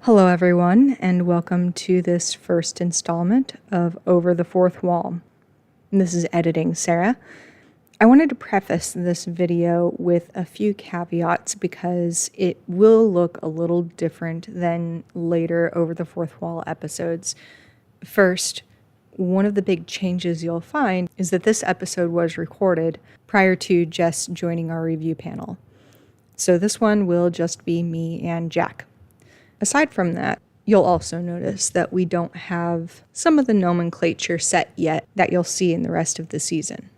Hello, everyone, and welcome to this first installment of Over the Fourth Wall. This is editing Sarah. I wanted to preface this video with a few caveats because it will look a little different than later Over the Fourth Wall episodes. First, one of the big changes you'll find is that this episode was recorded prior to Jess joining our review panel. So this one will just be me and Jack. Aside from that, you'll also notice that we don't have some of the nomenclature set yet that you'll see in the rest of the season.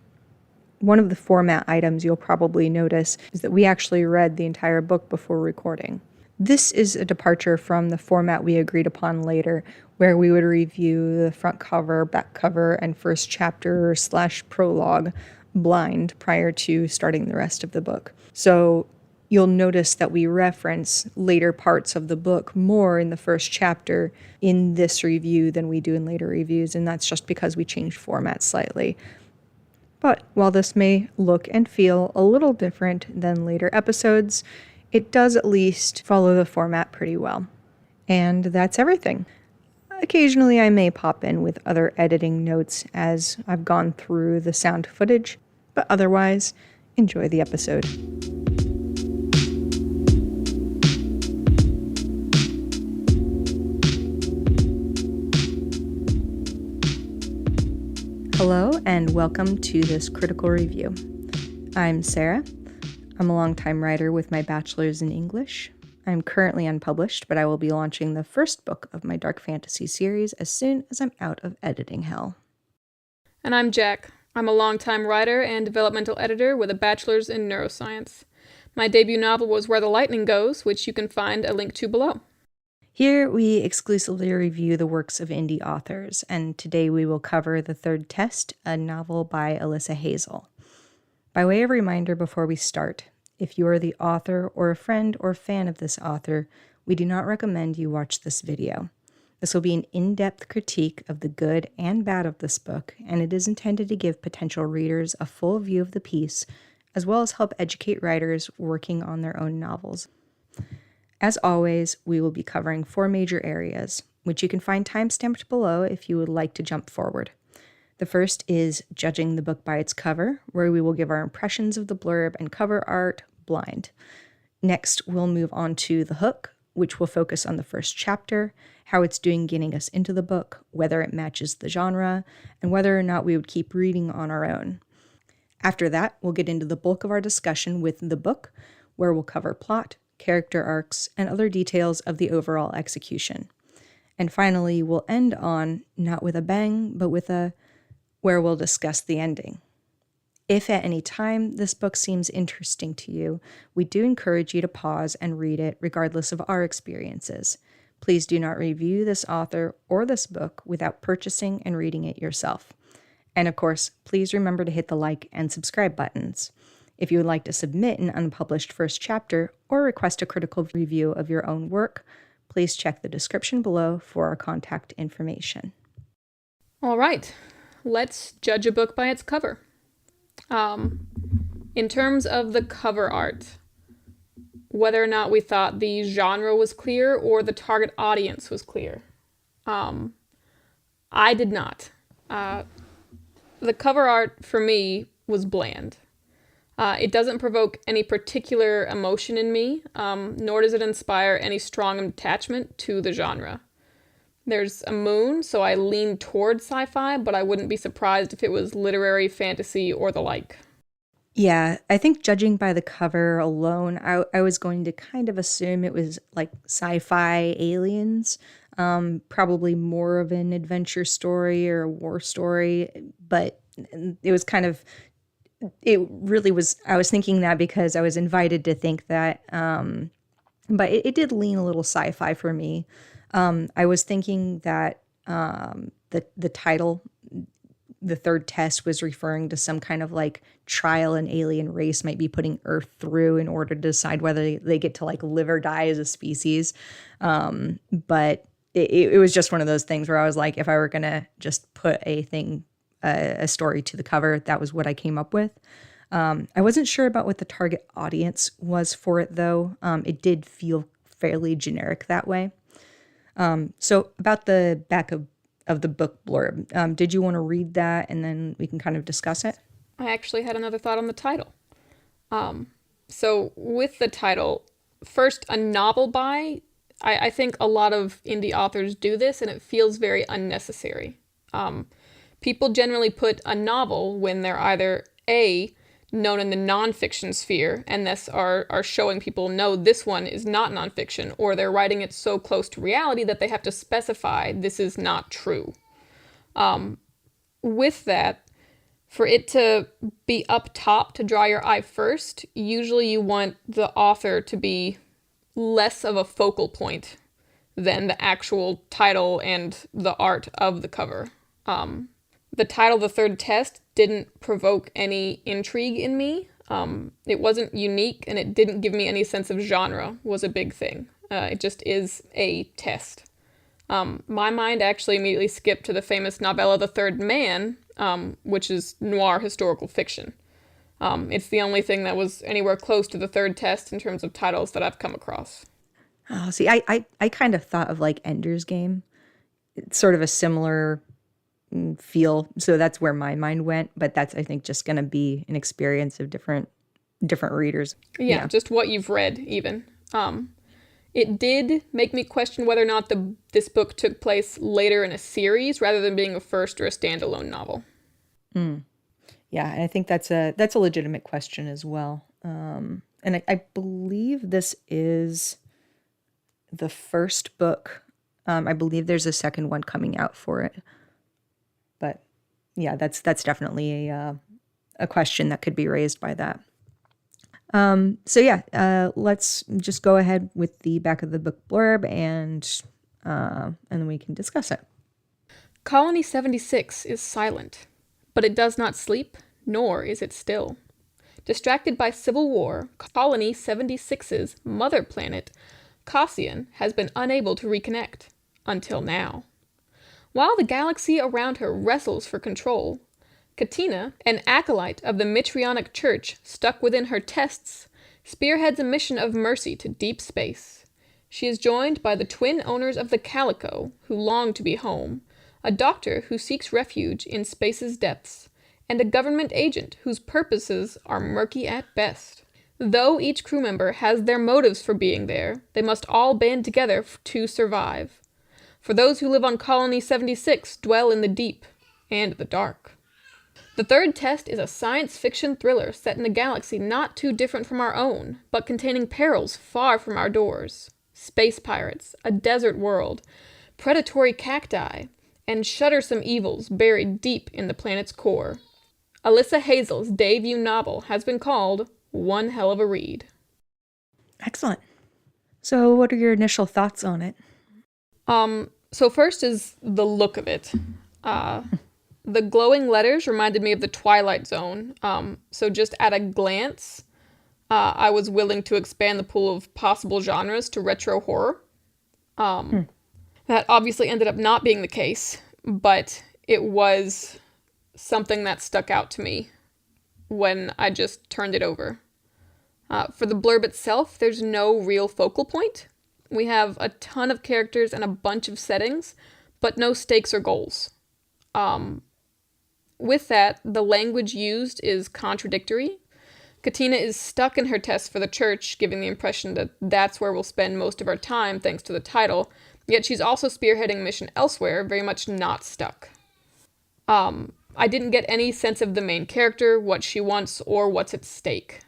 One of the format items you'll probably notice is that we actually read the entire book before recording. This is a departure from the format we agreed upon later, where we would review the front cover, back cover, and first chapter / prologue blind prior to starting the rest of the book. So you'll notice that we reference later parts of the book more in the first chapter in this review than we do in later reviews, and that's just because we changed format slightly. But while this may look and feel a little different than later episodes, it does at least follow the format pretty well. And that's everything. Occasionally I may pop in with other editing notes as I've gone through the sound footage, but otherwise, enjoy the episode. Hello, and welcome to this critical review. I'm Sarah. I'm a longtime writer with my bachelor's in English. I'm currently unpublished, but I will be launching the first book of my dark fantasy series as soon as I'm out of editing hell. And I'm Jack. I'm a longtime writer and developmental editor with a bachelor's in neuroscience. My debut novel was Where the Lightning Goes, which you can find a link to below. Here we exclusively review the works of indie authors, and today we will cover The Third Test, a novel by Alyssa Hazel. By way of reminder before we start, if you are the author or a friend or fan of this author, we do not recommend you watch this video. This will be an in-depth critique of the good and bad of this book, and it is intended to give potential readers a full view of the piece, as well as help educate writers working on their own novels. As always, we will be covering 4 major areas, which you can find timestamped below if you would like to jump forward. The first is judging the book by its cover, where we will give our impressions of the blurb and cover art blind. Next, we'll move on to the hook, which will focus on the first chapter, how it's doing getting us into the book, whether it matches the genre, and whether or not we would keep reading on our own. After that, we'll get into the bulk of our discussion with the book, where we'll cover plot, character arcs, and other details of the overall execution. And finally, we'll end on, not with a bang, but with a where we'll discuss the ending. If at any time this book seems interesting to you, we do encourage you to pause and read it regardless of our experiences. Please do not review this author or this book without purchasing and reading it yourself. And of course, please remember to hit the like and subscribe buttons. If you would like to submit an unpublished first chapter or request a critical review of your own work, please check the description below for our contact information. All right, let's judge a book by its cover. In terms of the cover art, whether or not we thought the genre was clear or the target audience was clear, I did not. The cover art for me was bland. It doesn't provoke any particular emotion in me, nor does it inspire any strong attachment to the genre. There's a moon, so I lean toward sci-fi, but I wouldn't be surprised if it was literary, fantasy, or the like. Yeah, I think judging by the cover alone, I was going to kind of assume it was like sci-fi aliens, probably more of an adventure story or a war story, but it was kind of, it really was, I was thinking that because I was invited to think that, but it did lean a little sci-fi for me. I was thinking that the title, The Third Test, was referring to some kind of like trial an alien race might be putting Earth through in order to decide whether they get to like live or die as a species. But it was just one of those things where I was like, if I were going to just put a story to the cover, that was what I came up with. I wasn't sure about what the target audience was for it, though. It did feel fairly generic that way. So about the back of the book blurb, did you want to read that and then we can kind of discuss it? I actually had another thought on the title. So with the title, first, a novel by, I think a lot of indie authors do this and it feels very unnecessary. People generally put a novel when they're either A, known in the nonfiction sphere, and thus are showing people, no, this one is not nonfiction, or they're writing it so close to reality that they have to specify this is not true. With that, for it to be up top to draw your eye first, usually you want the author to be less of a focal point than the actual title and the art of the cover. The title, The Third Test, didn't provoke any intrigue in me. It wasn't unique, and it didn't give me any sense of genre, was a big thing. It just is a test. My mind actually immediately skipped to the famous novella The Third Man, which is noir historical fiction. It's the only thing that was anywhere close to The Third Test in terms of titles that I've come across. Oh, see, I kind of thought of like Ender's Game. It's sort of a similar feel. So that's where my mind went. But that's, I think, just going to be an experience of different readers. Yeah, just what you've read, even. It did make me question whether or not this book took place later in a series rather than being a first or a standalone novel. Yeah, and I think that's a legitimate question as well. And I believe this is the first book. I believe there's a second one coming out for it. But yeah, that's definitely a question that could be raised by that. So yeah, let's just go ahead with the back of the book blurb and then we can discuss it. Colony 76 is silent, but it does not sleep, nor is it still. Distracted by civil war, Colony 76's mother planet, Cassian, has been unable to reconnect, until now. While the galaxy around her wrestles for control, Katina, an acolyte of the Mitrionic Church stuck within her tests, spearheads a mission of mercy to deep space. She is joined by the twin owners of the Calico, who long to be home, a doctor who seeks refuge in space's depths, and a government agent whose purposes are murky at best. Though each crew member has their motives for being there, they must all band together to survive. For those who live on Colony 76 dwell in the deep and the dark. The Third Test is a science fiction thriller set in a galaxy not too different from our own, but containing perils far from our doors. Space pirates, a desert world, predatory cacti, and shuddersome evils buried deep in the planet's core. Alyssa Hazel's debut novel has been called one hell of a read. Excellent. So what are your initial thoughts on it? So first is the look of it. The glowing letters reminded me of the Twilight Zone. So just at a glance, I was willing to expand the pool of possible genres to retro horror. That obviously ended up not being the case, but it was something that stuck out to me when I just turned it over. For the blurb itself, there's no real focal point. We have a ton of characters and a bunch of settings, but no stakes or goals. With that, the language used is contradictory. Katina is stuck in her test for the church, giving the impression that that's where we'll spend most of our time thanks to the title, yet she's also spearheading a mission elsewhere, very much not stuck. I didn't get any sense of the main character, what she wants, or what's at stake.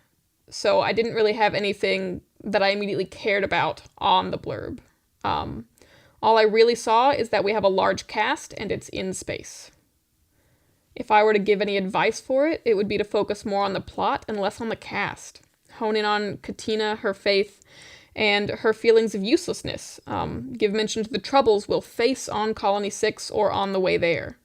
So I didn't really have anything that I immediately cared about on the blurb. All I really saw is that we have a large cast and it's in space. If I were to give any advice for it, it would be to focus more on the plot and less on the cast. Hone in on Katina, her faith, and her feelings of uselessness. Give mention to the troubles we'll face on Colony 6 or on the way there.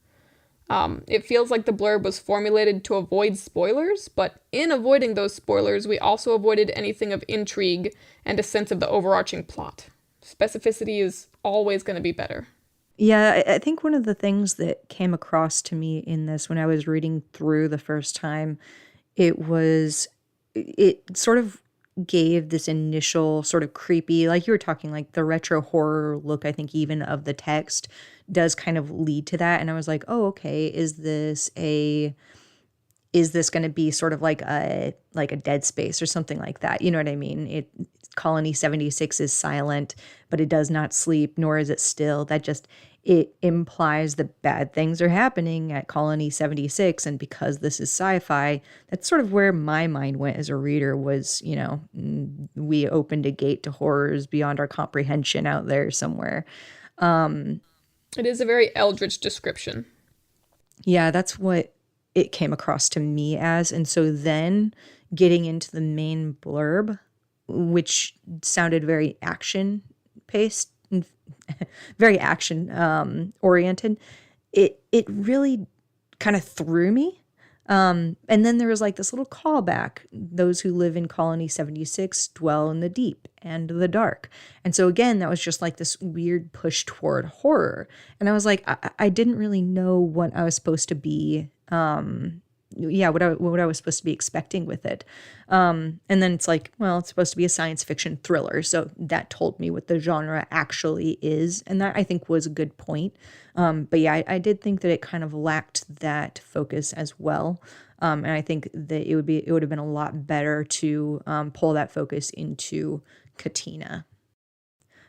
It feels like the blurb was formulated to avoid spoilers, but in avoiding those spoilers, we also avoided anything of intrigue and a sense of the overarching plot. Specificity is always going to be better. Yeah, I think one of the things that came across to me in this when I was reading through the first time, it sort of gave this initial sort of creepy, like you were talking, like the retro horror look, I think even of the text does kind of lead to that. And I was like, oh, okay, is this going to be sort of like a Dead Space or something like that? You know what I mean? Colony 76 is silent, but it does not sleep, nor is it still. It implies that bad things are happening at Colony 76. And because this is sci-fi, that's sort of where my mind went as a reader was, we opened a gate to horrors beyond our comprehension out there somewhere. It is a very eldritch description. Yeah, that's what it came across to me as. And so then getting into the main blurb, which sounded very action paced, very action oriented, it really kind of threw me. And then there was like this little callback. Those who live in Colony 76 dwell in the deep and the dark. And so again, that was just like this weird push toward horror. And I was like, I didn't really know what I was supposed to be, what I was supposed to be expecting with it. And then it's like, well, it's supposed to be a science fiction thriller. So that told me what the genre actually is. And that I think was a good point. But yeah, I did think that it kind of lacked that focus as well. And I think that it would have been a lot better to pull that focus into Katina.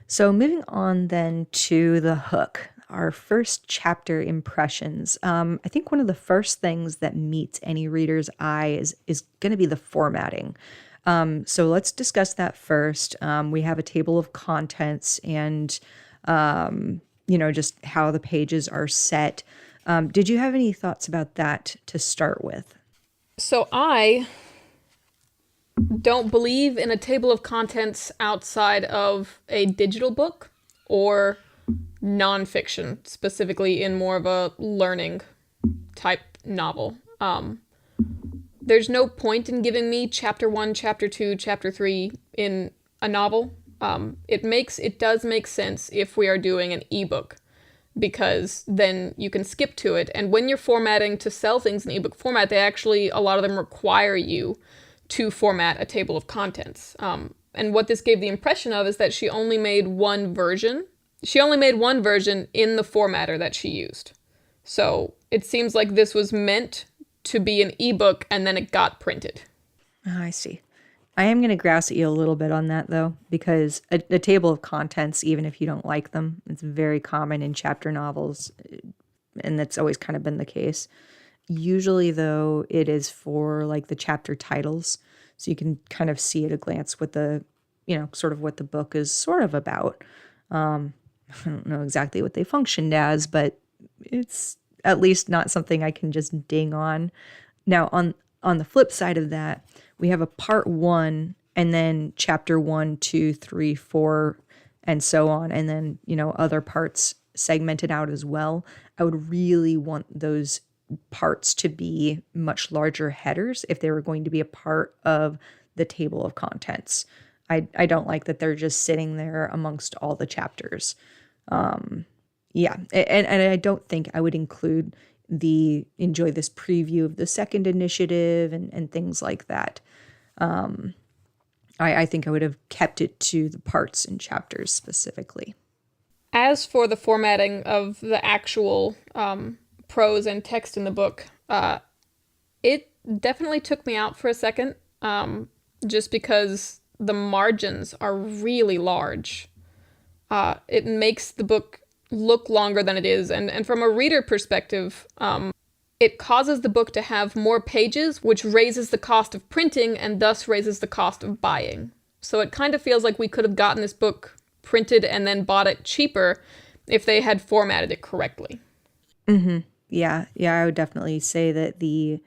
So moving on then to the hook, our first chapter impressions. I think one of the first things that meets any reader's eye is going to be the formatting. So let's discuss that first. We have a table of contents and, just how the pages are set. Did you have any thoughts about that to start with? So I don't believe in a table of contents outside of a digital book or nonfiction, specifically in more of a learning type novel. There's no point in giving me chapter 1, chapter 2, chapter 3 in a novel. It does make sense if we are doing an ebook, because then you can skip to it. And when you're formatting to sell things in ebook format, a lot of them require you to format a table of contents. And what this gave the impression of is that she only made one version. She only made one version in the formatter that she used. So it seems like this was meant to be an ebook and then it got printed. Oh, I see. I am going to grouse at you a little bit on that, though, because a table of contents, even if you don't like them, it's very common in chapter novels, and that's always kind of been the case. Usually, though, it is for like the chapter titles, so you can kind of see at a glance what sort of what the book is sort of about. I don't know exactly what they functioned as, but it's at least not something I can just ding on. Now, on the flip side of that, we have a part 1 and then chapter 1, 2, 3, 4, and so on. And then, other parts segmented out as well. I would really want those parts to be much larger headers if they were going to be a part of the table of contents. I don't like that they're just sitting there amongst all the chapters. And I don't think I would include enjoy this preview of the second initiative and things like that. I think I would have kept it to the parts and chapters specifically. As for the formatting of the actual prose and text in the book, it definitely took me out for a second, just because the margins are really large. It makes the book look longer than it is. And from a reader perspective, it causes the book to have more pages, which raises the cost of printing and thus raises the cost of buying. So it kind of feels like we could have gotten this book printed and then bought it cheaper if they had formatted it correctly. Mm-hmm. Yeah, I would definitely say that the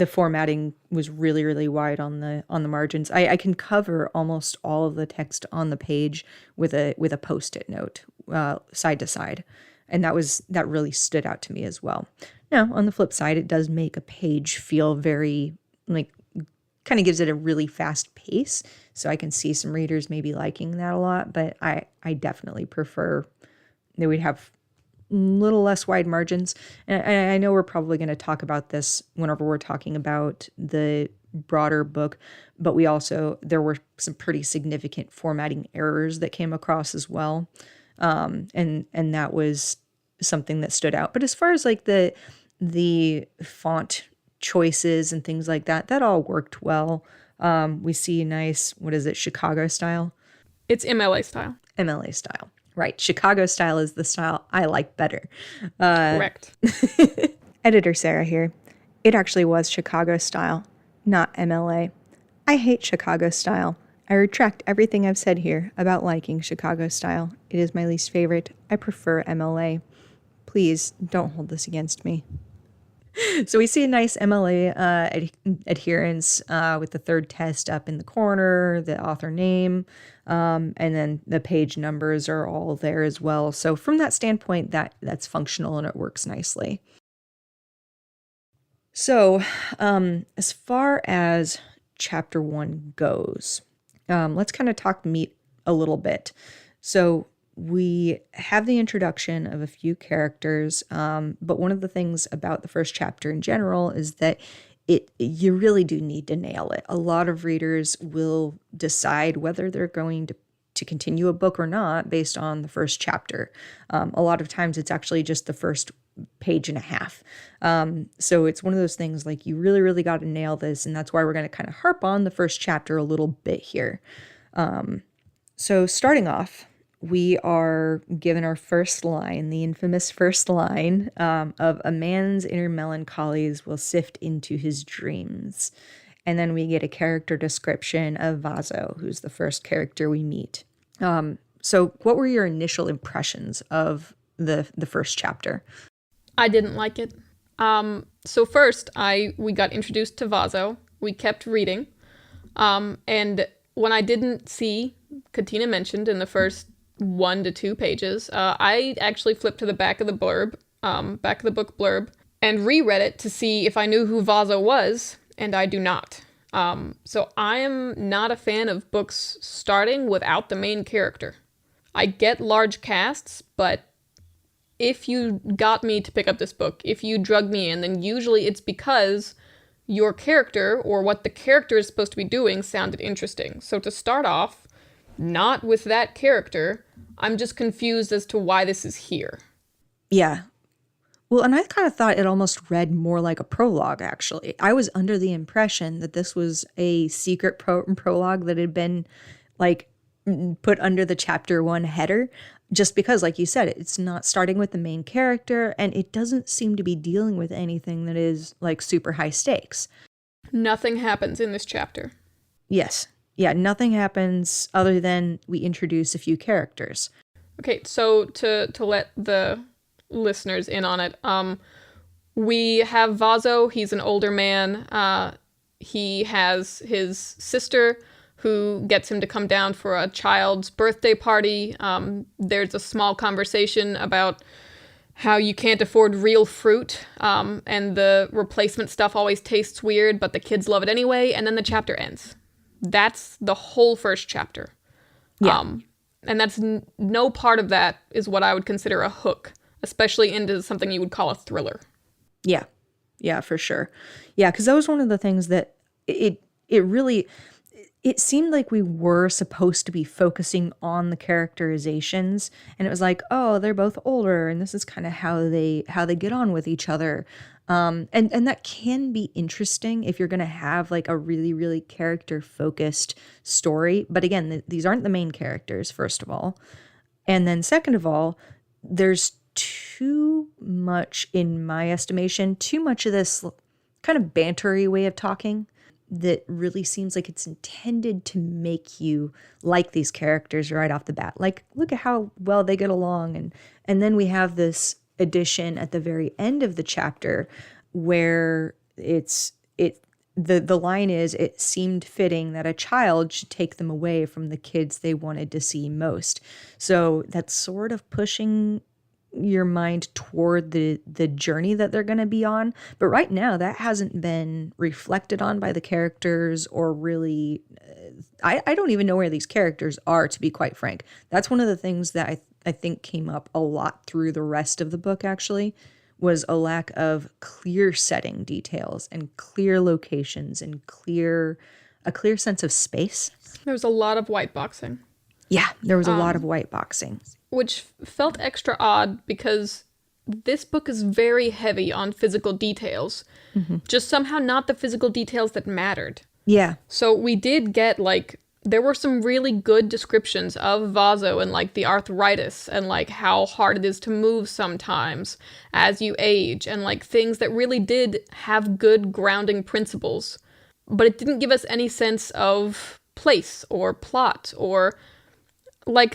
formatting was really, really wide on the margins. I can cover almost all of the text on the page with a Post-it note, side to side, and that really stood out to me as well. Now, on the flip side, it does make a page feel very kind of gives it a really fast pace. So I can see some readers maybe liking that a lot, but I definitely prefer that we'd have little less wide margins. And I know we're probably going to talk about this whenever we're talking about the broader book, but there were some pretty significant formatting errors that came across as well. And that was something that stood out. But as far as like the font choices and things like that, that all worked well. We see a nice, what is it, Chicago style? It's MLA style. MLA style. Right. Chicago style is the style I like better. Correct. Editor Sarah here. It actually was Chicago style, not MLA. I hate Chicago style. I retract everything I've said here about liking Chicago style. It is my least favorite. I prefer MLA. Please don't hold this against me. So we see a nice MLA adherence with the third test up in the corner, the author name, and then the page numbers are all there as well. So from that standpoint, that's functional and it works nicely. So as far as chapter 1 goes, let's kind of talk meat a little bit. So we have the introduction of a few characters, but one of the things about the first chapter in general is that you really do need to nail it. A lot of readers will decide whether they're going to continue a book or not based on the first chapter. A lot of times it's actually just the first page and a half. So it's one of those things like you really, really got to nail this, and that's why we're going to kind of harp on the first chapter a little bit here. So starting off, we are given our first line, the infamous first line of a man's inner melancholies will sift into his dreams. And then we get a character description of Vaso, who's the first character we meet. So what were your initial impressions of the first chapter? I didn't like it. So first, we got introduced to Vaso. We kept reading. And when I didn't see Katina mentioned in the first 1 to 2 pages, I actually flipped to the back of the blurb, back of the book blurb, and reread it to see if I knew who Vaso was, and I do not. So I am not a fan of books starting without the main character. I get large casts, but if you got me to pick up this book, if you drug me in, then usually it's because your character, or what the character is supposed to be doing, sounded interesting. So to start off, not with that character, I'm just confused as to why this is here. Yeah. Well, and I kind of thought it almost read more like a prologue, actually. I was under the impression that this was a secret prologue that had been, like, put under the chapter 1 header, just because, like you said, it's not starting with the main character, and it doesn't seem to be dealing with anything that is, like, super high stakes. Nothing happens in this chapter. Yes. Yeah, nothing happens other than we introduce a few characters. Okay, so to let the listeners in on it, we have Vaso. He's an older man. He has his sister who gets him to come down for a child's birthday party. There's a small conversation about how you can't afford real fruit, and the replacement stuff always tastes weird, but the kids love it anyway, and then the chapter ends. That's the whole first chapter. Yeah. And that's no part of that is what I would consider a hook, especially into something you would call a thriller. Yeah. Yeah, for sure. Yeah, because that was one of the things that it really, it seemed like we were supposed to be focusing on the characterizations, and it was like, oh, they're both older, and this is kind of how they get on with each other. And that can be interesting if you're going to have like a really, really character-focused story. But again, these aren't the main characters, first of all. And then second of all, there's too much, in my estimation, too much of this kind of bantery way of talking that really seems like it's intended to make you like these characters right off the bat. Like, look at how well they get along. And then we have this addition at the very end of the chapter where the line is, it seemed fitting that a child should take them away from the kids they wanted to see most. So that's sort of pushing your mind toward the journey that they're going to be on. But right now, that hasn't been reflected on by the characters, or really, I don't even know where these characters are, to be quite frank. That's one of the things that I think came up a lot through the rest of the book, actually, was a lack of clear setting details and clear locations and a clear sense of space. There was a lot of white boxing. Yeah, there was a lot of white boxing. Which felt extra odd because this book is very heavy on physical details. Just somehow not the physical details that mattered. Yeah. So we did get, like, there were some really good descriptions of Vaso and, like, the arthritis and, like, how hard it is to move sometimes as you age and, like, things that really did have good grounding principles. But it didn't give us any sense of place or plot or, like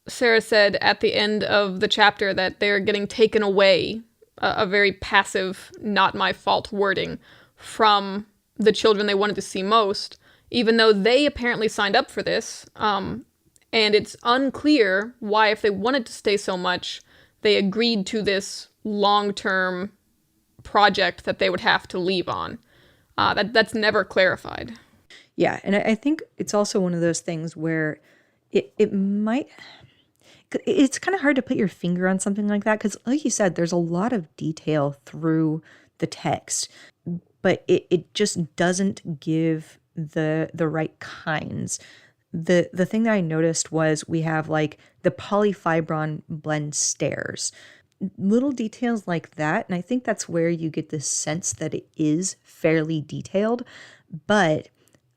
Sarah said at the end of the chapter, that they're getting taken away, a very passive, not my fault wording, from the children they wanted to see most, even though they apparently signed up for this. And it's unclear why, if they wanted to stay so much, they agreed to this long-term project that they would have to leave on. That's never clarified. Yeah, and I think it's also one of those things where it might... It's kind of hard to put your finger on something like that because, like you said, there's a lot of detail through the text, but it just doesn't give the right kinds. The thing that I noticed was we have like the polyfibron blend stairs, little details like that, and I think that's where you get this sense that it is fairly detailed, but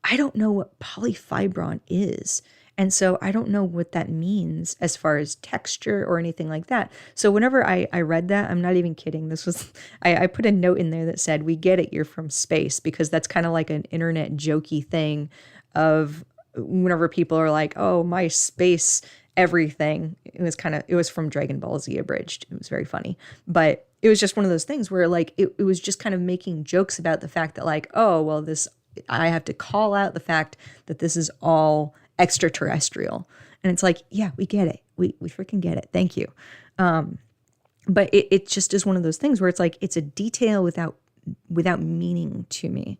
I don't know what polyfibron is. And so I don't know what that means as far as texture or anything like that. So whenever I read that, I'm not even kidding. This was, I put a note in there that said, "We get it, you're from space," because that's kind of like an internet jokey thing of whenever people are like, "Oh, my space everything." It was from Dragon Ball Z abridged. It was very funny. But it was just one of those things where like, it was just kind of making jokes about the fact that like, oh, well, I have to call out the fact that this is all extraterrestrial. And it's like, yeah, we get it. We freaking get it. Thank you. But it just is one of those things where it's like, it's a detail without meaning to me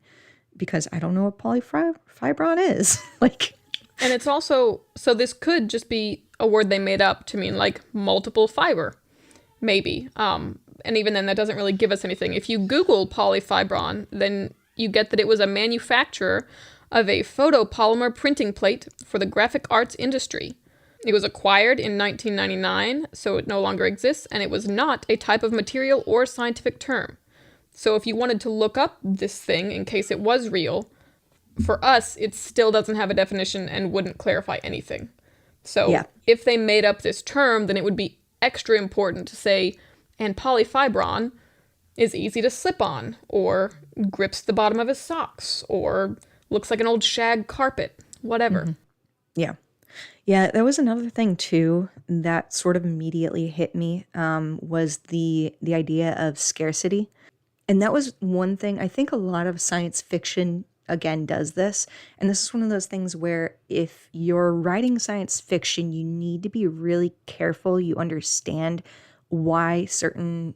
because I don't know what polyfibron is. Like, and it's also, so this could just be a word they made up to mean like multiple fiber, maybe. And even then that doesn't really give us anything. If you Google polyfibron, then you get that it was a manufacturer of a photopolymer printing plate for the graphic arts industry. It was acquired in 1999, so it no longer exists, and it was not a type of material or scientific term. So if you wanted to look up this thing in case it was real, for us, it still doesn't have a definition and wouldn't clarify anything. So if they made up this term, then it would be extra important to say, and polyfibron is easy to slip on, or grips the bottom of his socks, or looks like an old shag carpet, whatever. Mm-hmm. Yeah. Yeah, there was another thing too that sort of immediately hit me, was the idea of scarcity. And that was one thing, I think a lot of science fiction, again, does this. And this is one of those things where if you're writing science fiction, you need to be really careful. You understand why certain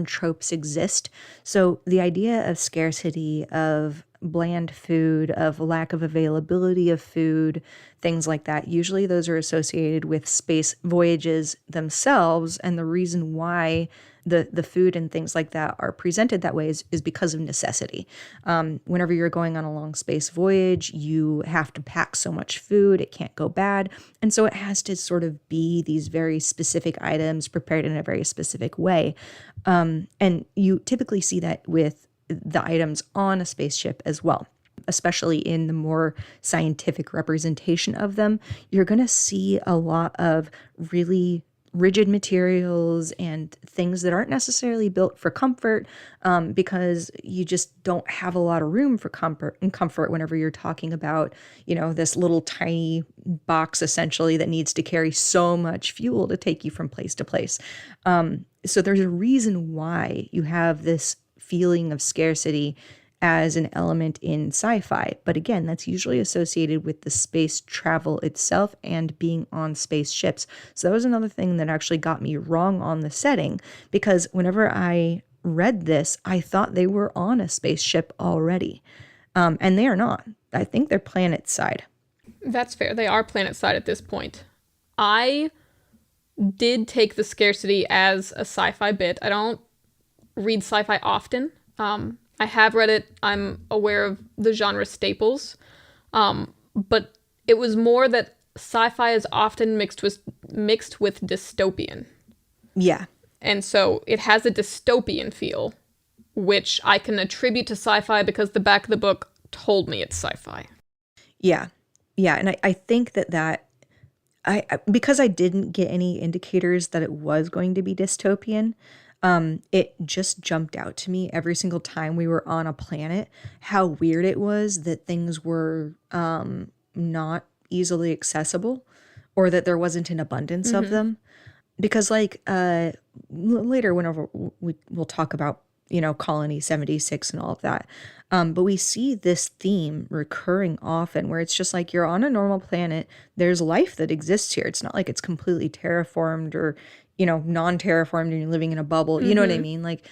tropes exist. So the idea of scarcity, of bland food, of lack of availability of food, things like that, usually those are associated with space voyages themselves. And the reason why the food and things like that are presented that way is because of necessity. Whenever you're going on a long space voyage, you have to pack so much food, it can't go bad. And so it has to sort of be these very specific items prepared in a very specific way. And you typically see that with the items on a spaceship as well, especially in the more scientific representation of them. You're going to see a lot of really rigid materials and things that aren't necessarily built for comfort, because you just don't have a lot of room for comfort whenever you're talking about, this little tiny box essentially that needs to carry so much fuel to take you from place to place. So there's a reason why you have this feeling of scarcity as an element in sci-fi. But again, that's usually associated with the space travel itself and being on spaceships. So that was another thing that actually got me wrong on the setting, because whenever I read this, I thought they were on a spaceship already. And they are not. I think they're planet side. That's fair. They are planet side at this point. I did take the scarcity as a sci-fi bit. I don't read sci-fi often. I have read it. I'm aware of the genre staples. But it was more that sci-fi is often mixed with dystopian. Yeah. And so it has a dystopian feel, which I can attribute to sci-fi because the back of the book told me it's sci-fi. Yeah. Yeah. And I think because I didn't get any indicators that it was going to be dystopian, it just jumped out to me every single time we were on a planet, how weird it was that things were not easily accessible or that there wasn't an abundance of them. Because later whenever we'll talk about, Colony 76 and all of that. But we see this theme recurring often where it's just like you're on a normal planet. There's life that exists here. It's not like it's completely terraformed or, non-terraformed and you're living in a bubble. You know what I mean? Like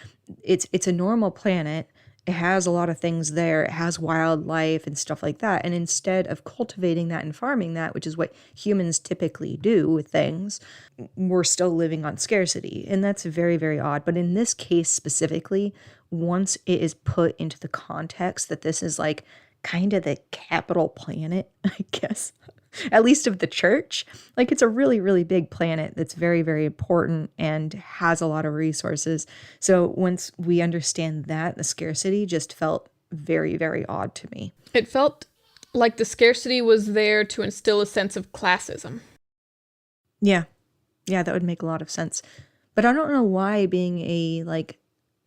it's a normal planet. It has a lot of things there. It has wildlife and stuff like that. And instead of cultivating that and farming that, which is what humans typically do with things, we're still living on scarcity. And that's very, very odd. But in this case specifically, once it is put into the context that this is like kind of the capital planet, I guess, at least of the church, like it's a really, really big planet that's very, very important and has a lot of resources. So once we understand that, the scarcity just felt very, very odd to me. It felt like the scarcity was there to instill a sense of classism. Yeah. Yeah, that would make a lot of sense. But I don't know why being a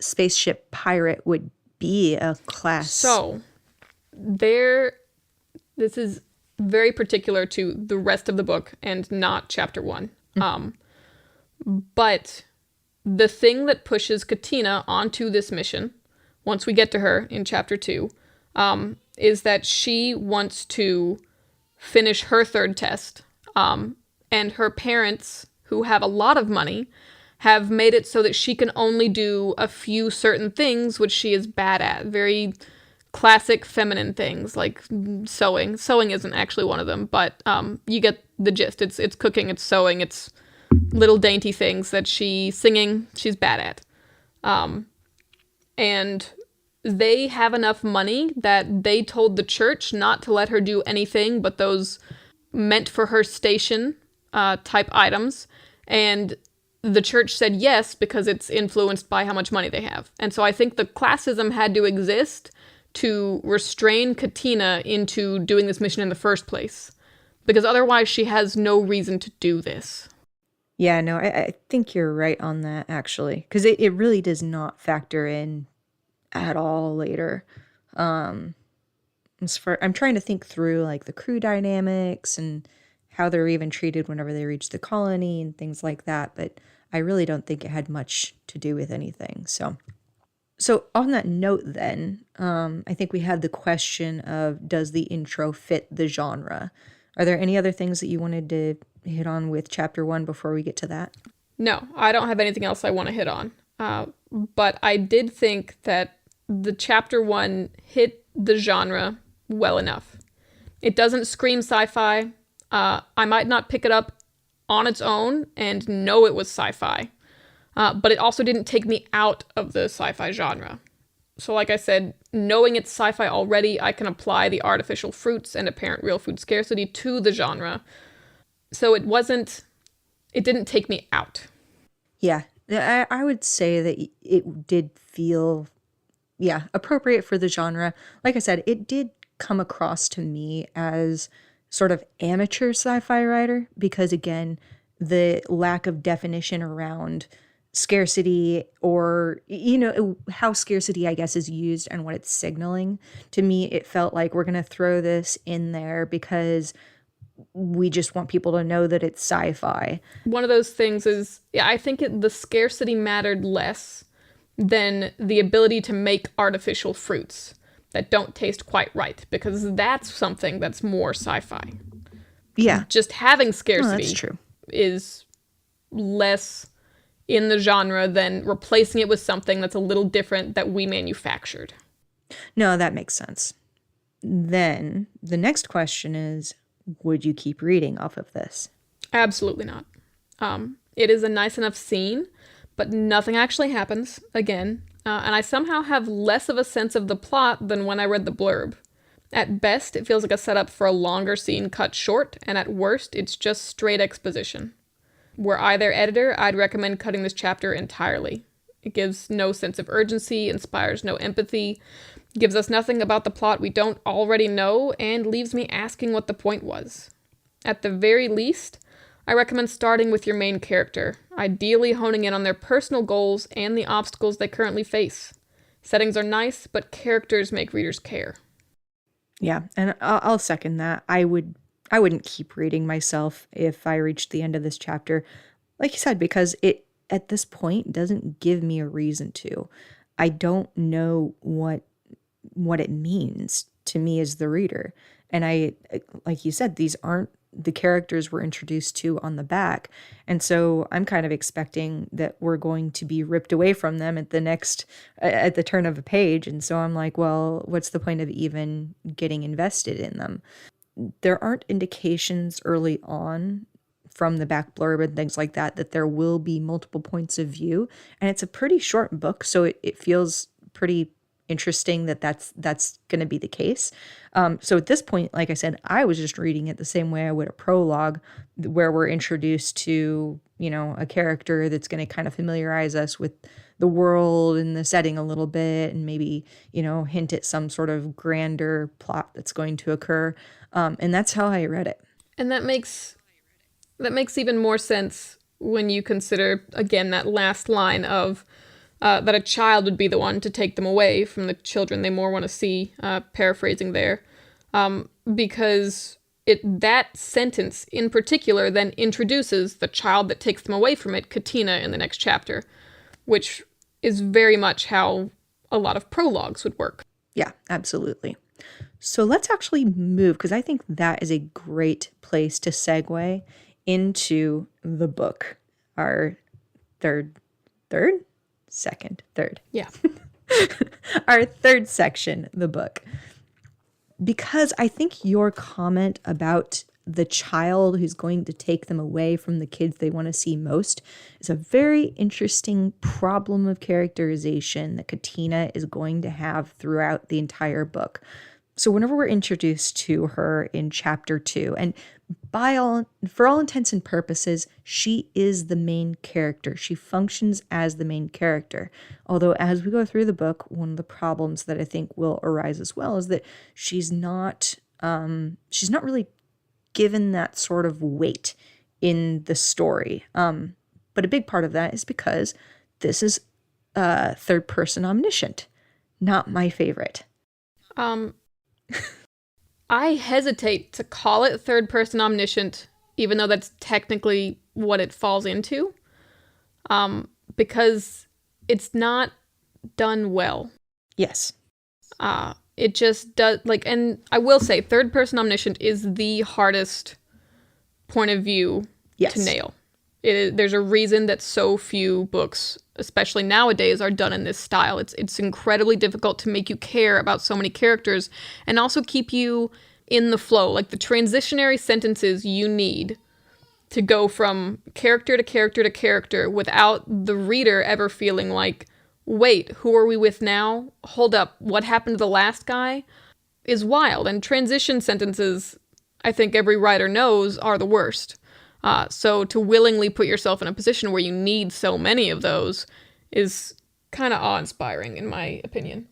spaceship pirate would be a class. So this is very particular to the rest of the book and not chapter 1. But the thing that pushes Katina onto this mission, once we get to her in chapter 2, is that she wants to finish her third test. And her parents, who have a lot of money, have made it so that she can only do a few certain things which she is bad at. Very classic feminine things like sewing. Sewing isn't actually one of them, but you get the gist. It's cooking, it's sewing, it's little dainty things that she's bad at. And they have enough money that they told the church not to let her do anything but those meant for her station type items. And the church said yes because it's influenced by how much money they have. And so I think the classism had to exist to restrain Katina into doing this mission in the first place. Because otherwise she has no reason to do this. Yeah, no, I think you're right on that, actually. Because it really does not factor in at all later. I'm trying to think through, the crew dynamics and how they're even treated whenever they reach the colony and things like that. But I really don't think it had much to do with anything. So on that note then, I think we had the question of, does the intro fit the genre? Are there any other things that you wanted to hit on with chapter 1 before we get to that? No, I don't have anything else I want to hit on. But I did think that the chapter 1 hit the genre well enough. It doesn't scream sci-fi. I might not pick it up on its own and know it was sci-fi. But it also didn't take me out of the sci-fi genre. So like I said, knowing it's sci-fi already, I can apply the artificial fruits and apparent real food scarcity to the genre. So it didn't take me out. Yeah, I would say that it did feel, appropriate for the genre. Like I said, it did come across to me as sort of amateur sci-fi writer because, again, the lack of definition around scarcity or, how scarcity, I guess, is used and what it's signaling. To me, it felt like we're going to throw this in there because we just want people to know that it's sci-fi. One of those things is, I think the scarcity mattered less than the ability to make artificial fruits that don't taste quite right, because that's something that's more sci-fi. Yeah. Just having scarcity that's true. Is less in the genre than replacing it with something that's a little different that we manufactured. No, that makes sense. Then the next question is, would you keep reading off of this? Absolutely not. It is a nice enough scene, but nothing actually happens, again, and I somehow have less of a sense of the plot than when I read the blurb. At best, it feels like a setup for a longer scene cut short, and at worst, it's just straight exposition. Were I their editor, I'd recommend cutting this chapter entirely. It gives no sense of urgency, inspires no empathy, gives us nothing about the plot we don't already know, and leaves me asking what the point was. At the very least, I recommend starting with your main character, ideally honing in on their personal goals and the obstacles they currently face. Settings are nice, but characters make readers care. Yeah, and I'll second that. I wouldn't keep reading myself if I reached the end of this chapter, like you said, because it at this point doesn't give me a reason to. I don't know what it means to me as the reader. And I, like you said, these aren't the characters we're introduced to on the back. And so I'm kind of expecting that we're going to be ripped away from them at the turn of a page. And so I'm like, well, what's the point of even getting invested in them? There aren't indications early on from the back blurb and things like that there will be multiple points of view. And it's a pretty short book, so it feels pretty interesting that's going to be the case. So at this point, like I said, I was just reading it the same way I would a prologue, where we're introduced to, a character that's going to kind of familiarize us with the world and the setting a little bit, and maybe, hint at some sort of grander plot that's going to occur. And that's how I read it. And that makes even more sense when you consider, again, that last line of that a child would be the one to take them away from the children they more want to see, paraphrasing there, because that sentence in particular then introduces the child that takes them away from it, Katina, in the next chapter, which is very much how a lot of prologues would work. Yeah, absolutely. So let's actually move, because I think that is a great place to segue into the book, our third. Yeah. Our third section, the book. Because I think your comment about the child who's going to take them away from the kids they want to see most is a very interesting problem of characterization that Katina is going to have throughout the entire book. So whenever we're introduced to her in chapter 2, and for all intents and purposes, she is the main character. She functions as the main character. Although as we go through the book, one of the problems that I think will arise as well is that she's not really given that sort of weight in the story. But a big part of that is because this is third person omniscient. Not my favorite. I hesitate to call it third-person omniscient, even though that's technically what it falls into, because it's not done well. Yes. It just does, and I will say, third-person omniscient is the hardest point of view to nail. There's a reason that so few books, especially nowadays, are done in this style. It's incredibly difficult to make you care about so many characters and also keep you in the flow. Like the transitionary sentences you need to go from character to character to character without the reader ever feeling like, wait, who are we with now? Hold up, what happened to the last guy? Is wild. And transition sentences, I think every writer knows, are the worst. So to willingly put yourself in a position where you need so many of those is kind of awe-inspiring, in my opinion.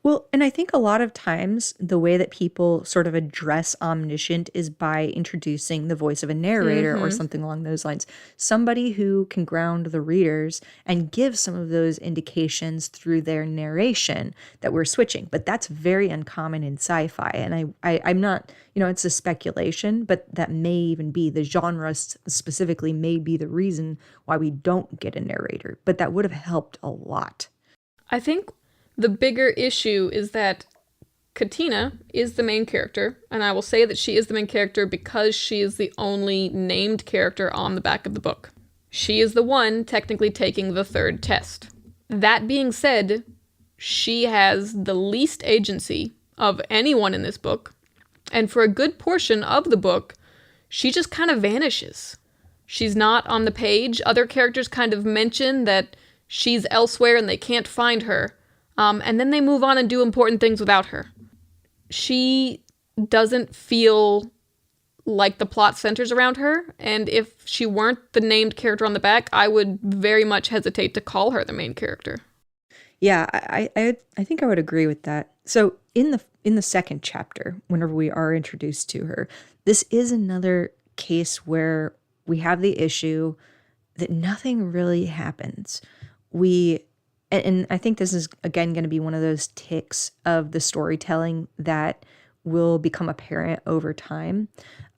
Well, and I think a lot of times the way that people sort of address omniscient is by introducing the voice of a narrator or something along those lines. Somebody who can ground the readers and give some of those indications through their narration that we're switching. But that's very uncommon in sci-fi. And I'm not, it's a speculation, but that may even be the genre specifically may be the reason why we don't get a narrator. But that would have helped a lot. I think the bigger issue is that Katina is the main character, and I will say that she is the main character because she is the only named character on the back of the book. She is the one technically taking the third test. That being said, she has the least agency of anyone in this book, and for a good portion of the book, she just kind of vanishes. She's not on the page. Other characters kind of mention that she's elsewhere and they can't find her. And then they move on and do important things without her. She doesn't feel like the plot centers around her, and if she weren't the named character on the back, I would very much hesitate to call her the main character. Yeah, I think I would agree with that. So in the second chapter, whenever we are introduced to her, this is another case where we have the issue that nothing really happens. And I think this is again going to be one of those ticks of the storytelling that will become apparent over time.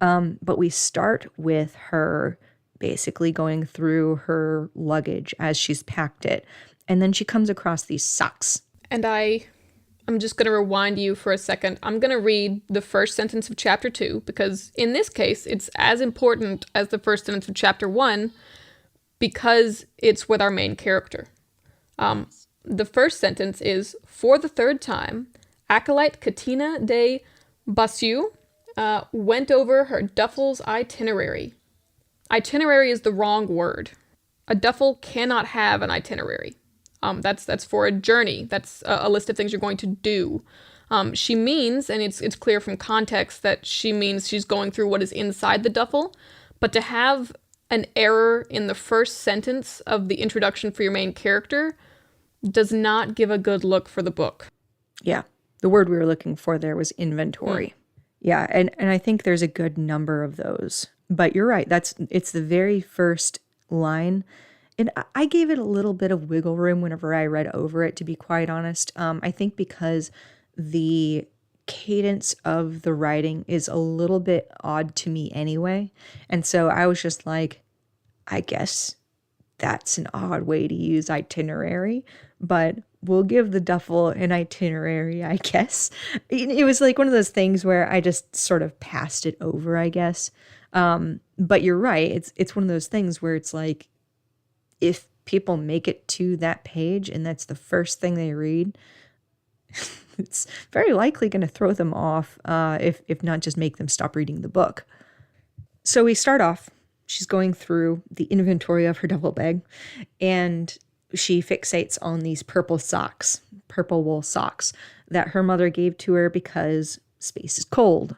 But we start with her basically going through her luggage as she's packed it. And then she comes across these socks. And I'm just going to rewind you for a second. I'm going to read the first sentence of chapter 2, because in this case, it's as important as the first sentence of chapter 1, because it's with our main character. The first sentence is, for the third time, Acolyte Katina de Basiu went over her duffel's itinerary. Itinerary is the wrong word. A duffel cannot have an itinerary. That's for a journey. That's a list of things you're going to do. She means, and it's clear from context that she means she's going through what is inside the duffel, but to have an error in the first sentence of the introduction for your main character does not give a good look for the book. Yeah, the word we were looking for there was inventory. Yeah, and I think there's a good number of those. But you're right, it's the very first line. And I gave it a little bit of wiggle room whenever I read over it, to be quite honest. I think because the cadence of the writing is a little bit odd to me anyway. And so I was just like, I guess that's an odd way to use itinerary, but we'll give the duffel an itinerary, I guess. It was like one of those things where I just sort of passed it over, I guess. But you're right. It's one of those things where it's like, if people make it to that page and that's the first thing they read, it's very likely going to throw them off, if not just make them stop reading the book. So we start off, she's going through the inventory of her duffel bag, and she fixates on these purple wool socks that her mother gave to her because space is cold.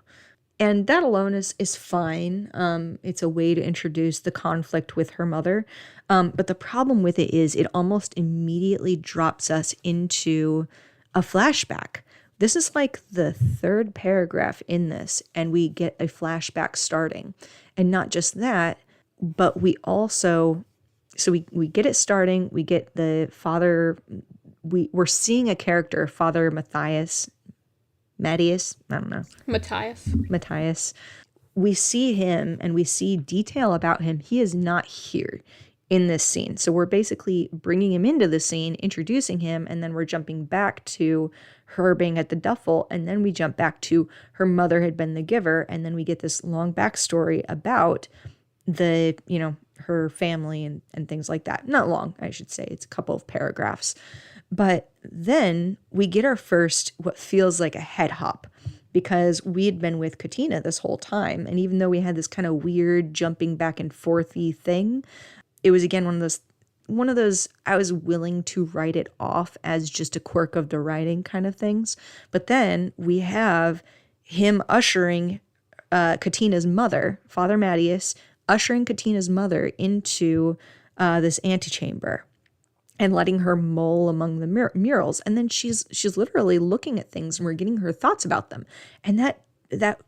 And that alone is fine. It's a way to introduce the conflict with her mother. But the problem with it is it almost immediately drops us into a flashback. This is like the third paragraph in this, and we get a flashback starting. And not just that, but we also, so we get it starting, we get the father, we're seeing a character, Father Matthias, I don't know. Matthias. We see him and we see detail about him. He is not here in this scene. So we're basically bringing him into the scene, introducing him, and then we're jumping back to her being at the duffel, and then we jump back to her mother had been the giver, and then we get this long backstory about the, her family and things like that. Not long, I should say. It's a couple of paragraphs. But then we get our first, what feels like a head hop, because we had been with Katina this whole time. And even though we had this kind of weird jumping back and forthy thing, it was again one of those I was willing to write it off as just a quirk of the writing kind of things. But then we have him ushering Katina's mother, Father Matthias, ushering Katina's mother into this antechamber and letting her mull among the murals. And then she's literally looking at things and we're getting her thoughts about them. And that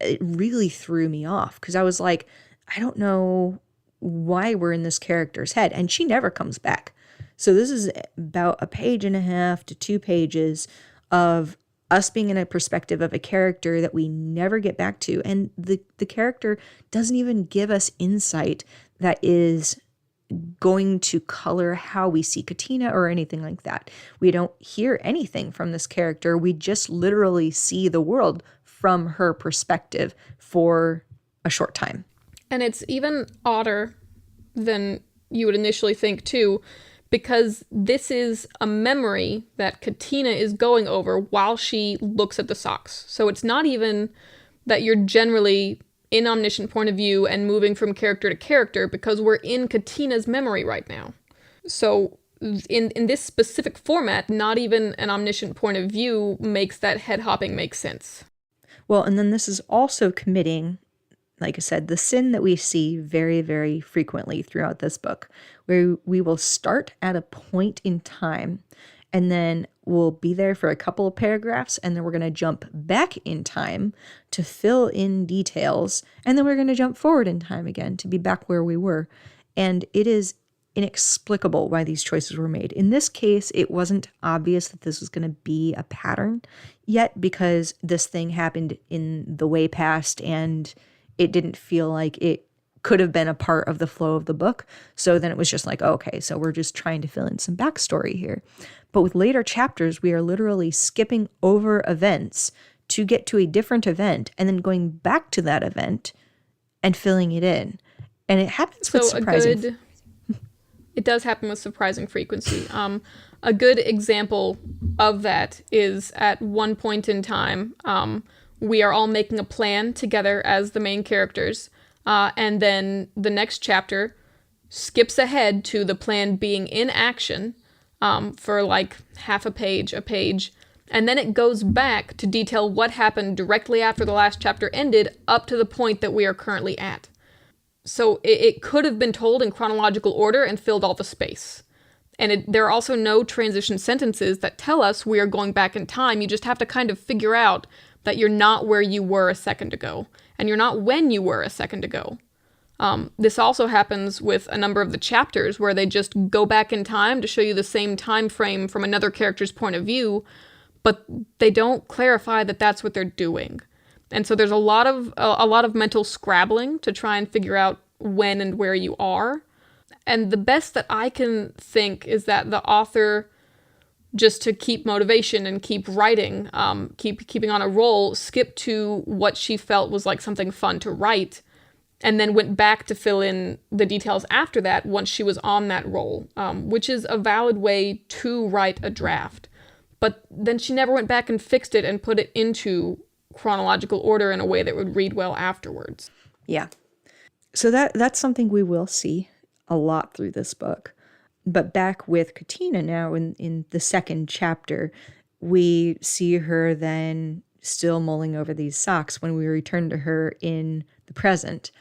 it really threw me off, because I was like, I don't know why we're in this character's head. And she never comes back. So this is about a page and a half to 2 pages of us being in a perspective of a character that we never get back to. And the character doesn't even give us insight that is going to color how we see Katina or anything like that. We don't hear anything from this character. We just literally see the world from her perspective for a short time. And it's even odder than you would initially think too, because this is a memory that Katina is going over while she looks at the socks. So it's not even that you're generally in omniscient point of view and moving from character to character because we're in Katina's memory right now. So in this specific format, not even an omniscient point of view makes that head hopping make sense. Well, and then this is also committing, like I said, the sin that we see very, very frequently throughout this book, where we will start at a point in time and then we'll be there for a couple of paragraphs and then we're going to jump back in time to fill in details and then we're going to jump forward in time again to be back where we were. And it is inexplicable why these choices were made. In this case, it wasn't obvious that this was going to be a pattern yet because this thing happened in the way past and it didn't feel like it could have been a part of the flow of the book. So then it was just like, okay, so we're just trying to fill in some backstory here. But with later chapters, we are literally skipping over events to get to a different event and then going back to that event and filling it in. And it happens with surprising... It does happen with surprising frequency. A good example of that is at one point in time, we are all making a plan together as the main characters, and then the next chapter skips ahead to the plan being in action for like half a page, and then it goes back to detail what happened directly after the last chapter ended up to the point that we are currently at. So it could have been told in chronological order and filled all the space. And there are also no transition sentences that tell us we are going back in time. You just have to kind of figure out that you're not where you were a second ago, and you're not when you were a second ago. This also happens with a number of the chapters where they just go back in time to show you the same time frame from another character's point of view, but they don't clarify that that's what they're doing. And so there's a lot of mental scrabbling to try and figure out when and where you are. And the best that I can think is that the author, just to keep motivation and keep writing, keeping on a roll, skipped to what she felt was like something fun to write, and then went back to fill in the details after that once she was on that roll, which is a valid way to write a draft. But then she never went back and fixed it and put it into chronological order in a way that would read well afterwards. Yeah. So that's something we will see a lot through this book. But back with Katina now in the second chapter, we see her then still mulling over these socks when we return to her in the present.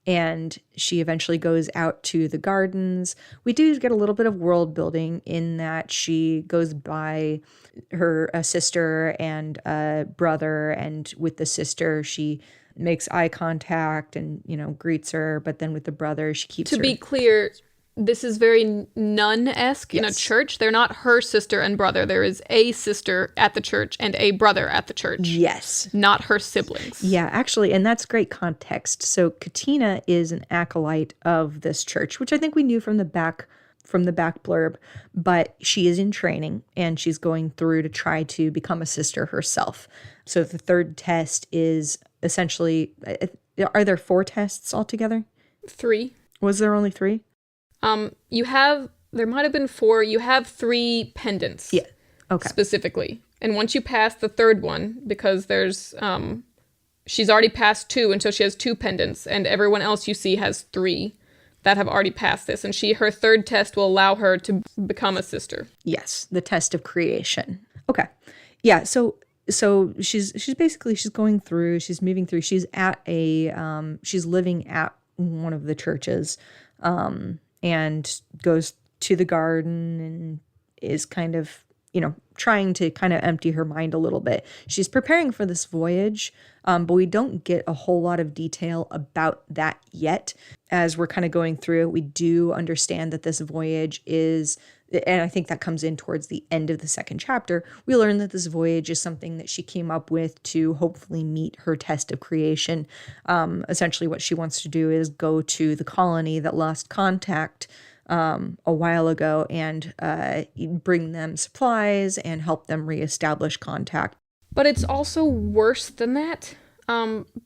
And she eventually goes out to the gardens. We do get a little bit of world building in that she goes by her sister and brother, and with the sister she makes eye contact and, greets her, but then with the brother she keeps her... To be clear, this is very nun-esque. Yes. In a church. They're not her sister and brother. There is a sister at the church and a brother at the church. Yes. Not her siblings. Yeah, actually, and that's great context. So Katina is an acolyte of this church, which I think we knew from the back blurb, but she is in training and she's going through to try to become a sister herself. So the third test is essentially, are there 4 tests altogether? 3. Was there only 3? There might have been 4. You have 3 pendants. Yeah. Okay. Specifically. And once you pass the third one, because there's, she's already passed 2, and so she has 2 pendants, and everyone else you see has 3 that have already passed this. And her third test will allow her to become a sister. Yes. The test of creation. Okay. Yeah. So she's going through, she's moving through, she's living at one of the churches, and goes to the garden and is kind of, trying to kind of empty her mind a little bit. She's preparing for this voyage, but we don't get a whole lot of detail about that yet. As we're kind of going through it, we do understand that this voyage is, and I think that comes in towards the end of the second chapter, we learn that this voyage is something that she came up with to hopefully meet her test of creation. Essentially what she wants to do is go to the colony that lost contact a while ago and bring them supplies and help them reestablish contact. But it's also worse than that,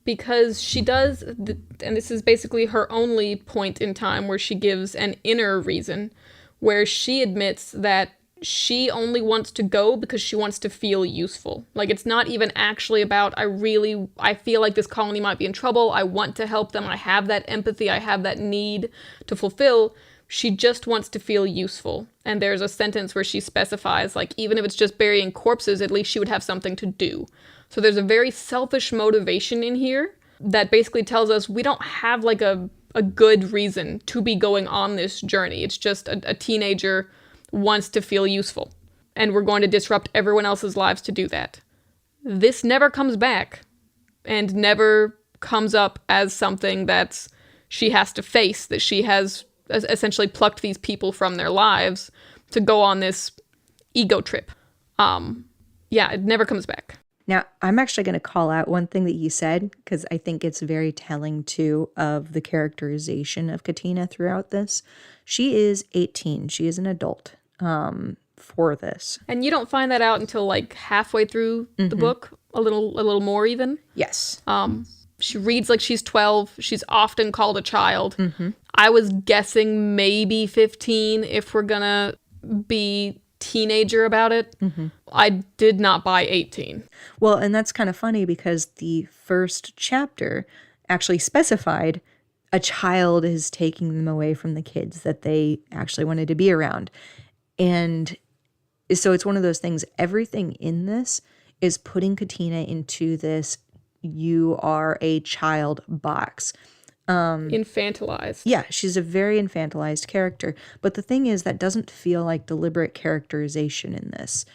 because she does, and this is basically her only point in time where she gives an inner reason, where she admits that she only wants to go because she wants to feel useful. Like, it's not even actually about, I feel like this colony might be in trouble. I want to help them. I have that empathy. I have that need to fulfill. She just wants to feel useful. And there's a sentence where she specifies, like, even if it's just burying corpses, at least she would have something to do. So there's a very selfish motivation in here that basically tells us we don't have, like, a good reason to be going on this journey. It's just a teenager wants to feel useful. And we're going to disrupt everyone else's lives to do that. This never comes back and never comes up as something that she has to face, that she has essentially plucked these people from their lives to go on this ego trip. It never comes back. Now, I'm actually going to call out one thing that you said, because I think it's very telling, too, of the characterization of Katina throughout this. She is 18. She is an adult for this. And you don't find that out until, like, halfway through the book, a little more even. Yes. She reads like she's 12. She's often called a child. I was guessing maybe 15 if we're going to be teenager about it. I did not buy 18. Well, and that's kind of funny because the first chapter actually specified a child is taking them away from the kids that they actually wanted to be around. And so it's one of those things, everything in this is putting Katina into this you are a child box. Infantilized. Yeah, she's a very infantilized character. But the thing is, that doesn't feel like deliberate characterization in this.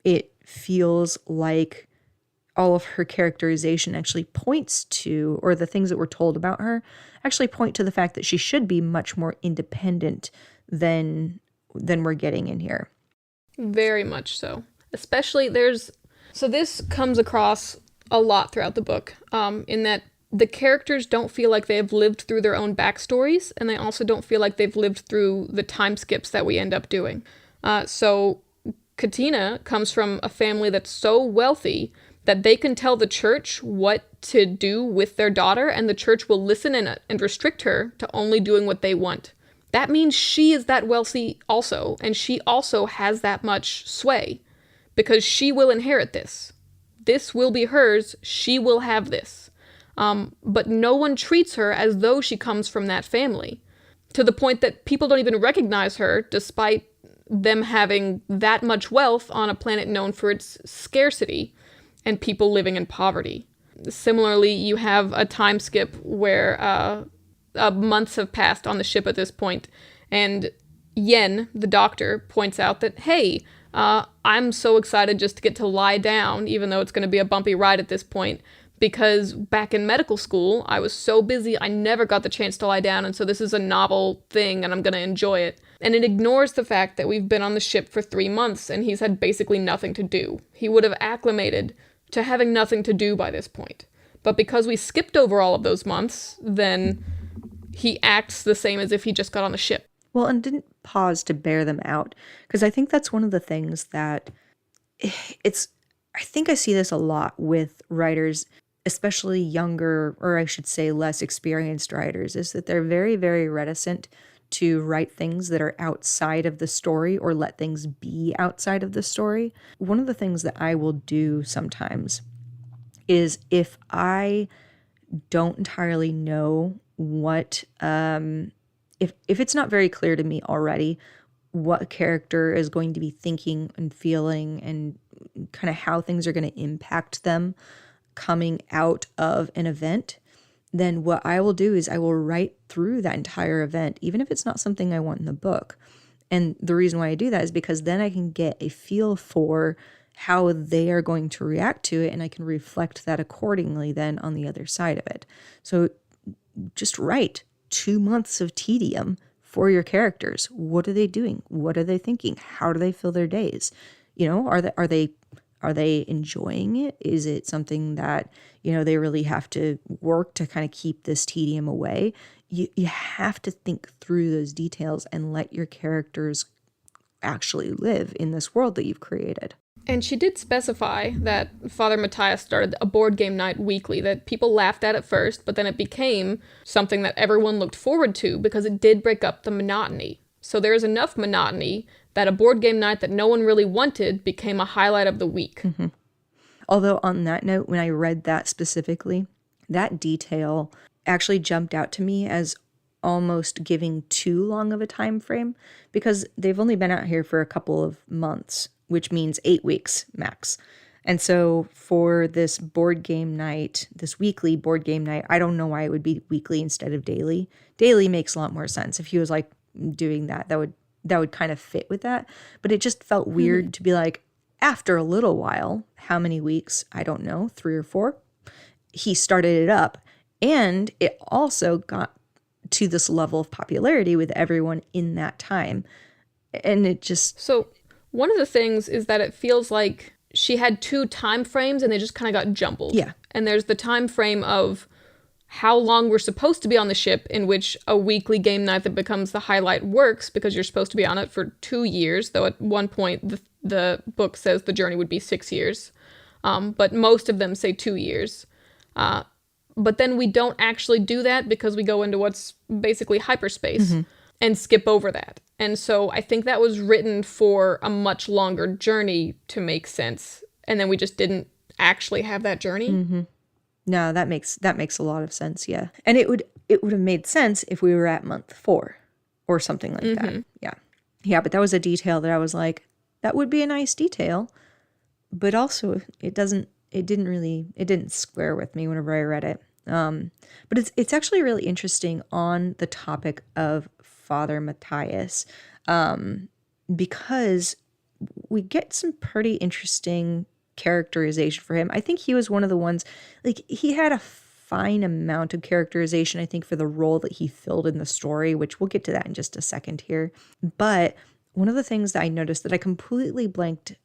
It feels like all of her characterization actually points to, or the things that we're told about her actually point to the fact that she should be much more independent than we're getting in here. Very much so. Especially so this comes across a lot throughout the book, in that the characters don't feel like they've lived through their own backstories, and they also don't feel like they've lived through the time skips that we end up doing. So Katina comes from a family that's so wealthy that they can tell the church what to do with their daughter, and the church will listen and restrict her to only doing what they want. That means she is that wealthy also, and she also has that much sway, because she will inherit this. This will be hers. She will have this. But no one treats her as though she comes from that family, to the point that people don't even recognize her, despite them having that much wealth on a planet known for its scarcity and people living in poverty. Similarly, you have a time skip where months have passed on the ship at this point, and Yen, the doctor, points out that, hey, I'm so excited just to get to lie down, even though it's going to be a bumpy ride at this point, because back in medical school, I was so busy, I never got the chance to lie down, and so this is a novel thing, and I'm going to enjoy it. And it ignores the fact that we've been on the ship for 3 months, and he's had basically nothing to do. He would have acclimated to having nothing to do by this point. But because we skipped over all of those months, then he acts the same as if he just got on the ship. Well, and didn't pause to bear them out. Because I think that's one of the things that I think I see this a lot with writers, especially younger, or I should say less experienced writers, is that they're very, very reticent to write things that are outside of the story or let things be outside of the story. One of the things that I will do sometimes is, if I don't entirely know what, if it's not very clear to me already what a character is going to be thinking and feeling and kind of how things are going to impact them coming out of an event, then what I will do is I will write through that entire event, even if it's not something I want in the book. And the reason why I do that is because then I can get a feel for how they are going to react to it, and I can reflect that accordingly then on the other side of it. So just write 2 months of tedium for your characters. What are they doing? What are they thinking? How do they fill their days? You know, are they enjoying it? Is it something that, you know, they really have to work to kind of keep this tedium away? You have to think through those details and let your characters actually live in this world that you've created. And she did specify that Father Matthias started a board game night weekly that people laughed at first, but then it became something that everyone looked forward to because it did break up the monotony. So there is enough monotony that a board game night that no one really wanted became a highlight of the week. Although on that note, when I read that specifically, that detail actually jumped out to me as almost giving too long of a time frame, because they've only been out here for a couple of months, which means 8 weeks max. And so for this board game night, this weekly board game night, I don't know why it would be weekly instead of daily. Daily makes a lot more sense. If he was like doing that, that would kind of fit with that. But it just felt weird to be like, after a little while, how many weeks? I don't know, 3 or 4. He started it up, and it also got to this level of popularity with everyone in that time. And it just... So one of the things is that it feels like she had 2 time frames and they just kind of got jumbled. Yeah. And there's the time frame of how long we're supposed to be on the ship, in which a weekly game night that becomes the highlight works because you're supposed to be on it for 2 years, though at one point the book says the journey would be 6 years. But most of them say 2 years. But then we don't actually do that because we go into what's basically hyperspace and skip over that. And so I think that was written for a much longer journey to make sense. And then we just didn't actually have that journey. No, that makes a lot of sense, yeah. And it would have made sense if we were at month 4 or something like that. Yeah. Yeah, but that was a detail that I was like, that would be a nice detail. But also it didn't square with me whenever I read it. But it's actually really interesting on the topic of Father Matthias, because we get some pretty interesting characterization for him. I think he was one of the ones, like, he had a fine amount of characterization, I think, for the role that he filled in the story, which we'll get to that in just a second here. But one of the things that I noticed that I completely blanked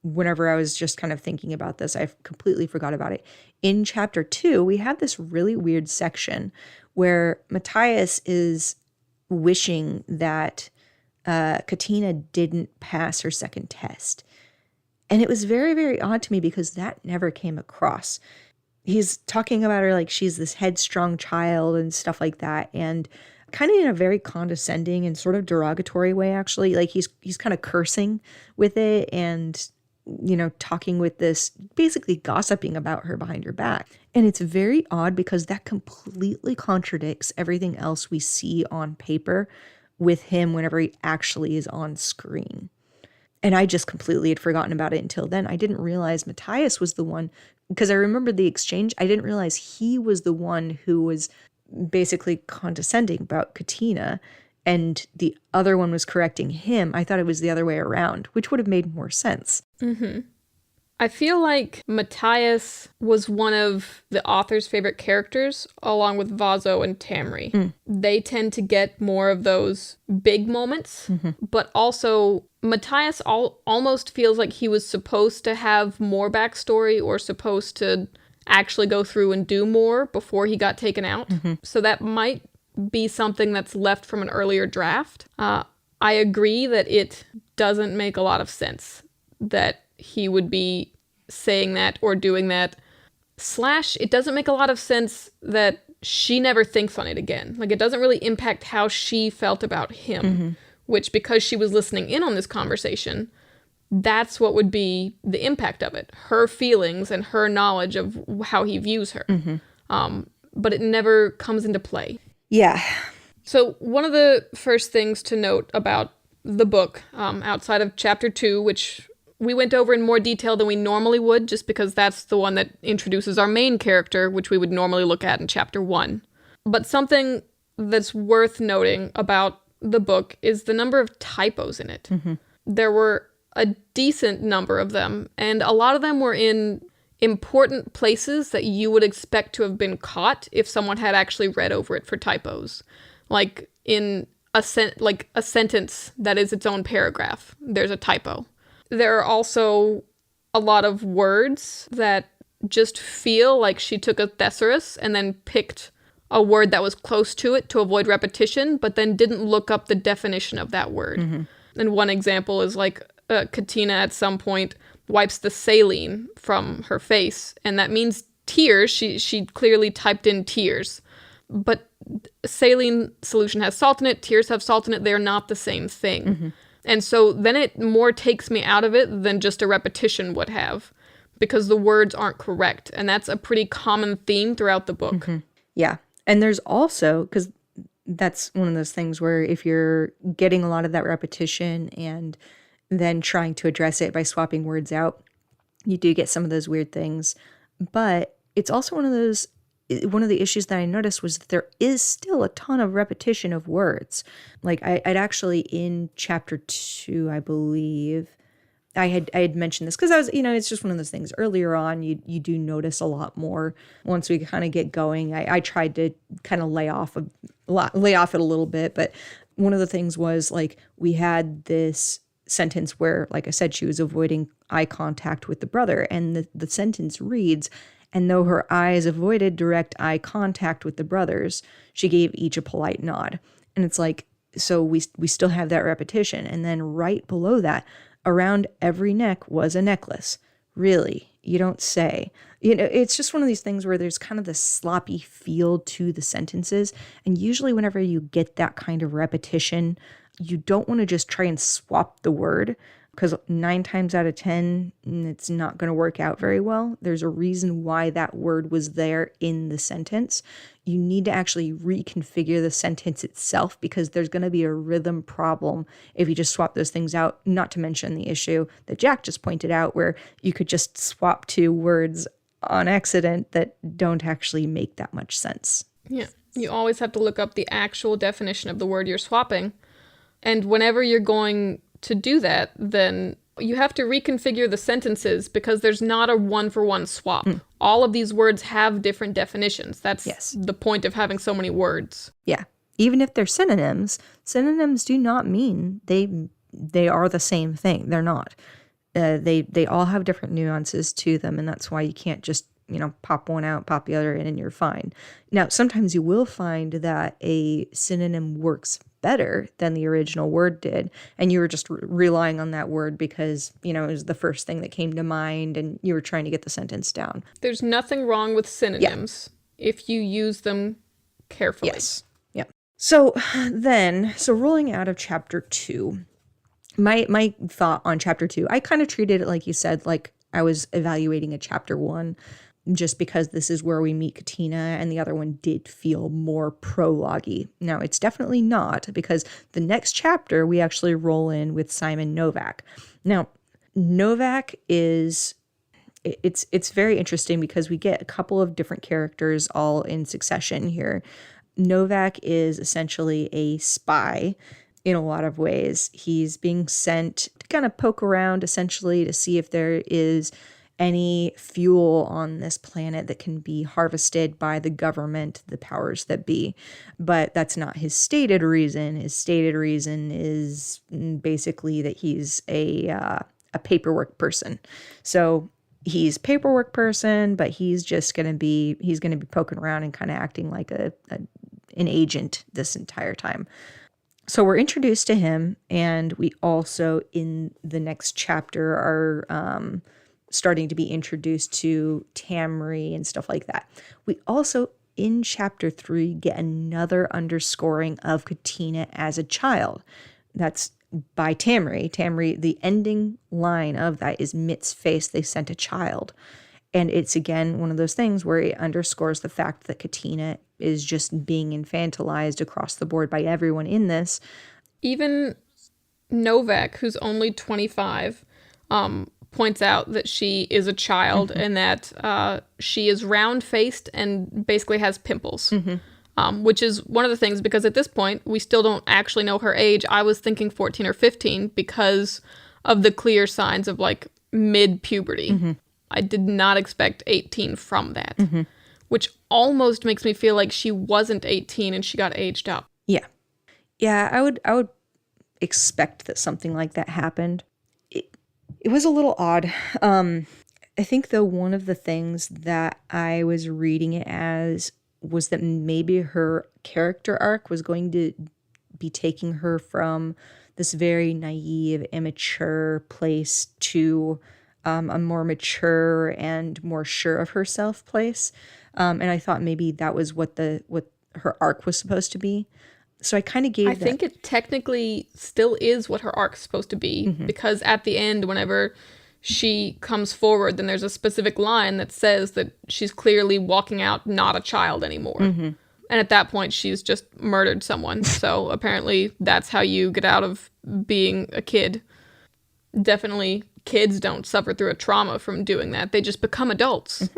whenever I was just kind of thinking about this, I completely forgot about it. In chapter 2, we have this really weird section where Matthias is wishing that Katina didn't pass her second test. And it was very, very odd to me because that never came across. He's talking about her like she's this headstrong child and stuff like that. And kind of in a very condescending and sort of derogatory way, actually. Like he's kind of cursing with it and, you know, talking with this, basically gossiping about her behind her back. And it's very odd because that completely contradicts everything else we see on paper with him whenever he actually is on screen. And I just completely had forgotten about it until then. I didn't realize Matthias was the one, because I remembered the exchange. I didn't realize he was the one who was basically condescending about Katina and the other one was correcting him. I thought it was the other way around, which would have made more sense. I feel like Matthias was one of the author's favorite characters, along with Vaso and Tamri. They tend to get more of those big moments, but also Matthias almost feels like he was supposed to have more backstory or supposed to actually go through and do more before he got taken out. So that might be something that's left from an earlier draft. I agree that it doesn't make a lot of sense that he would be saying that or doing that. / it doesn't make a lot of sense that she never thinks on it again. Like, it doesn't really impact how she felt about him, which, because she was listening in on this conversation, that's what would be the impact of it. Her feelings and her knowledge of how he views her. But it never comes into play. Yeah. So one of the first things to note about the book, outside of chapter 2, which we went over in more detail than we normally would, just because that's the one that introduces our main character, which we would normally look at in chapter 1. But something that's worth noting about the book is the number of typos in it. There were a decent number of them, and a lot of them were in important places that you would expect to have been caught if someone had actually read over it for typos. Like in a sentence that is its own paragraph, there's a typo. There are also a lot of words that just feel like she took a thesaurus and then picked a word that was close to it to avoid repetition, but then didn't look up the definition of that word. And one example is like Katina at some point wipes the saline from her face, and that means tears. She clearly typed in tears. But saline solution has salt in it, tears have salt in it, they're not the same thing. And so then it more takes me out of it than just a repetition would have, because the words aren't correct. And that's a pretty common theme throughout the book. Yeah. And there's also, because that's one of those things where if you're getting a lot of that repetition and then trying to address it by swapping words out, you do get some of those weird things. But it's also one of the issues that I noticed was that there is still a ton of repetition of words. Like I'd actually, in chapter 2, I believe, I had mentioned this because I was, it's just one of those things earlier on, you do notice a lot more once we kind of get going. I tried to kind of lay off it a little bit, but one of the things was like we had this sentence where, like I said, she was avoiding eye contact with the brother, and the sentence reads, "And though her eyes avoided direct eye contact with the brothers, she gave each a polite nod." And it's like, so we still have that repetition. And then right below that, around every neck was a necklace. Really? You don't say. It's just one of these things where there's kind of this sloppy feel to the sentences. And usually whenever you get that kind of repetition, you don't want to just try and swap the word, because 9 times out of 10, it's not going to work out very well. There's a reason why that word was there in the sentence. You need to actually reconfigure the sentence itself, because there's going to be a rhythm problem if you just swap those things out, not to mention the issue that Jack just pointed out, where you could just swap 2 words on accident that don't actually make that much sense. Yeah, you always have to look up the actual definition of the word you're swapping. And whenever you're going to do that, then you have to reconfigure the sentences, because there's not a one-for-one swap. All of these words have different definitions. That's the point of having so many words. Yeah. Even if they're synonyms do not mean they are the same thing. They're not. They all have different nuances to them, and that's why you can't just, pop one out, pop the other in, and you're fine. Now, sometimes you will find that a synonym works better than the original word did, and you were just relying on that word because, it was the first thing that came to mind, and you were trying to get the sentence down. There's nothing wrong with synonyms if you use them carefully. Yes. Yeah. So rolling out of chapter 2, my thought on chapter 2, I kind of treated it, like you said, like I was evaluating a chapter 1, just because this is where we meet Katina, and the other one did feel more prologue-y. Now, it's definitely not, because the next chapter we actually roll in with Simon Novak. Now, Novak it's very interesting because we get a couple of different characters all in succession here. Novak is essentially a spy in a lot of ways. He's being sent to kind of poke around, essentially, to see if there is any fuel on this planet that can be harvested by the government, the powers that be. But that's not his stated reason. His stated reason is basically that he's a paperwork person. So he's paperwork person, but he's going to be poking around and kind of acting like an agent this entire time. So we're introduced to him, and we also, in the next chapter, are starting to be introduced to Tamri and stuff like that. We also, in chapter 3, get another underscoring of Katina as a child. That's by Tamri. Tamri, the ending line of that is, "Mit's face, they sent a child." And it's, again, one of those things where it underscores the fact that Katina is just being infantilized across the board by everyone in this. Even Novak, who's only 25, points out that she is a child and that she is round-faced and basically has pimples, which is one of the things, because at this point, we still don't actually know her age. I was thinking 14 or 15 because of the clear signs of, like, mid-puberty. I did not expect 18 from that, which almost makes me feel like she wasn't 18 and she got aged up. Yeah. Yeah, I would expect that something like that happened. It was a little odd. I think, though, one of the things that I was reading it as was that maybe her character arc was going to be taking her from this very naive, immature place to a more mature and more sure of herself place. And I thought maybe that was what her arc was supposed to be. So I kind of gave I think it technically still is what her arc's supposed to be, because at the end, whenever she comes forward, then there's a specific line that says that she's clearly walking out not a child anymore. And at that point, she's just murdered someone. So apparently that's how you get out of being a kid. Definitely kids don't suffer through a trauma from doing that. They just become adults.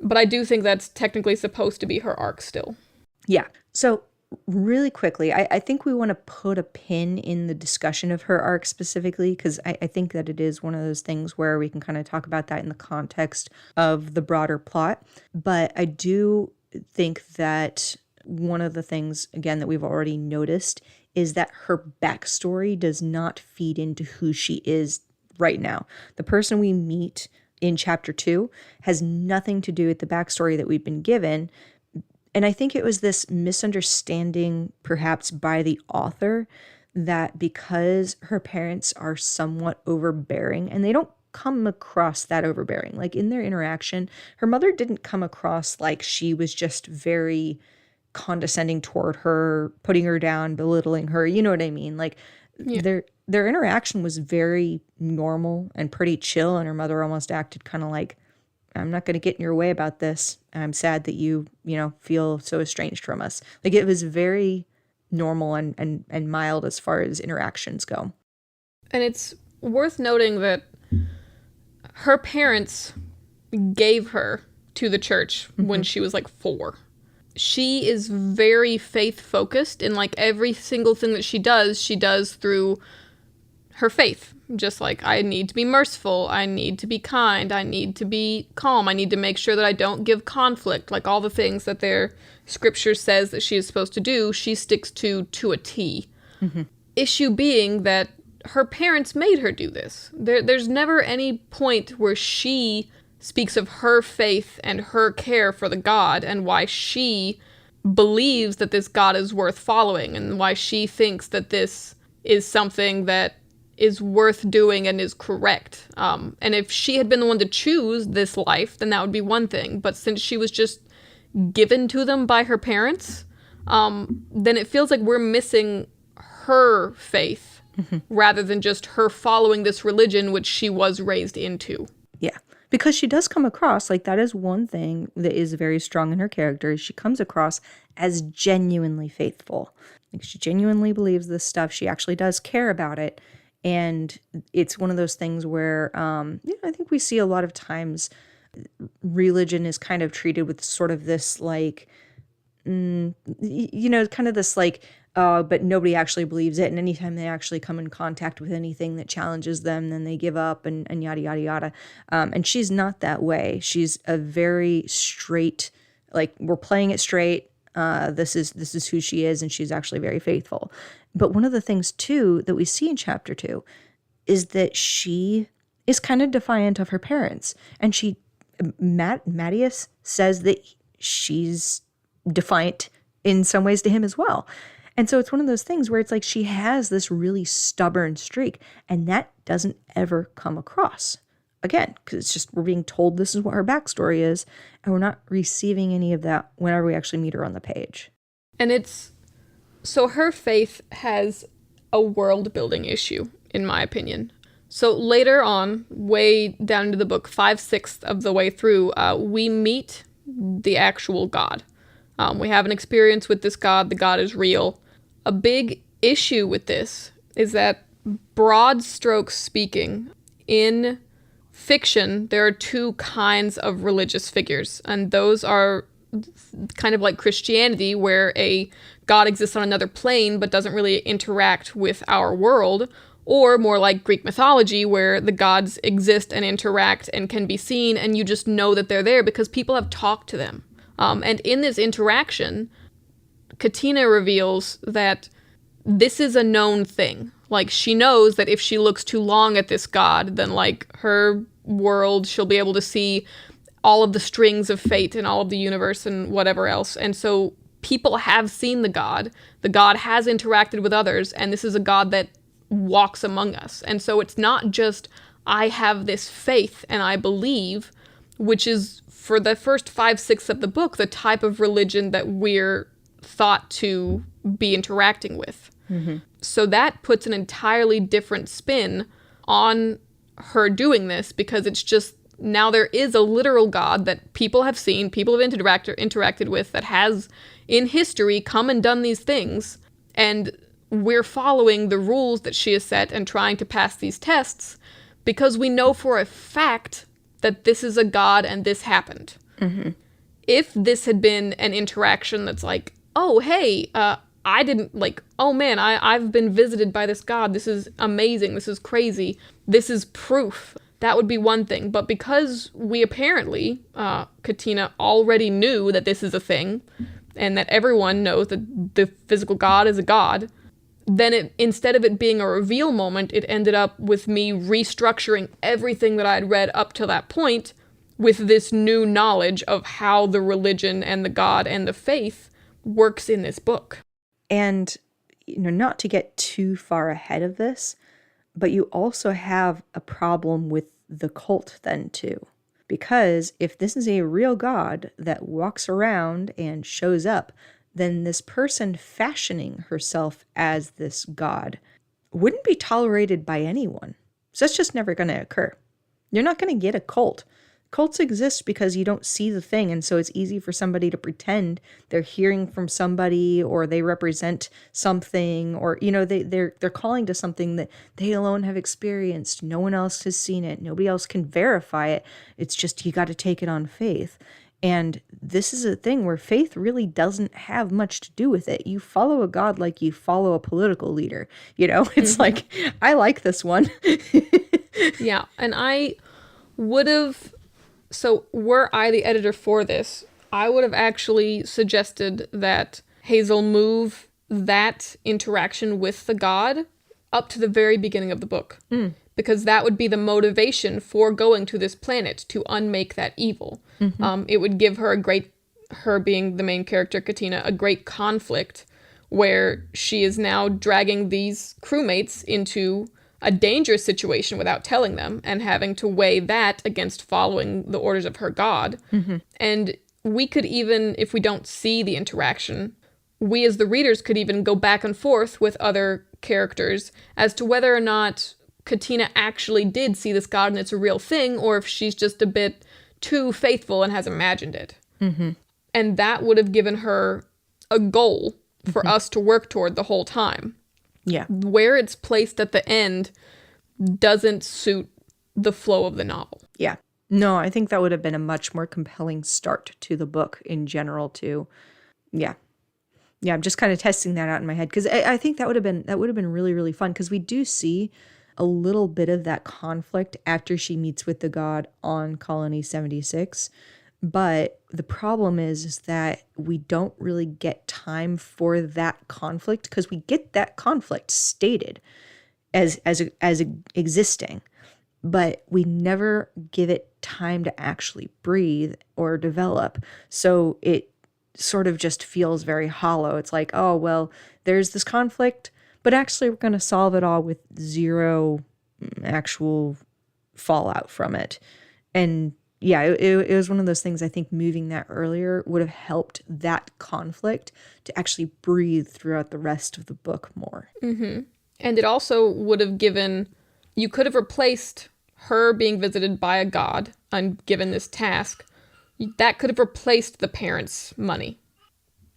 But I do think that's technically supposed to be her arc still. Yeah. So really quickly, I think we want to put a pin in the discussion of her arc specifically, because I think that it is one of those things where we can kind of talk about that in the context of the broader plot. But I do think that one of the things, again, that we've already noticed is that her backstory does not feed into who she is right now. The person we meet in chapter 2 has nothing to do with the backstory that we've been given. And I think it was this misunderstanding, perhaps by the author, that because her parents are somewhat overbearing, and they don't come across that overbearing. Like in their interaction, her mother didn't come across like she was just very condescending toward her, putting her down, belittling her. You know what I mean? Like their interaction was very normal and pretty chill, and her mother almost acted kind of like, I'm not going to get in your way about this. I'm sad that you feel so estranged from us. Like it was very normal and mild as far as interactions go. And it's worth noting that her parents gave her to the church when she was like 4. She is very faith focused, and like every single thing that she does through her faith. Just like, I need to be merciful, I need to be kind, I need to be calm, I need to make sure that I don't give conflict. Like all the things that their scripture says that she is supposed to do, she sticks to a T. Issue being that her parents made her do this. There's never any point where she speaks of her faith and her care for the God and why she believes that this God is worth following and why she thinks that this is something that is worth doing and is correct. And if she had been the one to choose this life, then that would be one thing. But since she was just given to them by her parents, then it feels like we're missing her faith rather than just her following this religion which she was raised into. Yeah, because she does come across, like that is one thing that is very strong in her character. She comes across as genuinely faithful. Like she genuinely believes this stuff. She actually does care about it. And it's one of those things where, I think we see a lot of times religion is kind of treated with sort of this like, kind of this like, but nobody actually believes it. And anytime they actually come in contact with anything that challenges them, then they give up and yada, yada, yada. And she's not that way. She's a very straight, like we're playing it straight. This is who she is, and she's actually very faithful. But one of the things too that we see in chapter 2 is that she is kind of defiant of her parents, and Mattias says that she's defiant in some ways to him as well. And so it's one of those things where it's like she has this really stubborn streak, and that doesn't ever come across. Again, because it's just we're being told this is what her backstory is, and we're not receiving any of that whenever we actually meet her on the page. And so her faith has a world-building issue, in my opinion. So later on, way down into the book, 5/6 of the way through, we meet the actual God. We have an experience with this God. The God is real. A big issue with this is that, broad strokes speaking, in fiction, there are 2 kinds of religious figures, and those are kind of like Christianity, where a God exists on another plane but doesn't really interact with our world, or more like Greek mythology, where the gods exist and interact and can be seen, and you just know that they're there because people have talked to them. And in this interaction, Katina reveals that this is a known thing. Like, she knows that if she looks too long at this god, then, like, her world, she'll be able to see all of the strings of fate and all of the universe and whatever else. And so people have seen the god. The god has interacted with others, and this is a god that walks among us. And so it's not just, I have this faith and I believe, which is, for the first 5/6 of the book, the type of religion that we're thought to be interacting with. So that puts an entirely different spin on her doing this, because it's just, now there is a literal God that people have seen, people have interacted with, that has in history come and done these things, and we're following the rules that she has set and trying to pass these tests because we know for a fact that this is a God and this happened. If this had been an interaction that's like, oh, hey, I didn't, like, oh man, I've been visited by this God, this is amazing, this is crazy, this is proof, that would be one thing. But because we apparently, Katina already knew that this is a thing, and that everyone knows that the physical God is a God, then instead of it being a reveal moment, it ended up with me restructuring everything that I had read up to that point with this new knowledge of how the religion and the God and the faith works in this book. And, not to get too far ahead of this, but you also have a problem with the cult then too. Because if this is a real God that walks around and shows up, then this person fashioning herself as this God wouldn't be tolerated by anyone. So that's just never going to occur. You're not going to get a cult. Cults exist because you don't see the thing, and so it's easy for somebody to pretend they're hearing from somebody, or they represent something, or they're calling to something that they alone have experienced. No one else has seen it. Nobody else can verify it. It's just you got to take it on faith. And this is a thing where faith really doesn't have much to do with it. You follow a God like you follow a political leader. It's like, I like this one. Yeah, and I would have... So were I the editor for this, I would have actually suggested that Hazel move that interaction with the God up to the very beginning of the book. Because that would be the motivation for going to this planet, to unmake that evil. It would give her her being the main character, Katina, a great conflict where she is now dragging these crewmates into a dangerous situation without telling them, and having to weigh that against following the orders of her God. And we could even, if we don't see the interaction, we as the readers could even go back and forth with other characters as to whether or not Katina actually did see this God and it's a real thing, or if she's just a bit too faithful and has imagined it. And that would have given her a goal for us to work toward the whole time. Yeah. Where it's placed at the end doesn't suit the flow of the novel. Yeah. No, I think that would have been a much more compelling start to the book in general too. Yeah. Yeah, I'm just kind of testing that out in my head, because I think that would have been really, really fun, because we do see a little bit of that conflict after she meets with the God on Colony 76. But the problem is that we don't really get time for that conflict, because we get that conflict stated as existing, but we never give it time to actually breathe or develop. So it sort of just feels very hollow. It's like, oh, well, there's this conflict, but actually we're going to solve it all with zero actual fallout from it. And yeah, it was one of those things. I think moving that earlier would have helped that conflict to actually breathe throughout the rest of the book more. And it also would have given, you could have replaced her being visited by a God and given this task. That could have replaced the parents' money.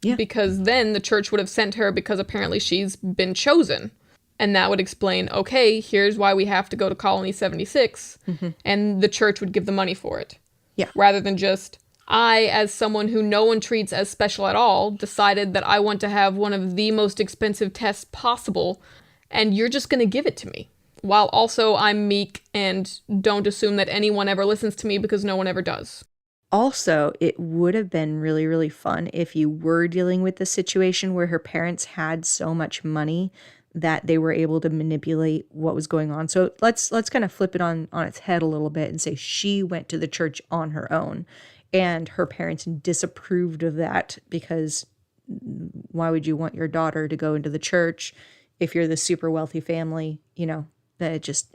Yeah. Because then the church would have sent her because apparently she's been chosen. And that would explain, okay, here's why we have to go to Colony 76. And the church would give the money for it. Yeah. Rather than just, I, as someone who no one treats as special at all, decided that I want to have one of the most expensive tests possible, and you're just going to give it to me. While also I'm meek and don't assume that anyone ever listens to me, because no one ever does. Also, it would have been really, really fun if you were dealing with the situation where her parents had so much money that they were able to manipulate what was going on. So let's kind of flip it on its head a little bit and say she went to the church on her own, and her parents disapproved of that, because why would you want your daughter to go into the church if you're the super wealthy family? It's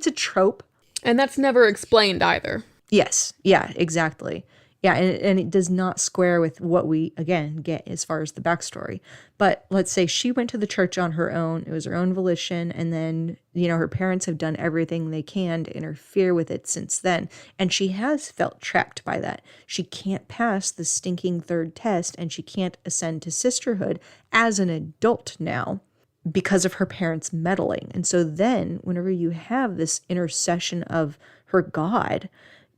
a trope. And that's never explained either. Yes. Yeah, exactly. Yeah, and it does not square with what we, again, get as far as the backstory. But let's say she went to the church on her own. It was her own volition. And then, her parents have done everything they can to interfere with it since then. And she has felt trapped by that. She can't pass the stinking third test, and she can't ascend to sisterhood as an adult now because of her parents meddling. And so then whenever you have this intercession of her God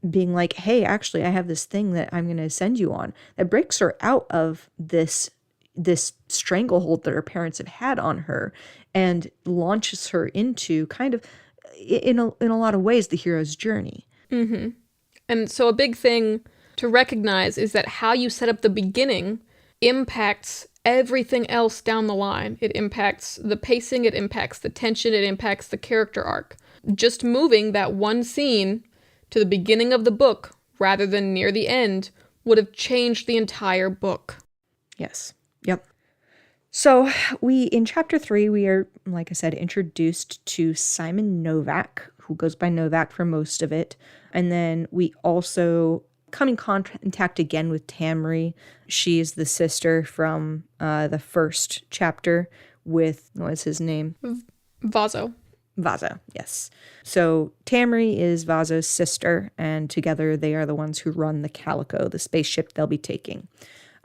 being like, hey, actually, I have this thing that I'm going to send you on, that breaks her out of this stranglehold that her parents have had on her and launches her into kind of, in a lot of ways, the hero's journey. Mm-hmm. And so a big thing to recognize is that how you set up the beginning impacts everything else down the line. It impacts the pacing, it impacts the tension, it impacts the character arc. Just moving that one scene to the beginning of the book rather than near the end would have changed the entire book. Yes. Yep. So in chapter 3, we are, like I said, introduced to Simon Novak, who goes by Novak for most of it. And then we also come in contact again with Tamri. She is the sister from the first chapter with, what's his name? Vaso. Vaso, yes. So Tamri is Vaso's sister, and together they are the ones who run the Calico, the spaceship they'll be taking.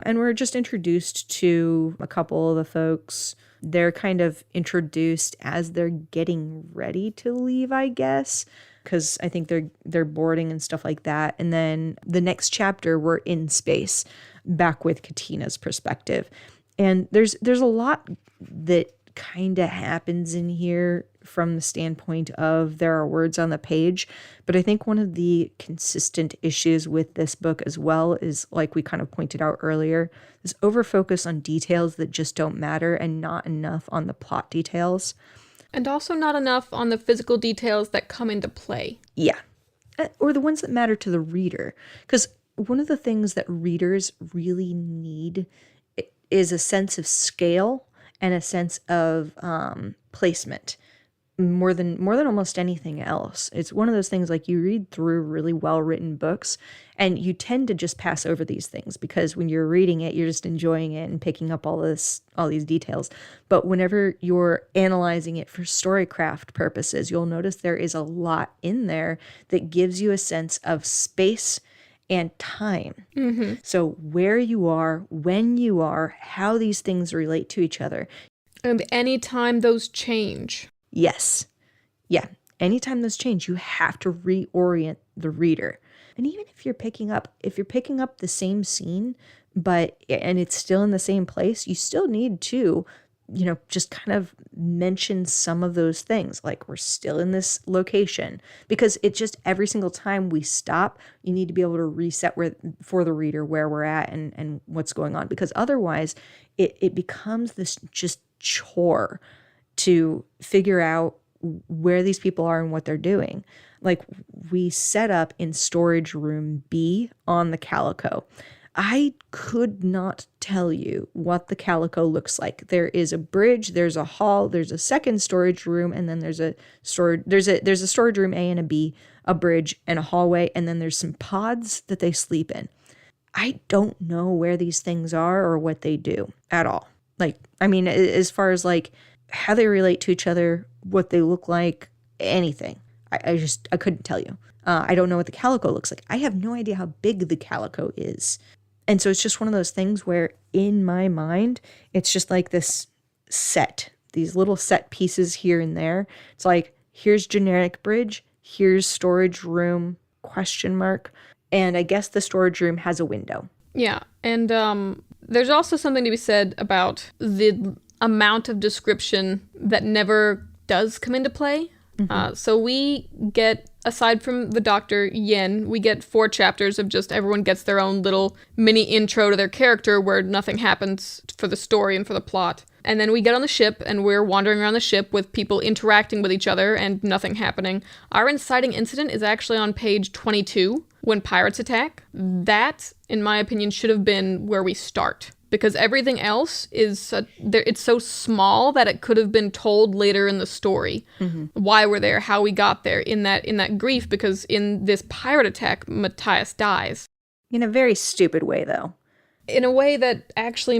And we're just introduced to a couple of the folks. They're kind of introduced as they're getting ready to leave, I guess, because I think they're boarding and stuff like that. And then the next chapter, we're in space, back with Katina's perspective. And there's a lot that kind of happens in here from the standpoint of there are words on the page. But I think one of the consistent issues with this book as well is, like we kind of pointed out earlier, this overfocus on details that just don't matter and not enough on the plot details. And also not enough on the physical details that come into play. Yeah. Or the ones that matter to the reader. Because one of the things that readers really need is a sense of scale and a sense of placement. More than almost anything else. It's one of those things, like, you read through really well-written books and you tend to just pass over these things because when you're reading it, you're just enjoying it and picking up all these details. But whenever you're analyzing it for storycraft purposes, you'll notice there is a lot in there that gives you a sense of space and time. Mm-hmm. So where you are, when you are, how these things relate to each other. And anytime those change. Yes. Yeah. Anytime those change, you have to reorient the reader. And even if you're picking up the same scene, and it's still in the same place, you still need to, just kind of mention some of those things. Like, we're still in this location, because it's just every single time we stop, you need to be able to reset for the reader where we're at and what's going on, because otherwise it becomes this just chore to figure out where these people are and what they're doing. Like, we set up in storage room B on the Calico. I could not tell you what the Calico looks like. There is a bridge, there's a hall, there's a second storage room, and then there's a storage room A and a B, a bridge and a hallway, and then there's some pods that they sleep in. I don't know where these things are or what they do at all. Like, I mean, as far as like how they relate to each other, what they look like, anything. I couldn't tell you. I don't know what the Calico looks like. I have no idea how big the Calico is. And so it's just one of those things where in my mind, it's just like this set, these little set pieces here and there. It's like, here's generic bridge, here's storage room, ? And I guess the storage room has a window. Yeah. And there's also something to be said about the amount of description that never does come into play. Mm-hmm. So we get, aside from the Dr. Yen, we get 4 chapters of just everyone gets their own little mini intro to their character where nothing happens for the story and for the plot. And then we get on the ship and we're wandering around the ship with people interacting with each other and nothing happening. Our inciting incident is actually on page 22 when pirates attack. That, in my opinion, should have been where we start. Because everything else is it's so small that it could have been told later in the story. Mm-hmm. Why we're there, how we got there, in that grief, because in this pirate attack, Matthias dies. In a very stupid way, though. In a way that actually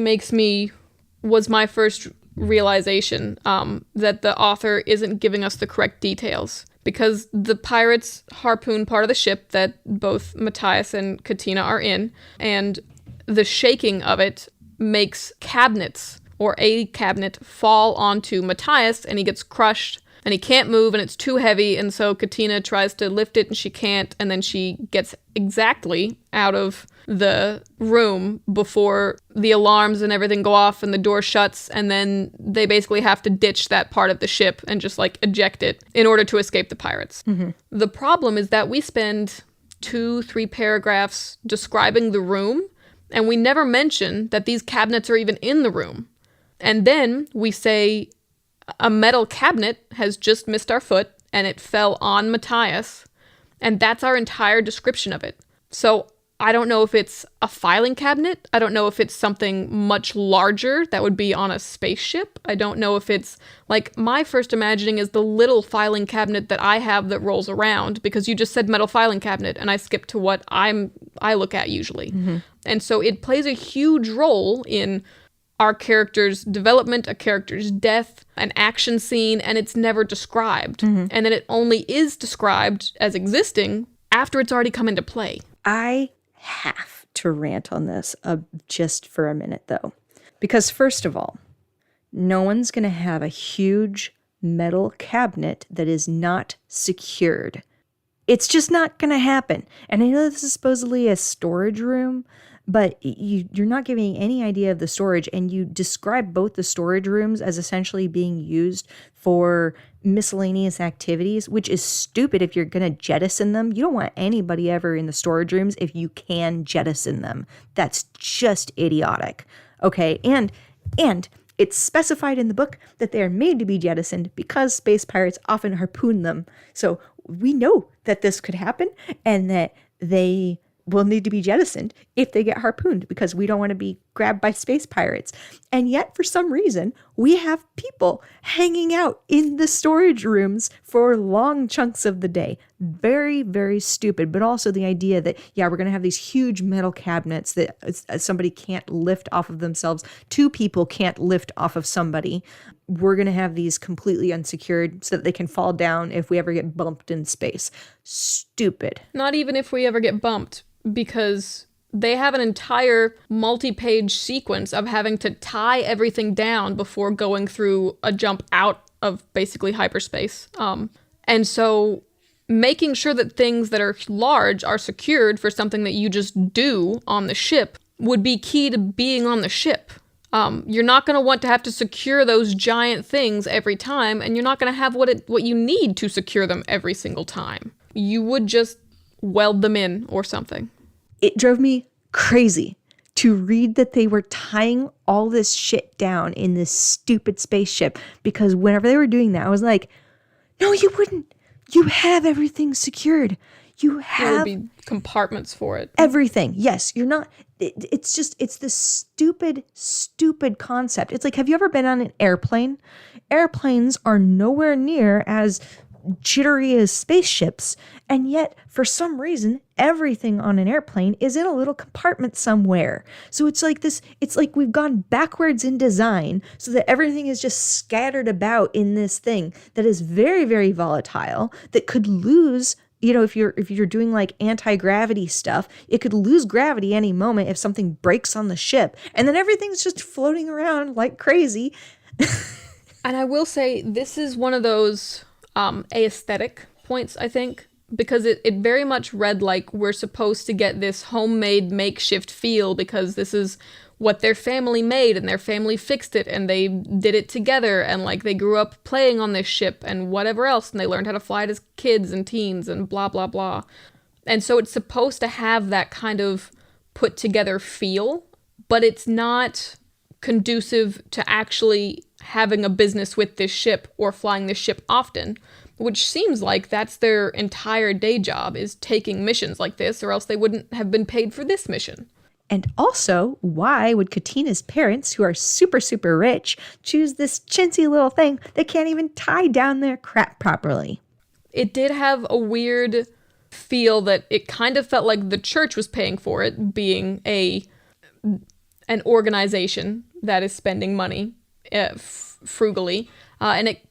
was my first realization that the author isn't giving us the correct details. Because the pirates harpoon part of the ship that both Matthias and Katina are in, and the shaking of it makes cabinets, or a cabinet, fall onto Matthias, and he gets crushed, and he can't move, and it's too heavy, and so Katina tries to lift it, and she can't, and then she gets exactly out of the room before the alarms and everything go off and the door shuts, and then they basically have to ditch that part of the ship and just like eject it in order to escape the pirates. Mm-hmm. The problem is that we spend 2-3 paragraphs describing the room, and we never mention that these cabinets are even in the room. And then we say a metal cabinet has just missed our foot and it fell on Matthias, and that's our entire description of it. So I don't know if it's a filing cabinet. I don't know if it's something much larger that would be on a spaceship. I don't know if it's, like, my first imagining is the little filing cabinet that I have that rolls around, because you just said metal filing cabinet, and I skipped to what I look at usually. Mm-hmm. And so it plays a huge role in our character's development, a character's death, an action scene, and it's never described. Mm-hmm. And then it only is described as existing after it's already come into play. I have to rant on this just for a minute, though. Because first of all, no one's going to have a huge metal cabinet that is not secured. It's just not going to happen. And I know this is supposedly a storage room, but you're not giving any idea of the storage, and you describe both the storage rooms as essentially being used for miscellaneous activities, which is stupid if you're going to jettison them. You don't want anybody ever in the storage rooms if you can jettison them. That's just idiotic. Okay, and it's specified in the book that they are made to be jettisoned because space pirates often harpoon them. So we know that this could happen and that they will need to be jettisoned if they get harpooned, because we don't want to be grabbed by space pirates. And yet, for some reason, we have people hanging out in the storage rooms for long chunks of the day. Very, very stupid. But also the idea that, yeah, we're going to have these huge metal cabinets that somebody can't lift off of themselves. 2 people can't lift off of somebody. We're going to have these completely unsecured so that they can fall down if we ever get bumped in space. Stupid. Not even if we ever get bumped, because they have an entire multi-page sequence of having to tie everything down before going through a jump out of basically hyperspace. And so making sure that things that are large are secured for something that you just do on the ship would be key to being on the ship. You're not going to want to have to secure those giant things every time, and you're not going to have what you need to secure them every single time. You would just weld them in or something. It drove me crazy to read that they were tying all this shit down in this stupid spaceship, because whenever they were doing that, I was like, no, you wouldn't. You have everything secured. You have... There would be compartments for it. Everything. Yes, you're not... It's this stupid concept. It's like, have you ever been on an airplane? Airplanes are nowhere near as jittery as spaceships, and yet for some reason everything on an airplane is in a little compartment somewhere. So it's like we've gone backwards in design so that everything is just scattered about in this thing that is very, very volatile, that could lose, if you're doing like anti-gravity stuff, it could lose gravity any moment if something breaks on the ship, and then everything's just floating around like crazy. And I will say, this is one of those aesthetic points, I think, because it very much read like we're supposed to get this homemade makeshift feel because this is what their family made and their family fixed it and they did it together, and like they grew up playing on this ship and whatever else, and they learned how to fly it as kids and teens and blah blah blah. And so it's supposed to have that kind of put together feel, but it's not conducive to actually having a business with this ship or flying this ship often, which seems like that's their entire day job, is taking missions like this, or else they wouldn't have been paid for this mission. And also, why would Katina's parents, who are super, super rich, choose this chintzy little thing that can't even tie down their crap properly? It did have a weird feel that it kind of felt like the church was paying for it, being an organization that is spending money frugally, and it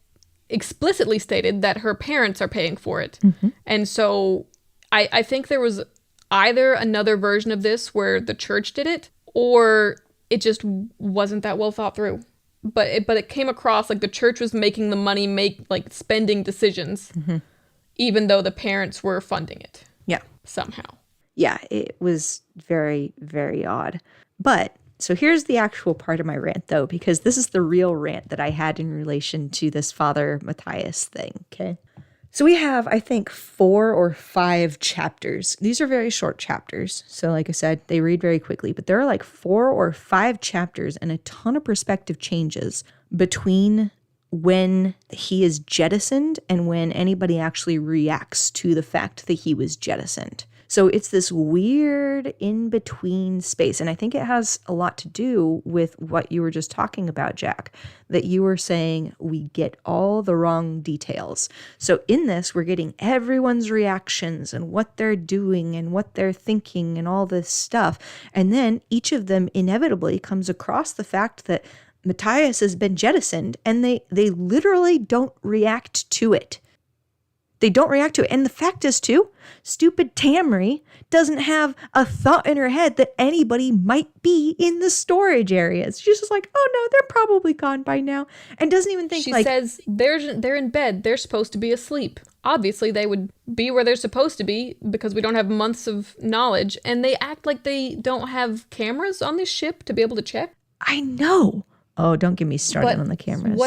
explicitly stated that her parents are paying for it. And so I think there was either another version of this where the church did it, or it just wasn't that well thought through. But it came across like the church was making the money, like spending decisions, even though the parents were funding it. Yeah. Somehow. Yeah, it was very, very odd. But, so here's the actual part of my rant, though, because this is the real rant that I had in relation to this Father Matthias thing, okay? So we have, I think, 4 or 5 chapters. These are very short chapters. So like I said, they read very quickly. But there are like 4 or 5 chapters and a ton of perspective changes between when he is jettisoned and when anybody actually reacts to the fact that he was jettisoned. So it's this weird in-between space. And I think it has a lot to do with what you were just talking about, Jack, that you were saying we get all the wrong details. So in this, we're getting everyone's reactions and what they're doing and what they're thinking and all this stuff. And then each of them inevitably comes across the fact that Matthias has been jettisoned, and they literally don't react to it. They don't react to it. And the fact is, too, stupid Tamri doesn't have a thought in her head that anybody might be in the storage areas. She's just like, oh, no, they're probably gone by now. And doesn't even think She says they're in bed. They're supposed to be asleep. Obviously, they would be where they're supposed to be because we don't have months of knowledge. And they act like they don't have cameras on this ship to be able to check. I know. Oh, don't get me started on the cameras.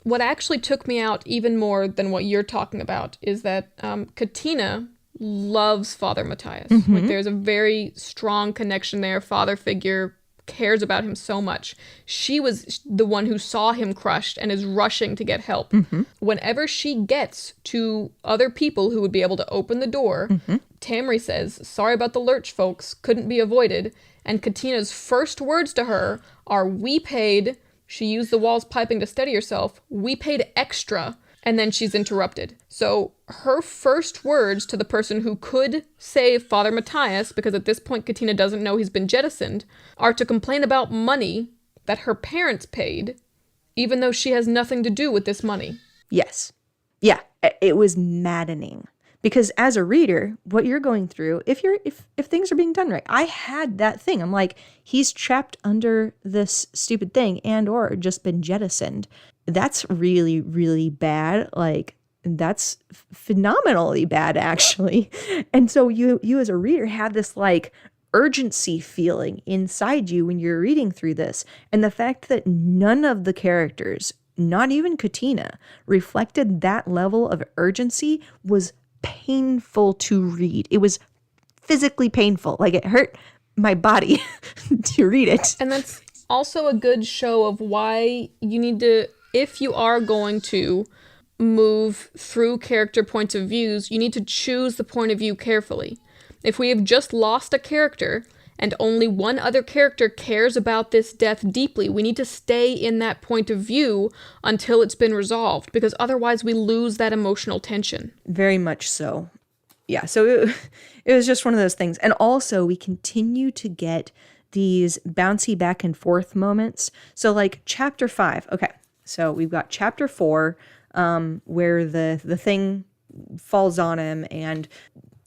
What actually took me out even more than what you're talking about is that Katina loves Father Matthias. Like, there's a very strong connection there. Father figure cares about him so much. She was the one who saw him crushed and is rushing to get help. Whenever she gets to other people who would be able to open the door, Tamri says, sorry about the lurch, folks, couldn't be avoided. And Katina's first words to her are, we paid... She used the wall's piping to steady herself. We paid extra. And then she's interrupted. So her first words to the person who could save Father Matthias, because at this point Katina doesn't know he's been jettisoned, are to complain about money that her parents paid, even though she has nothing to do with this money. Yes. Yeah, it was maddening. Because as a reader, what you're going through, if things are being done right, I had that thing. I'm like, he's trapped under this stupid thing and or just been jettisoned. That's really, really bad. Like, that's phenomenally bad, actually. And so you as a reader have this like urgency feeling inside you when you're reading through this. And the fact that none of the characters, not even Katina, reflected that level of urgency was painful to read. It was physically painful. Like, it hurt my body to read it. And that's also a good show of why you need to, if you are going to move through character points of views, you need to choose the point of view carefully. If we have just lost a character and only one other character cares about this death deeply, we need to stay in that point of view until it's been resolved, because otherwise we lose that emotional tension. Very much so. Yeah, so it was just one of those things. And also, we continue to get these bouncy back and forth moments. So like chapter 5, okay, so we've got chapter 4, where the thing falls on him, and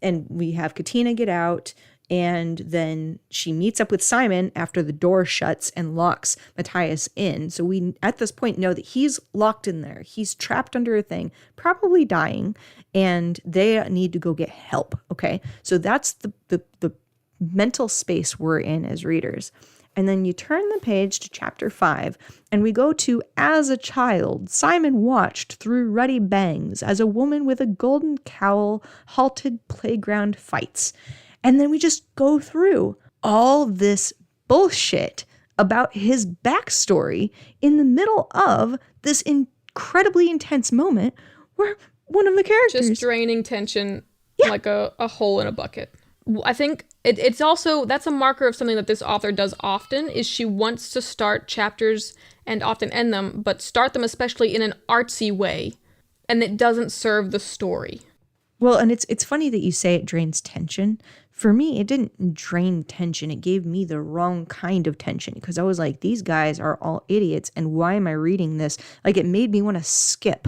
we have Katina get out. And then she meets up with Simon after the door shuts and locks Matthias in. So we, at this point, know that he's locked in there. He's trapped under a thing, probably dying, and they need to go get help, okay? So that's the mental space we're in as readers. And then you turn the page to chapter 5, and we go to, as a child, Simon watched through ruddy bangs as a woman with a golden cowl halted playground fights. And then we just go through all this bullshit about his backstory in the middle of this incredibly intense moment where one of the characters... Just draining tension like a hole in a bucket. I think it's also, that's a marker of something that this author does often, is she wants to start chapters and often end them, but start them especially in an artsy way, and it doesn't serve the story. Well, and it's funny that you say it drains tension. For me, it didn't drain tension. It gave me the wrong kind of tension because I was like, these guys are all idiots, and why am I reading this? Like, it made me want to skip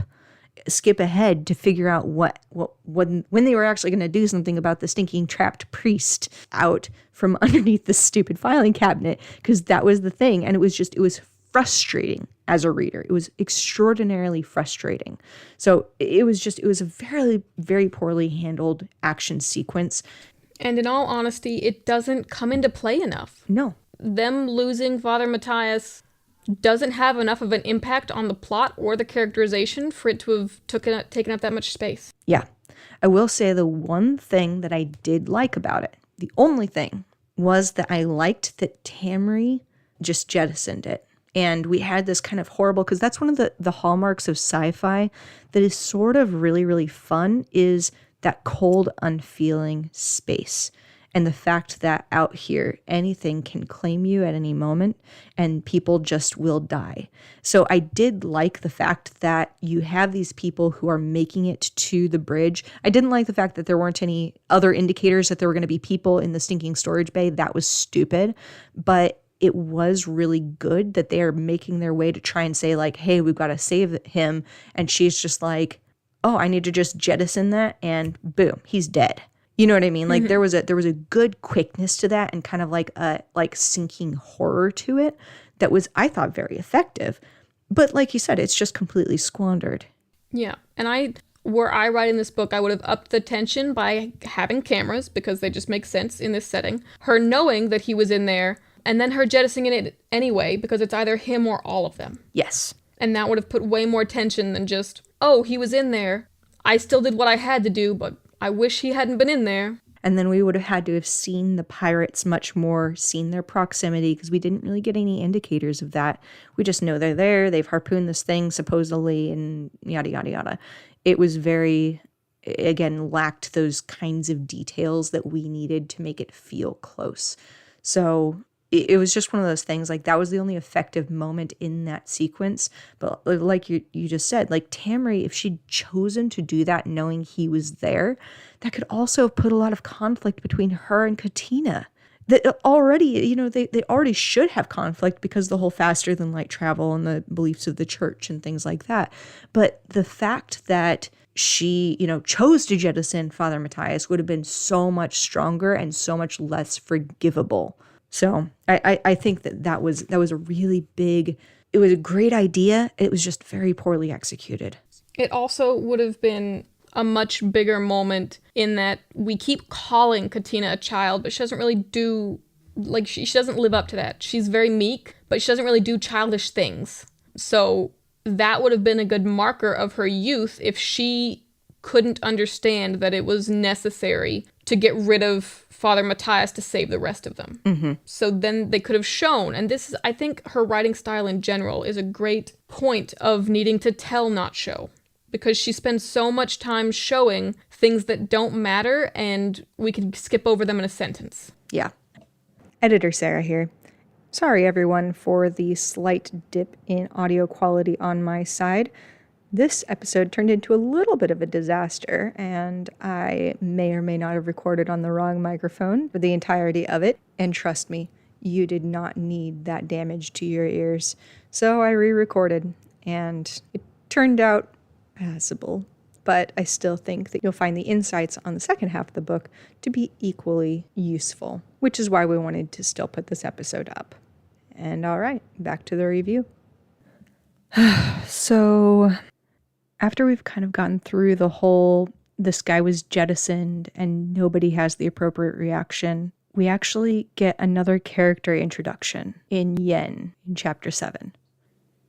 ahead to figure out when they were actually going to do something about the stinking trapped priest out from underneath the stupid filing cabinet, because that was the thing. And it was frustrating as a reader. It was extraordinarily frustrating. So it was a very, very poorly handled action sequence. And in all honesty, it doesn't come into play enough. No. Them losing Father Matthias doesn't have enough of an impact on the plot or the characterization for it to have taken up that much space. Yeah. I will say the one thing that I did like about it, the only thing, was that I liked that Tamri just jettisoned it. And we had this kind of horrible, because that's one of the hallmarks of sci-fi that is sort of really, really fun, is that cold, unfeeling space. And the fact that out here, anything can claim you at any moment and people just will die. So I did like the fact that you have these people who are making it to the bridge. I didn't like the fact that there weren't any other indicators that there were going to be people in the stinking storage bay. That was stupid. But it was really good that they are making their way to try and say, like, hey, we've got to save him. And she's just like, oh, I need to just jettison that, and boom, he's dead. You know what I mean? Like, there was a good quickness to that, and kind of like a sinking horror to it that was, I thought, very effective. But like you said, it's just completely squandered. Yeah. And were I writing this book, I would have upped the tension by having cameras, because they just make sense in this setting. Her knowing that he was in there, and then her jettisoning it anyway, because it's either him or all of them. Yes. And that would have put way more tension than just, oh, he was in there. I still did what I had to do, but I wish he hadn't been in there. And then we would have had to have seen the pirates much more, seen their proximity, because we didn't really get any indicators of that. We just know they're there, they've harpooned this thing supposedly, and yada, yada, yada. It was very, again, lacked those kinds of details that we needed to make it feel close. So it was just one of those things, like, that was the only effective moment in that sequence. But like you just said, like, Tamri, if she'd chosen to do that knowing he was there, that could also have put a lot of conflict between her and Katina. That already, they already should have conflict because the whole faster than light travel and the beliefs of the church and things like that. But the fact that she, chose to jettison Father Matthias would have been so much stronger and so much less forgivable. So I think that was a really big, it was a great idea. It was just very poorly executed. It also would have been a much bigger moment in that we keep calling Katina a child, but she doesn't really do, like, she doesn't live up to that. She's very meek, but she doesn't really do childish things. So that would have been a good marker of her youth if she couldn't understand that it was necessary to get rid of Father Matthias to save the rest of them. Mm-hmm. So then they could have shown, and this is, I think her writing style in general is a great point of needing to tell, not show. Because she spends so much time showing things that don't matter, and we can skip over them in a sentence. Yeah. Editor Sarah here. Sorry, everyone, for the slight dip in audio quality on my side. This episode turned into a little bit of a disaster, and I may or may not have recorded on the wrong microphone for the entirety of it. And trust me, you did not need that damage to your ears. So I re-recorded, and it turned out passable. But I still think that you'll find the insights on the second half of the book to be equally useful, which is why we wanted to still put this episode up. And all right, back to the review. So after we've kind of gotten through the whole, this guy was jettisoned and nobody has the appropriate reaction, we actually get another character introduction in Yen in chapter 7.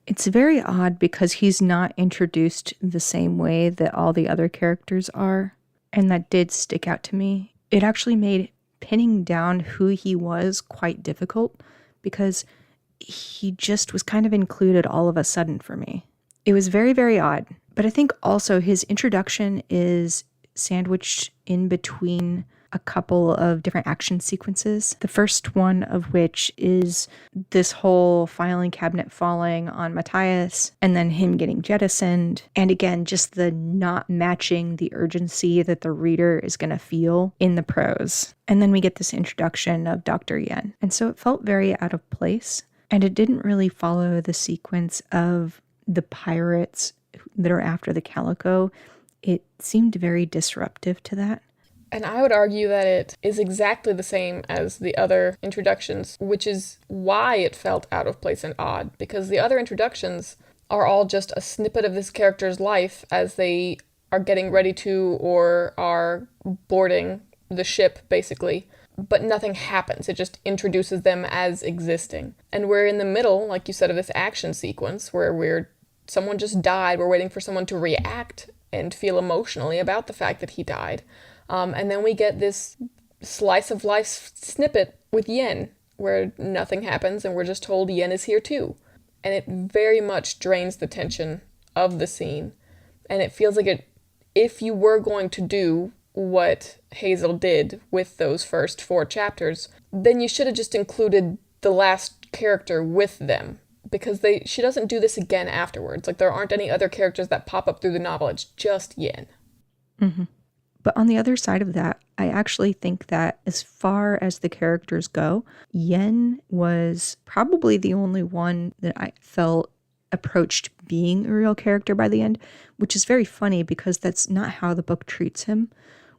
It's very odd because he's not introduced the same way that all the other characters are, and that did stick out to me. It actually made pinning down who he was quite difficult because he just was kind of included all of a sudden for me. It was very, very odd. But I think also his introduction is sandwiched in between a couple of different action sequences. The first one of which is this whole filing cabinet falling on Matthias and then him getting jettisoned. And again, just the not matching the urgency that the reader is going to feel in the prose. And then we get this introduction of Dr. Yen. And so it felt very out of place. And it didn't really follow the sequence of the pirates that are after the Calico. It seemed very disruptive to that. And I would argue that it is exactly the same as the other introductions, which is why it felt out of place and odd, because the other introductions are all just a snippet of this character's life as they are getting ready to or are boarding the ship, basically. But nothing happens. It just introduces them as existing. And we're in the middle, like you said, of this action sequence where someone just died. We're waiting for someone to react and feel emotionally about the fact that he died. And then we get this slice of life snippet with Yen, where nothing happens and we're just told Yen is here too. And it very much drains the tension of the scene. And it feels like if you were going to do what Hazel did with those first 4 chapters, then you should have just included the last character with them. Because she doesn't do this again afterwards. Like, there aren't any other characters that pop up through the novel. It's just Yen. Mm-hmm. But on the other side of that, I actually think that as far as the characters go, Yen was probably the only one that I felt approached being a real character by the end, which is very funny because that's not how the book treats him,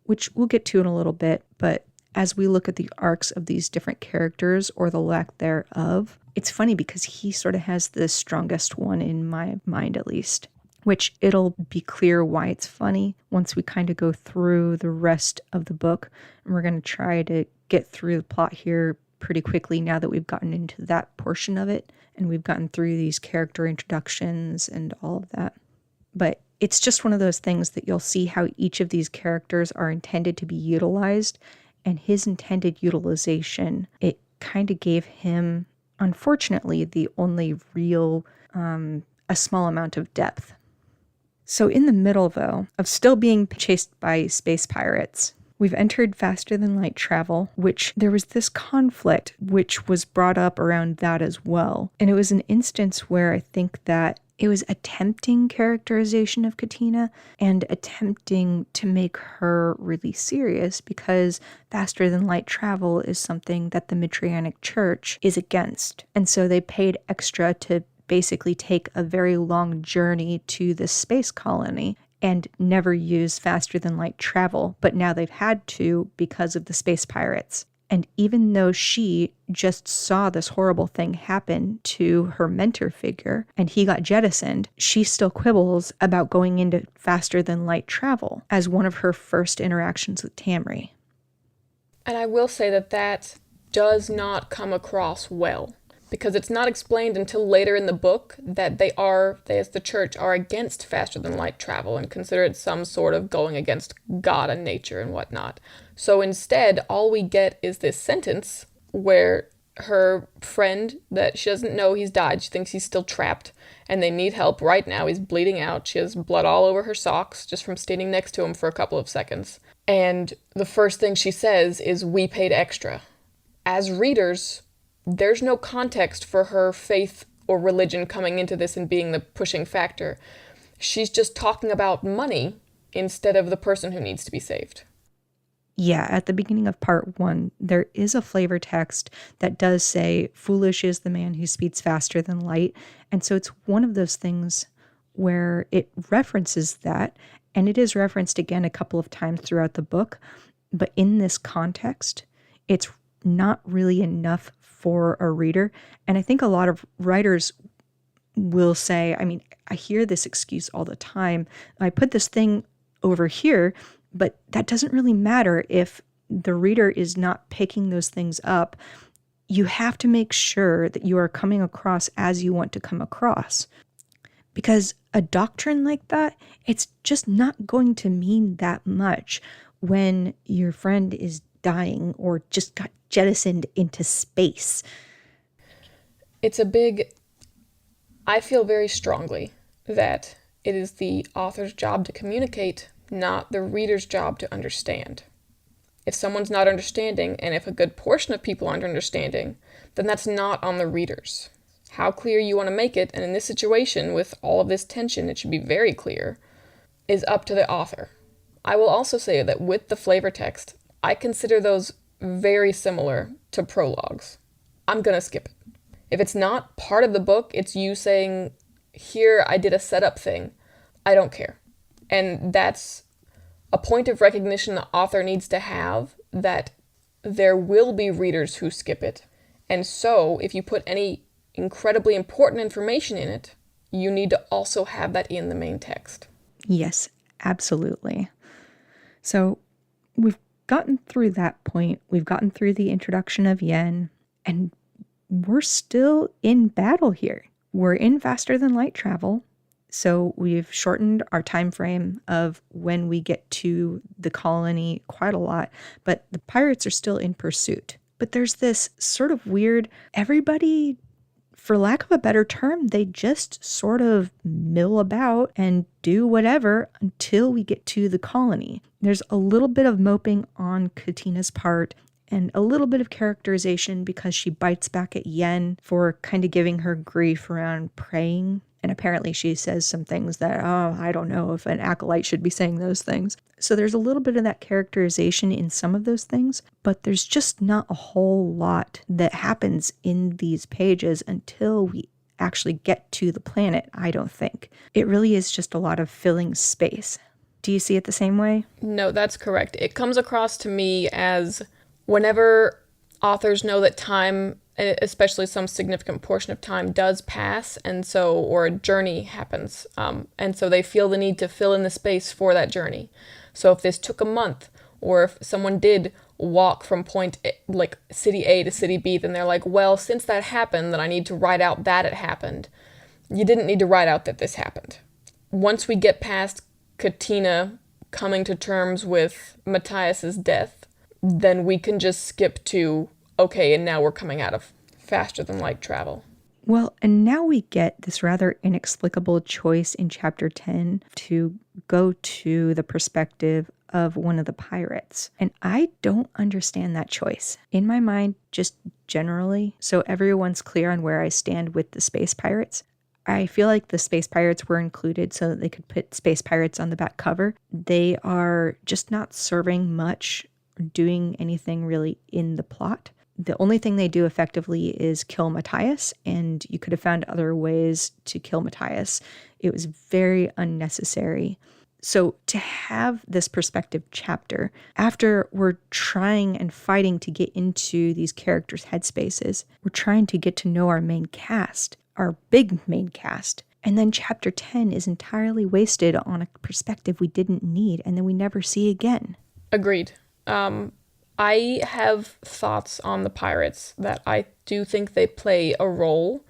which we'll get to in a little bit. But as we look at the arcs of these different characters, or the lack thereof, it's funny because he sort of has the strongest one in my mind, at least, which it'll be clear why it's funny once we kind of go through the rest of the book. And we're going to try to get through the plot here pretty quickly now that we've gotten into that portion of it and we've gotten through these character introductions and all of that. But it's just one of those things that you'll see how each of these characters are intended to be utilized, and his intended utilization, it kind of gave him, unfortunately, the only real, a small amount of depth. So in the middle, though, of still being chased by space pirates, we've entered faster than light travel, which there was this conflict which was brought up around that as well. And it was an instance where I think that it was attempting characterization of Katina and attempting to make her really serious, because faster than light travel is something that the Mitrianic Church is against. And so they paid extra to basically take a very long journey to the space colony and never use faster than light travel. But now they've had to because of the space pirates. And even though she just saw this horrible thing happen to her mentor figure and he got jettisoned, she still quibbles about going into faster than light travel as one of her first interactions with Tamri. And I will say that does not come across well, because it's not explained until later in the book that they as the church, are against faster than light travel and consider it some sort of going against God and nature and whatnot. So instead, all we get is this sentence where her friend, that she doesn't know he's died, she thinks he's still trapped, and they need help right now. He's bleeding out. She has blood all over her socks just from standing next to him for a couple of seconds. And the first thing she says is, "We paid extra." As readers, there's no context for her faith or religion coming into this and being the pushing factor. She's just talking about money instead of the person who needs to be saved. Yeah, at the beginning of part 1, there is a flavor text that does say, "Foolish is the man who speeds faster than light." And so it's one of those things where it references that, and it is referenced again a couple of times throughout the book. But in this context, it's not really enough for a reader. And I think a lot of writers will say, I mean, I hear this excuse all the time. I put this thing over here, but that doesn't really matter if the reader is not picking those things up. You have to make sure that you are coming across as you want to come across. Because a doctrine like that, it's just not going to mean that much when your friend is dying or just got jettisoned into space. I feel very strongly that it is the author's job to communicate, not the reader's job to understand. If someone's not understanding, and if a good portion of people aren't understanding, then that's not on the readers. How clear you want to make it, and in this situation, with all of this tension, it should be very clear, is up to the author. I will also say that with the flavor text, I consider those very similar to prologues. I'm going to skip it. If it's not part of the book, it's you saying, here I did a setup thing, I don't care. And that's a point of recognition the author needs to have, that there will be readers who skip it. And so, if you put any incredibly important information in it, you need to also have that in the main text. Yes, absolutely. So we've gotten through that point. We've gotten through the introduction of Yen, and we're still in battle here. We're in faster than light travel. So we've shortened our time frame of when we get to the colony quite a lot, but the pirates are still in pursuit. But there's this sort of weird, everybody, for lack of a better term, they just sort of mill about and do whatever until we get to the colony. There's a little bit of moping on Katina's part and a little bit of characterization because she bites back at Yen for kind of giving her grief around praying. And apparently she says some things that, I don't know if an acolyte should be saying those things. So there's a little bit of that characterization in some of those things, but there's just not a whole lot that happens in these pages until we actually get to the planet, I don't think. It really is just a lot of filling space. Do you see it the same way? No, that's correct. It comes across to me as whenever authors know that time, especially some significant portion of time, does pass, and so, or a journey happens, and so they feel the need to fill in the space for that journey. So if this took a month, or if someone did walk from point A, like city A to city B, then they're like, well, since that happened, then I need to write out that it happened. You didn't need to write out that this happened. Once we get past Katina coming to terms with Matthias's death, then we can just skip to, okay, and now we're coming out of faster than light travel. Well, and now we get this rather inexplicable choice in chapter 10 to go to the perspective of one of the pirates. And I don't understand that choice. In my mind, just generally, so everyone's clear on where I stand with the space pirates, I feel like the space pirates were included so that they could put space pirates on the back cover. They are just not serving much or doing anything really in the plot. The only thing they do effectively is kill Matthias, and you could have found other ways to kill Matthias. It was very unnecessary. So to have this perspective chapter, after we're trying and fighting to get into these characters' headspaces, we're trying to get to know our main cast, our big main cast, and then chapter 10 is entirely wasted on a perspective we didn't need and then we never see again. Agreed. I have thoughts on the pirates that I do think they play a role,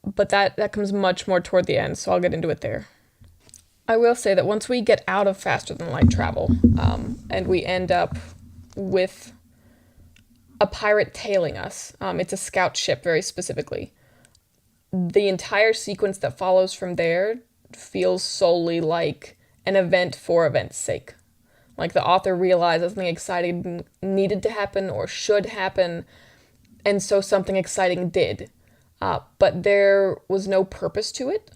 but that comes much more toward the end, so I'll get into it there. I will say that once we get out of faster than light travel, and we end up with a pirate tailing us, it's a scout ship very specifically, the entire sequence that follows from there feels solely like an event for event's sake. Like the author realized something exciting needed to happen or should happen, and so something exciting did. But there was no purpose to it.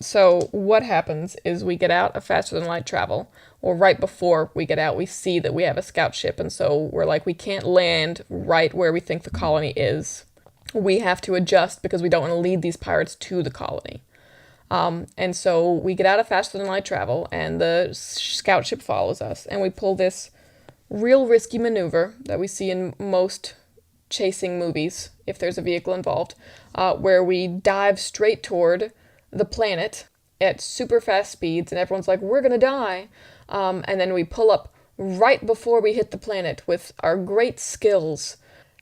So what happens is we get out of faster than light travel, or right before we get out, we see that we have a scout ship, and so we're like, we can't land right where we think the colony is. We have to adjust because we don't want to lead these pirates to the colony. And so we get out of faster than light travel, and the scout ship follows us, and we pull this real risky maneuver that we see in most chasing movies, if there's a vehicle involved, where we dive straight toward the planet at super fast speeds, and everyone's like, we're gonna die. And then we pull up right before we hit the planet with our great skills,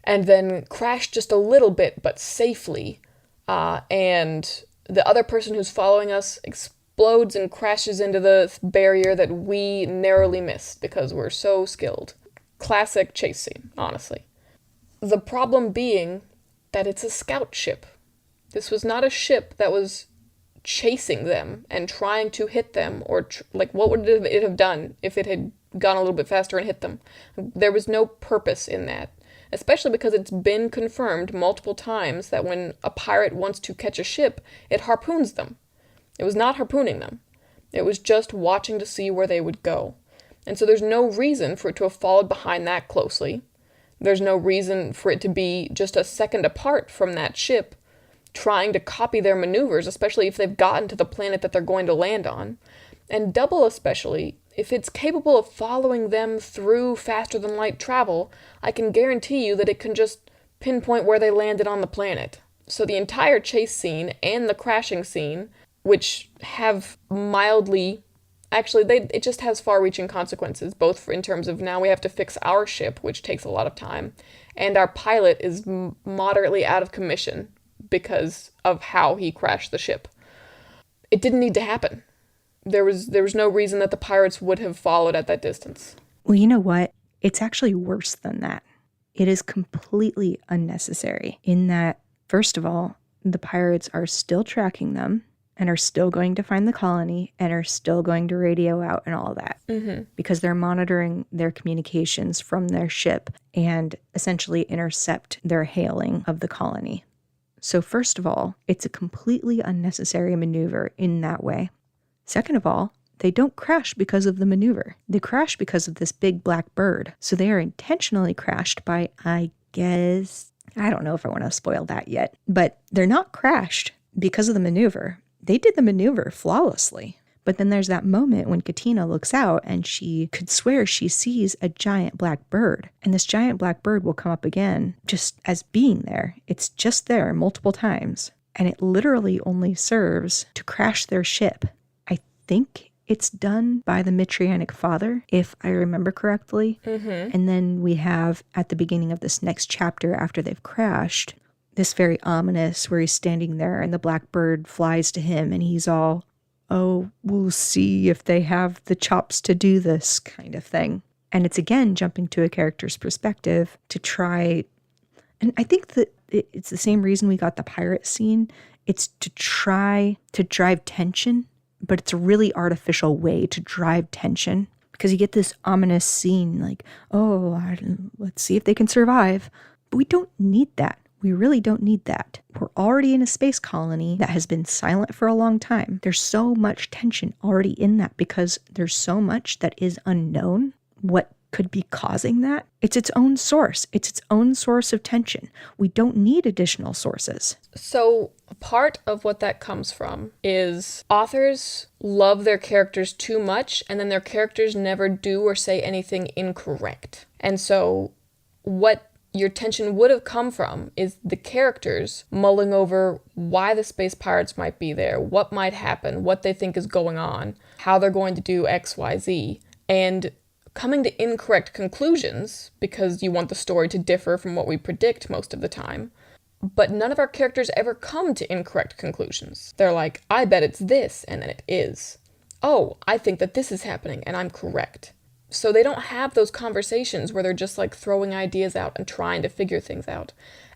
and then crash just a little bit, but safely, and the other person who's following us explodes and crashes into the barrier that we narrowly missed because we're so skilled. Classic chase scene, honestly. The problem being that it's a scout ship. This was not a ship that was chasing them and trying to hit them, or like what would it have done if it had gone a little bit faster and hit them? There was no purpose in that, especially because it's been confirmed multiple times that when a pirate wants to catch a ship, it harpoons them. It was not harpooning them. It was just watching to see where they would go. And so there's no reason for it to have followed behind that closely. There's no reason for it to be just a second apart from that ship, trying to copy their maneuvers, especially if they've gotten to the planet that they're going to land on. And double especially, if it's capable of following them through faster than light travel, I can guarantee you that it can just pinpoint where they landed on the planet. So the entire chase scene and the crashing scene, which have mildly, actually, it just has far-reaching consequences, both in terms of now we have to fix our ship, which takes a lot of time, and our pilot is moderately out of commission because of how he crashed the ship. It didn't need to happen. There was no reason that the pirates would have followed at that distance. Well, you know what? It's actually worse than that. It is completely unnecessary in that, first of all, the pirates are still tracking them and are still going to find the colony and are still going to radio out and all of that. Mm-hmm. Because they're monitoring their communications from their ship and essentially intercept their hailing of the colony. So first of all, it's a completely unnecessary maneuver in that way. Second of all, they don't crash because of the maneuver. They crash because of this big black bird. So they are intentionally crashed by, I guess, I don't know if I want to spoil that yet, but they're not crashed because of the maneuver. They did the maneuver flawlessly. But then there's that moment when Katina looks out and she could swear she sees a giant black bird. And this giant black bird will come up again just as being there. It's just there multiple times. And it literally only serves to crash their ship. I think it's done by the Mitrianic father, if I remember correctly. Mm-hmm. And then we have at the beginning of this next chapter after they've crashed, this very ominous where he's standing there and the black bird flies to him and he's all, oh, we'll see if they have the chops to do this kind of thing. And it's again jumping to a character's perspective to try, and I think that it's the same reason we got the pirate scene. It's to try to drive tension, but it's a really artificial way to drive tension because you get this ominous scene like, oh, let's see if they can survive. But we don't need that. We really don't need that. We're already in a space colony that has been silent for a long time. There's so much tension already in that because there's so much that is unknown. What could be causing that? It's its own source. It's its own source of tension. We don't need additional sources. So part of what that comes from is authors love their characters too much, and then their characters never do or say anything incorrect. And so what your tension would have come from is the characters mulling over why the space pirates might be there, what might happen, what they think is going on, how they're going to do X, Y, Z, and coming to incorrect conclusions because you want the story to differ from what we predict most of the time. But none of our characters ever come to incorrect conclusions. They're like, I bet it's this, and then it is. Oh, I think that this is happening, and I'm correct. So they don't have those conversations where they're just like throwing ideas out and trying to figure things out.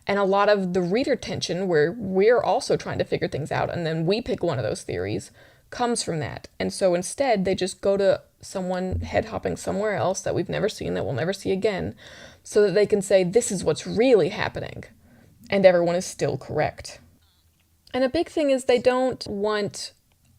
And a lot of the reader tension where we're also trying to figure things out and then we pick one of those theories comes from that. And so instead they just go to someone head hopping somewhere else that we've never seen, that we'll never see again, so that they can say this is what's really happening. And everyone is still correct. And a big thing is they don't want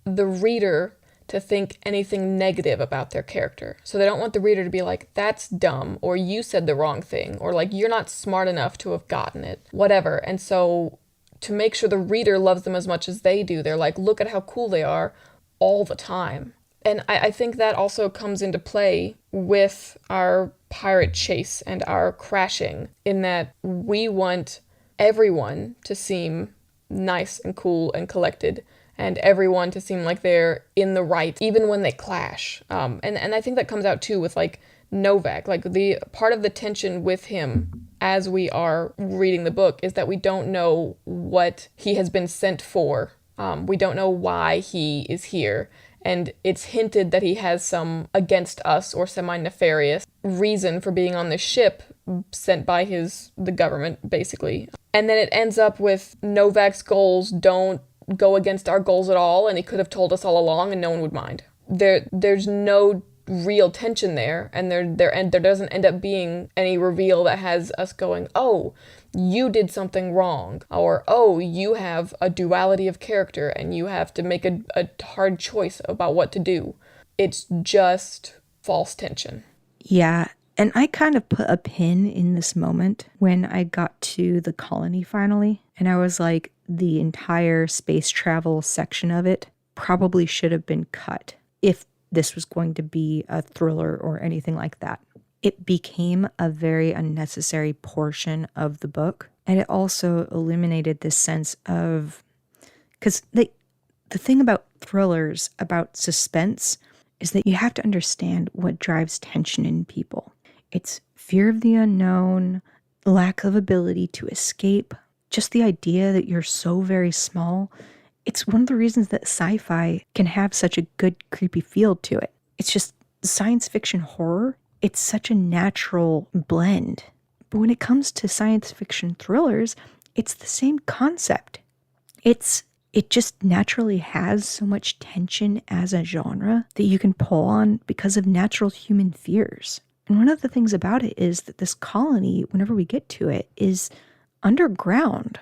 the reader to think anything negative about their character. So they don't want the reader to be like, that's dumb, or you said the wrong thing, or like, you're not smart enough to have gotten it, whatever. And so to make sure the reader loves them as much as they do, they're like, look at how cool they are all the time. And I think that also comes into play with our pirate chase and our crashing, in that we want everyone to seem nice and cool and collected, and everyone to seem like they're in the right, even when they clash. And I think that comes out too with like Novak. Like the part of the tension with him as we are reading the book is that we don't know what he has been sent for. We don't know why he is here. And it's hinted that he has some against us or semi-nefarious reason for being on this ship sent by the government, basically. And then it ends up with Novak's goals don't go against our goals at all, and he could have told us all along and no one would mind. There's no real tension there, and there doesn't end up being any reveal that has us going, oh, you did something wrong, or oh, you have a duality of character and you have to make a hard choice about what to do. It's just false tension. Yeah, and I kind of put a pin in this moment when I got to the colony finally, and I was like, the entire space travel section of it probably should have been cut if this was going to be a thriller or anything like that. It became a very unnecessary portion of the book, and it also eliminated this sense of, because the thing about thrillers, about suspense, is that you have to understand what drives tension in people. It's fear of the unknown, lack of ability to escape, just the idea that you're so very small. It's one of the reasons that sci-fi can have such a good creepy feel to it. It's just science fiction horror. It's such a natural blend. But when it comes to science fiction thrillers, it's the same concept. It just naturally has so much tension as a genre that you can pull on because of natural human fears. And one of the things about it is that this colony, whenever we get to it, is underground.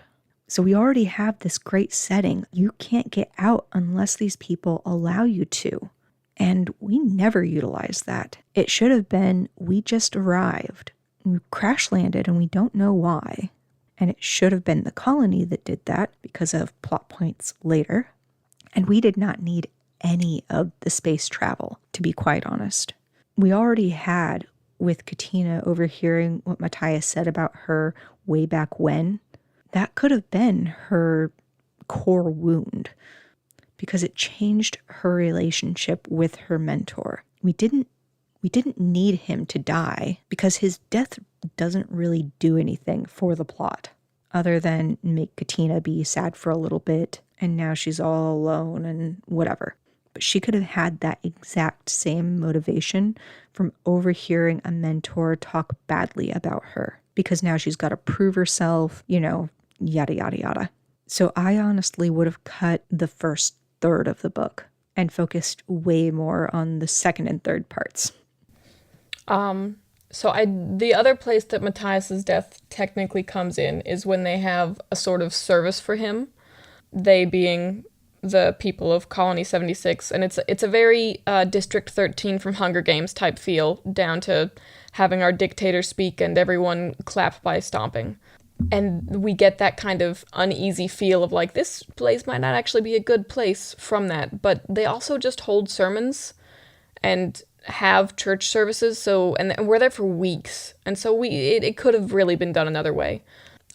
So we already have this great setting. You can't get out unless these people allow you to. And we never utilize that. It should have been, we just arrived. We crash landed and we don't know why. And it should have been the colony that did that because of plot points later. And we did not need any of the space travel, to be quite honest. We already had, with Katina overhearing what Matthias said about her way back when, that could have been her core wound because it changed her relationship with her mentor. We didn't need him to die because his death doesn't really do anything for the plot other than make Katina be sad for a little bit and now she's all alone and whatever. But she could have had that exact same motivation from overhearing a mentor talk badly about her because now she's got to prove herself, yada, yada, yada. So I honestly would have cut the first third of the book and focused way more on the second and third parts. The other place that Matthias's death technically comes in is when they have a sort of service for him, they being the people of Colony 76, and it's a very District 13 from Hunger Games type feel, down to having our dictator speak and everyone clap by stomping. And we get that kind of uneasy feel of like, this place might not actually be a good place from that, but they also just hold sermons and have church services, and we're there for weeks, and so it could have really been done another way.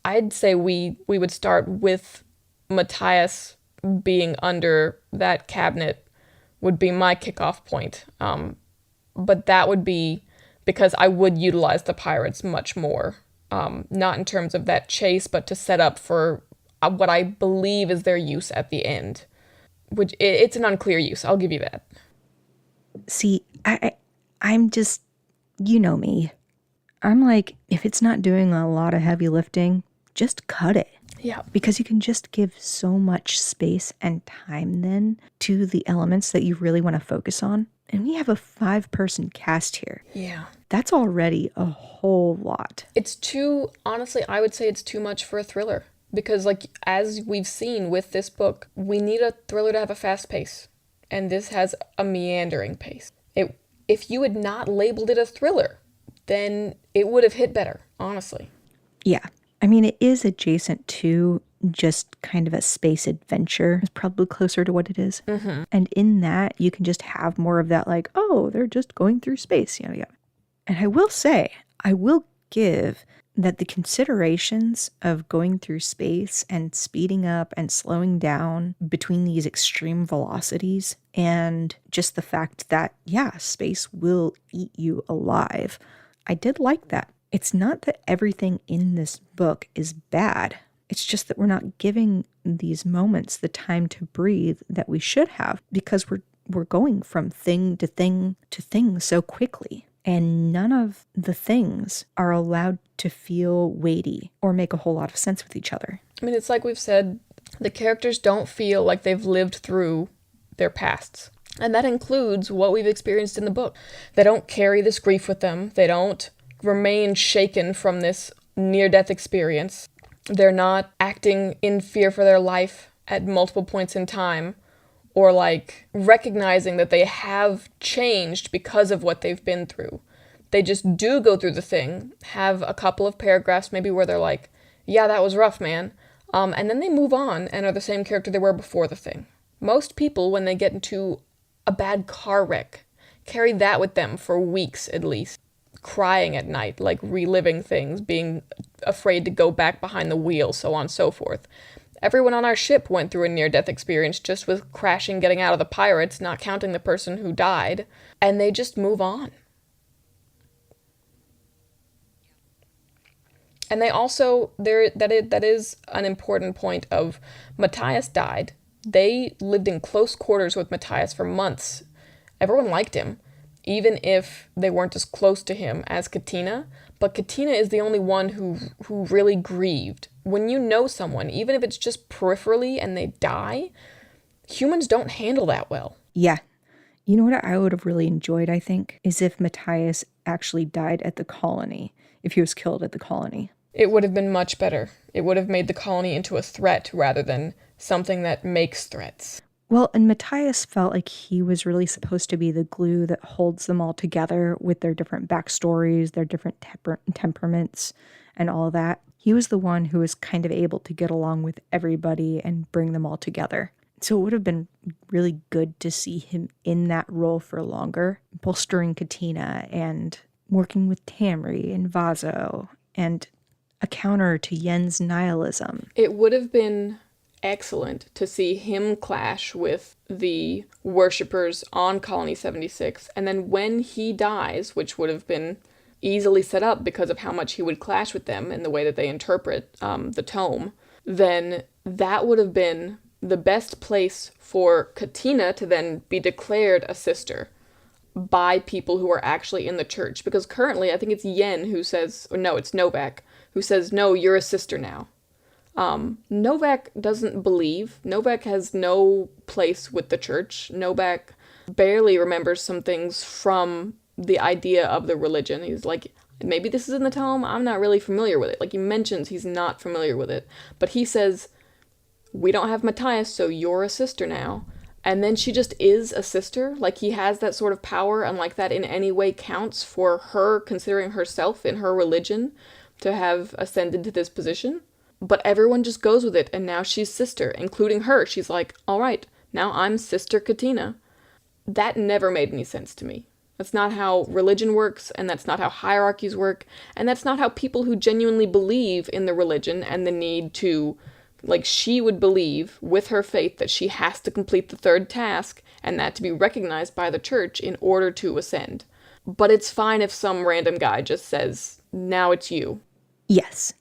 I'd say we would start with Matthias being under that cabinet would be my kickoff point, but that would be because I would utilize the pirates much more, not in terms of that chase, but to set up for what I believe is their use at the end, which it's an unclear use, I'll give you that. See, I'm just, me. I'm like, if it's not doing a lot of heavy lifting, just cut it. Yeah. Because you can just give so much space and time then to the elements that you really want to focus on. And we have a 5-person cast here. Yeah. That's already a whole lot. Honestly, I would say it's too much for a thriller. Because as we've seen with this book, we need a thriller to have a fast pace. And this has a meandering pace. If you had not labeled it a thriller, then it would have hit better, honestly. Yeah. I mean, it is adjacent to just kind of a space adventure. It's probably closer to what it is. Mm-hmm. And in that, you can just have more of that they're just going through space, yada, yada. And I will give that the considerations of going through space and speeding up and slowing down between these extreme velocities and just the fact that, space will eat you alive. I did like that. It's not that everything in this book is bad. It's just that we're not giving these moments the time to breathe that we should have because we're going from thing to thing to thing so quickly. And none of the things are allowed to feel weighty or make a whole lot of sense with each other. I mean, it's like we've said The characters don't feel like they've lived through their pasts. And that includes what we've experienced in the book. They don't carry this grief with them. They don't remain shaken from this near-death experience. They're not acting in fear for their life at multiple points in time, or like recognizing that they have changed because of what they've been through. They just do go through the thing, have a couple of paragraphs maybe where they're like, yeah, that was rough, man. And then they move on and are the same character they were before the thing. Most people, when they get into a bad car wreck, carry that with them for weeks at least. Crying at night, like reliving things, being afraid to go back behind the wheel, so on and so forth. Everyone on our ship went through a near-death experience just with crashing, getting out of the pirates, not counting the person who died, and they just move on. And they also, that is an important point of Matthias died. They lived in close quarters with Matthias for months. Everyone liked him, even if they weren't as close to him as Katina. But Katina is the only one who really grieved. When you know someone, even if it's just peripherally and they die, humans don't handle that well. Yeah. You know what I would have really enjoyed, I think, is if Matthias actually died at the colony, if he was killed at the colony. It would have been much better. It would have made the colony into a threat rather than something that makes threats. Well, and Matthias felt like he was really supposed to be the glue that holds them all together with their different backstories, their different temperaments, and all of that. He was the one who was kind of able to get along with everybody and bring them all together. So it would have been really good to see him in that role for longer, bolstering Katina and working with Tamri and Vaso and a counter to Yen's nihilism. It would have been excellent to see him clash with the worshippers on Colony 76, and then when he dies, which would have been easily set up because of how much he would clash with them and the way that they interpret the tome, then that would have been the best place for Katina to then be declared a sister by people who are actually in the church. Because currently, I think it's Yen who says, or no, it's Novak, who says, no, you're a sister now. Novak doesn't believe. Novak has no place with the church. Novak barely remembers some things from the idea of the religion. He's like, maybe this is in the tome, I'm not really familiar with it. Like, he mentions he's not familiar with it. But he says, we don't have Matthias, so you're a sister now. And then she just is a sister. Like, he has that sort of power, and like that in any way counts for her considering herself in her religion to have ascended to this position. But everyone just goes with it, and now she's sister, including her. She's like, all right, now I'm Sister Katina. That never made any sense to me. That's not how religion works, and that's not how hierarchies work, and that's not how people who genuinely believe in the religion and the need to, like, she would believe with her faith that she has to complete the third task, and that to be recognized by the church in order to ascend. But it's fine if some random guy just says, now it's you. Yes.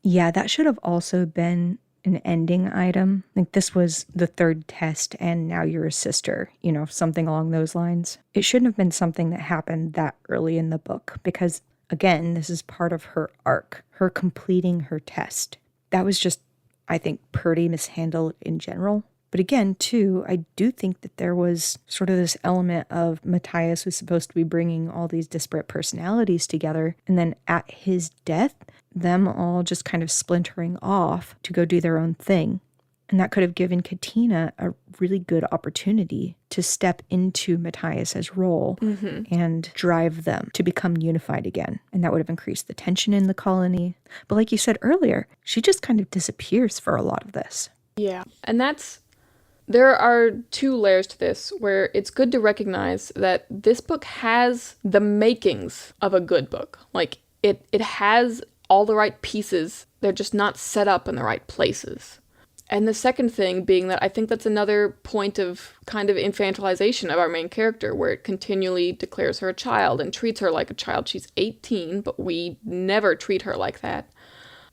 Yeah, that should have also been an ending item. Like, this was the third test and now you're a sister, you know, something along those lines. It shouldn't have been something that happened that early in the book because, again, this is part of her arc, her completing her test. That was just, I think, pretty mishandled in general. But again, too, I do think that there was sort of this element of Matthias was supposed to be bringing all these disparate personalities together, and then at his death, them all just kind of splintering off to go do their own thing. And that could have given Katina a really good opportunity to step into Matthias's role and drive them to become unified again. And that would have increased the tension in the colony. But like you said earlier, she just kind of disappears for a lot of this. Yeah, and there are two layers to this, where it's good to recognize that this book has the makings of a good book. Like, it has all the right pieces, they're just not set up in the right places. And the second thing being that I think that's another point of kind of infantilization of our main character, where it continually declares her a child and treats her like a child. She's 18, but we never treat her like that.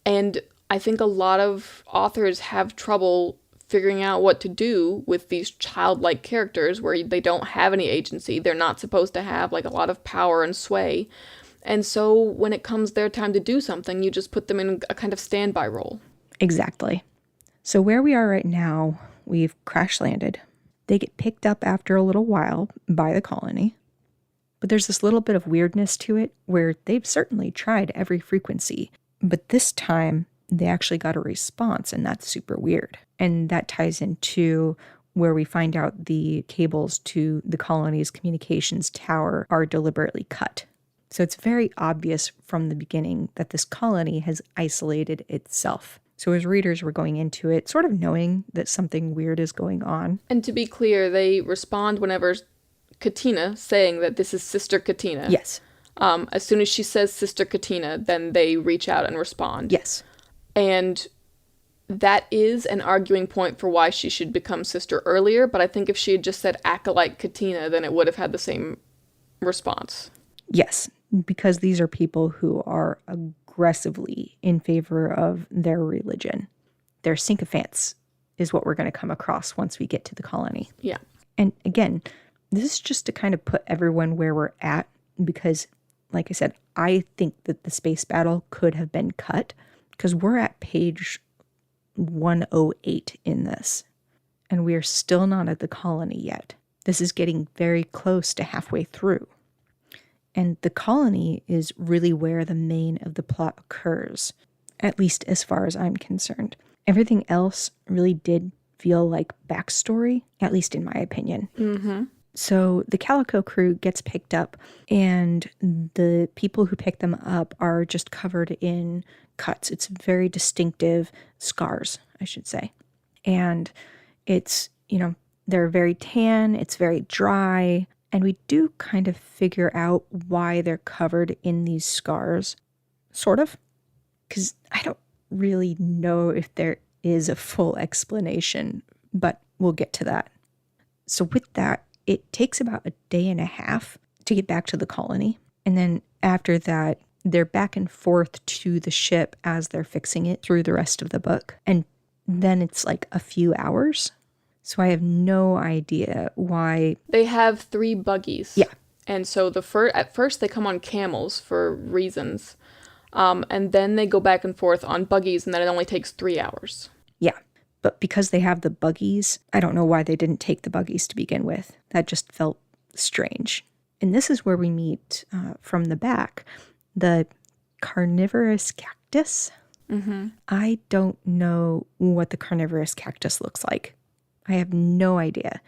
And I think a lot of authors have trouble figuring out what to do with these childlike characters where they don't have any agency. They're not supposed to have like a lot of power and sway. And so when it comes their time to do something, you just put them in a kind of standby role. Exactly. So where we are right now, we've crash landed. They get picked up after a little while by the colony. But there's this little bit of weirdness to it where they've certainly tried every frequency. But this time, they actually got a response, and that's super weird. And that ties into where we find out the cables to the colony's communications tower are deliberately cut. So it's very obvious from the beginning that this colony has isolated itself. So as readers, we're going into it sort of knowing that something weird is going on. And to be clear, they respond whenever Katina, saying that this is Sister Katina. Yes. As soon as she says Sister Katina, then they reach out and respond. Yes. And that is an arguing point for why she should become sister earlier, but I think if she had just said Acolyte Katina, then it would have had the same response. Yes, because these are people who are aggressively in favor of their religion. They're sycophants is what we're going to come across once we get to the colony. Yeah. And again, this is just to kind of put everyone where we're at because, like I said, I think that the space battle could have been cut because we're at page 108 in this, and we are still not at the colony yet. This is getting very close to halfway through. And the colony is really where the main of the plot occurs, at least as far as I'm concerned. Everything else really did feel like backstory, at least in my opinion. Mm-hmm. So the Calico crew gets picked up, and the people who pick them up are just covered in cuts. It's very distinctive scars, I should say. And it's, they're very tan, it's very dry, and we do kind of figure out why they're covered in these scars, sort of, because I don't really know if there is a full explanation, but we'll get to that. So with that, it takes about a day and a half to get back to the colony. And then after that, they're back and forth to the ship as they're fixing it through the rest of the book. And then it's like a few hours. So I have no idea why. They have 3 buggies. Yeah. And so at first they come on camels for reasons. And then they go back and forth on buggies, and then it only takes 3 hours. Yeah. But because they have the buggies, I don't know why they didn't take the buggies to begin with. That just felt strange. And this is where we meet, from the back, the carnivorous cactus. Mm-hmm. I don't know what the carnivorous cactus looks like. I have no idea.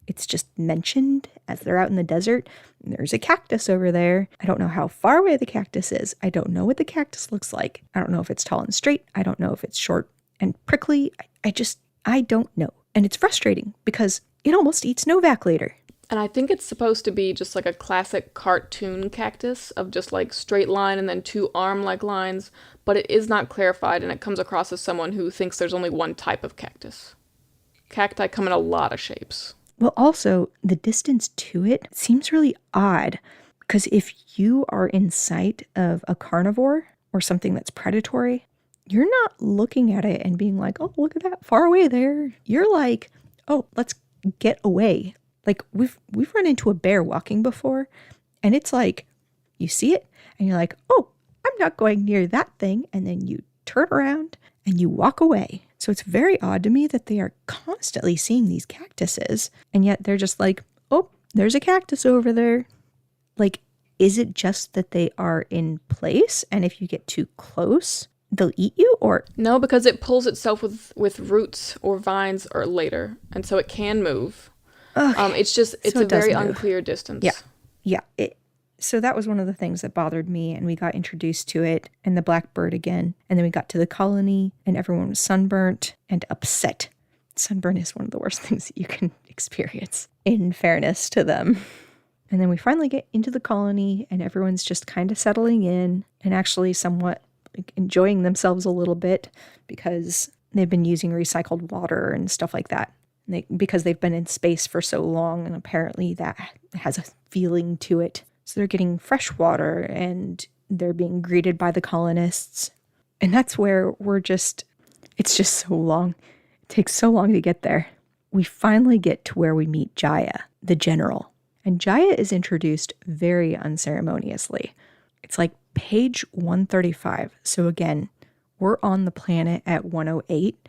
It's just mentioned as they're out in the desert. There's a cactus over there. I don't know how far away the cactus is. I don't know what the cactus looks like. I don't know if it's tall and straight. I don't know if it's short and prickly. I don't know. And it's frustrating because it almost eats Novak later. And I think it's supposed to be just like a classic cartoon cactus of just like straight line and then 2 arm-like lines, but it is not clarified, and it comes across as someone who thinks there's only one type of cactus. Cacti come in a lot of shapes. Well, also, the distance to it seems really odd because if you are in sight of a carnivore or something that's predatory, you're not looking at it and being like, oh, look at that far away there. You're like, oh, let's get away. Like we've run into a bear walking before, and it's like, you see it and you're like, oh, I'm not going near that thing. And then you turn around and you walk away. So it's very odd to me that they are constantly seeing these cactuses, and yet they're just like, oh, there's a cactus over there. Like, is it just that they are in place, and if you get too close, they'll eat you? Or no, because it pulls itself with roots or vines or later, and so it can move. okay. It's So a it does very move. unclear distance. Yeah. So that was one of the things that bothered me, and we got introduced to it and the blackbird again. And then we got to the colony, and everyone was sunburnt and upset. Sunburn is one of the worst things that you can experience, in fairness to them. And then we finally get into the colony, and everyone's just kind of settling in and actually somewhat like enjoying themselves a little bit because they've been using recycled water and stuff like that. Because they've been in space for so long, and apparently that has a feeling to it. So they're getting fresh water, and they're being greeted by the colonists. And that's where it's just so long. It takes so long to get there. We finally get to where we meet Jaya, the general. And Jaya is introduced very unceremoniously. It's like page 135. So again, we're on the planet at 108.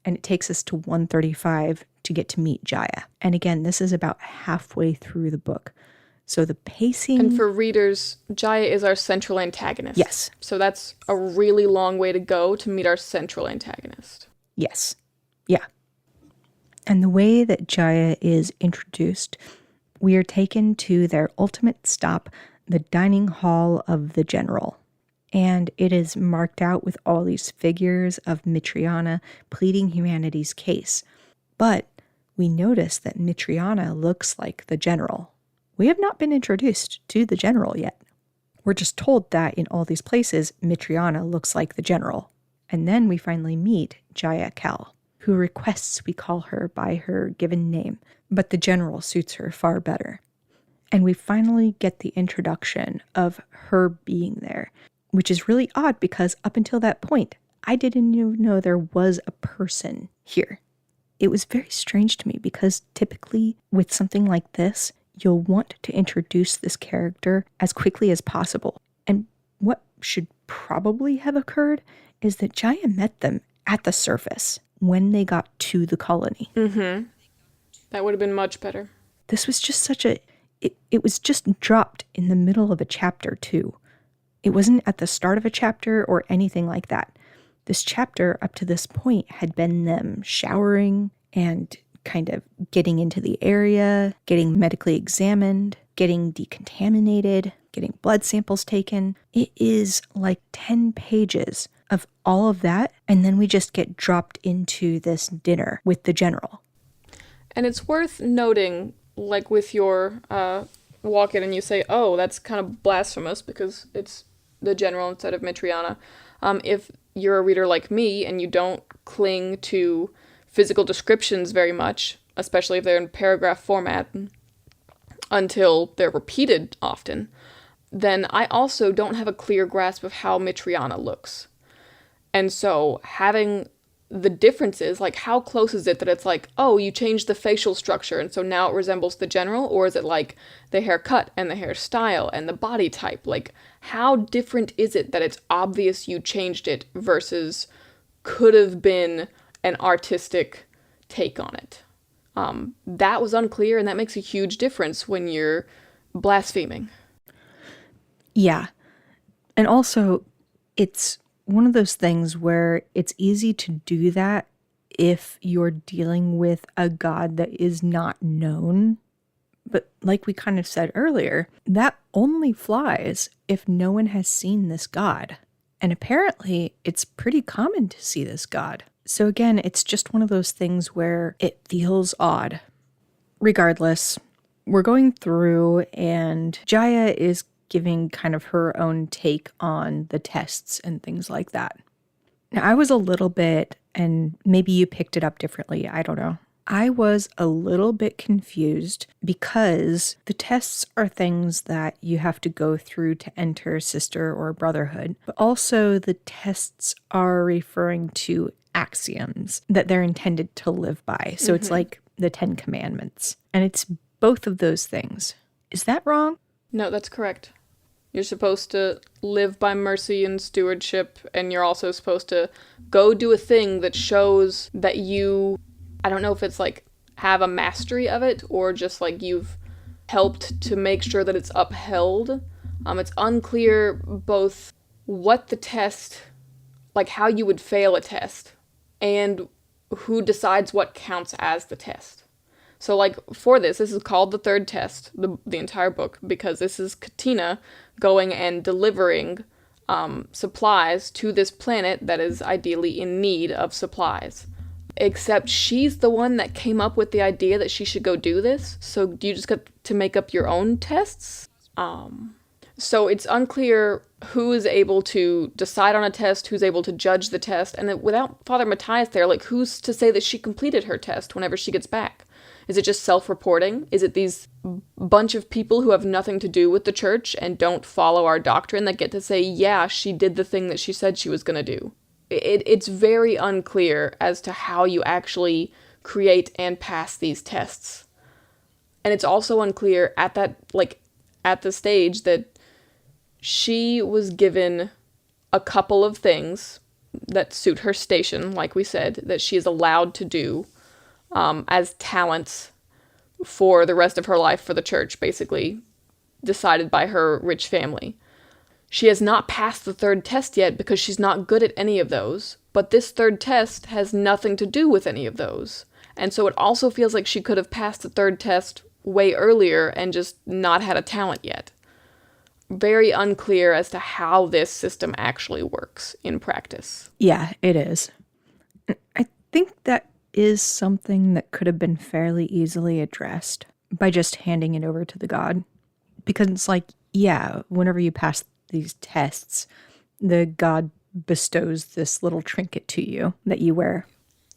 and it takes us to 135 to get to meet Jaya. And again, this is about halfway through the book. So the pacing... And for readers, Jaya is our central antagonist. Yes. So that's a really long way to go to meet our central antagonist. Yes. Yeah. And the way that Jaya is introduced, we are taken to their ultimate stop, the dining hall of the general. And it is marked out with all these figures of Mitriana pleading humanity's case. But we notice that Mitriana looks like the general. We have not been introduced to the general yet. We're just told that in all these places, Mitriana looks like the general. And then we finally meet Jaya Kel, who requests we call her by her given name, but the general suits her far better. And we finally get the introduction of her being there, which is really odd because up until that point, I didn't even know there was a person here. It was very strange to me because typically with something like this, you'll want to introduce this character as quickly as possible. And what should probably have occurred is that Jaya met them at the surface when they got to the colony. Mm-hmm. That would have been much better. This was just such a... It was just dropped in the middle of a chapter, too. It wasn't at the start of a chapter or anything like that. This chapter, up to this point, had been them showering and kind of getting into the area, getting medically examined, getting decontaminated, getting blood samples taken. It is like 10 pages of all of that, and then we just get dropped into this dinner with the general. And it's worth noting, like with your walk in and you say, oh, that's kind of blasphemous because it's the general instead of Mitriana. If you're a reader like me and you don't cling to physical descriptions very much, especially if they're in paragraph format until they're repeated often, then I also don't have a clear grasp of how Mitriana looks. And so having the differences, like how close is it that it's like, oh, you changed the facial structure and so now it resembles the general? Or is it like the haircut and the hairstyle and the body type? Like how different is it that it's obvious you changed it versus could have been an artistic take on it? That was unclear, and that makes a huge difference when you're blaspheming. Yeah. And also, it's one of those things where it's easy to do that if you're dealing with a god that is not known. But like we kind of said earlier, that only flies if no one has seen this god. And apparently, it's pretty common to see this god. So again, it's just one of those things where it feels odd. Regardless, we're going through and Jaya is giving kind of her own take on the tests and things like that. Now, I was a little bit, and maybe you picked it up differently, I don't know. I was a little bit confused because the tests are things that you have to go through to enter sister or brotherhood, but also the tests are referring to axioms that they're intended to live by. So it's like the 10 Commandments. And it's both of those things. Is that wrong? No, that's correct. You're supposed to live by mercy and stewardship, and you're also supposed to go do a thing that shows that you, I don't know if it's like have a mastery of it or just like you've helped to make sure that it's upheld. It's unclear both what the test, like how you would fail a test, and who decides what counts as the test. So like for this is called the third test, the entire book, because this is Katina going and delivering supplies to this planet that is ideally in need of supplies. Except she's the one that came up with the idea that she should go do this, so you just got to make up your own tests? So it's unclear who is able to decide on a test, who's able to judge the test, and without Father Matthias there, like who's to say that she completed her test whenever she gets back? Is it just self-reporting? Is it these bunch of people who have nothing to do with the church and don't follow our doctrine that get to say, yeah, she did the thing that she said she was going to do? It's very unclear as to how you actually create and pass these tests. And it's also unclear at the stage that she was given a couple of things that suit her station, like we said, that she is allowed to do as talents for the rest of her life for the church, basically, decided by her rich family. She has not passed the third test yet because she's not good at any of those, but this third test has nothing to do with any of those. And so it also feels like she could have passed the third test way earlier and just not had a talent yet. Very unclear as to how this system actually works in practice. Yeah, it is. I think that is something that could have been fairly easily addressed by just handing it over to the god. Because it's like, yeah, whenever you pass these tests, the god bestows this little trinket to you that you wear.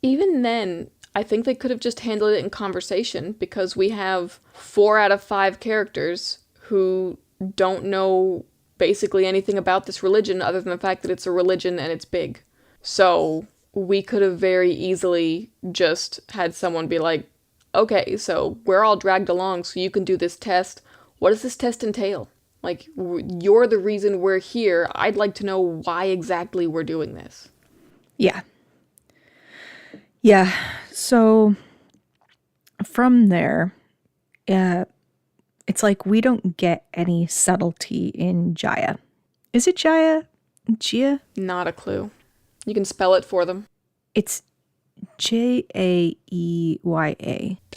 Even then, I think they could have just handled it in conversation, because we have 4 out of 5 characters who don't know basically anything about this religion other than the fact that it's a religion and it's big. So we could have very easily just had someone be like, okay, so we're all dragged along so you can do this test. What does this test entail? Like, you're the reason we're here. I'd like to know why exactly we're doing this. Yeah. Yeah. So from there, it's like we don't get any subtlety in Jaya. Is it Jaya? Jia? Not a clue. You can spell it for them. It's Jaeya.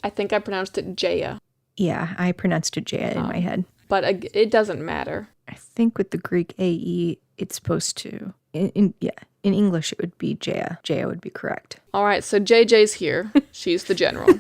I think I pronounced it Jaya. Yeah, I pronounced it Jaya in my head. But it doesn't matter. I think with the Greek AE, it's supposed to... In English, it would be Jaya. Jaya would be correct. All right, so JJ's here. She's the general.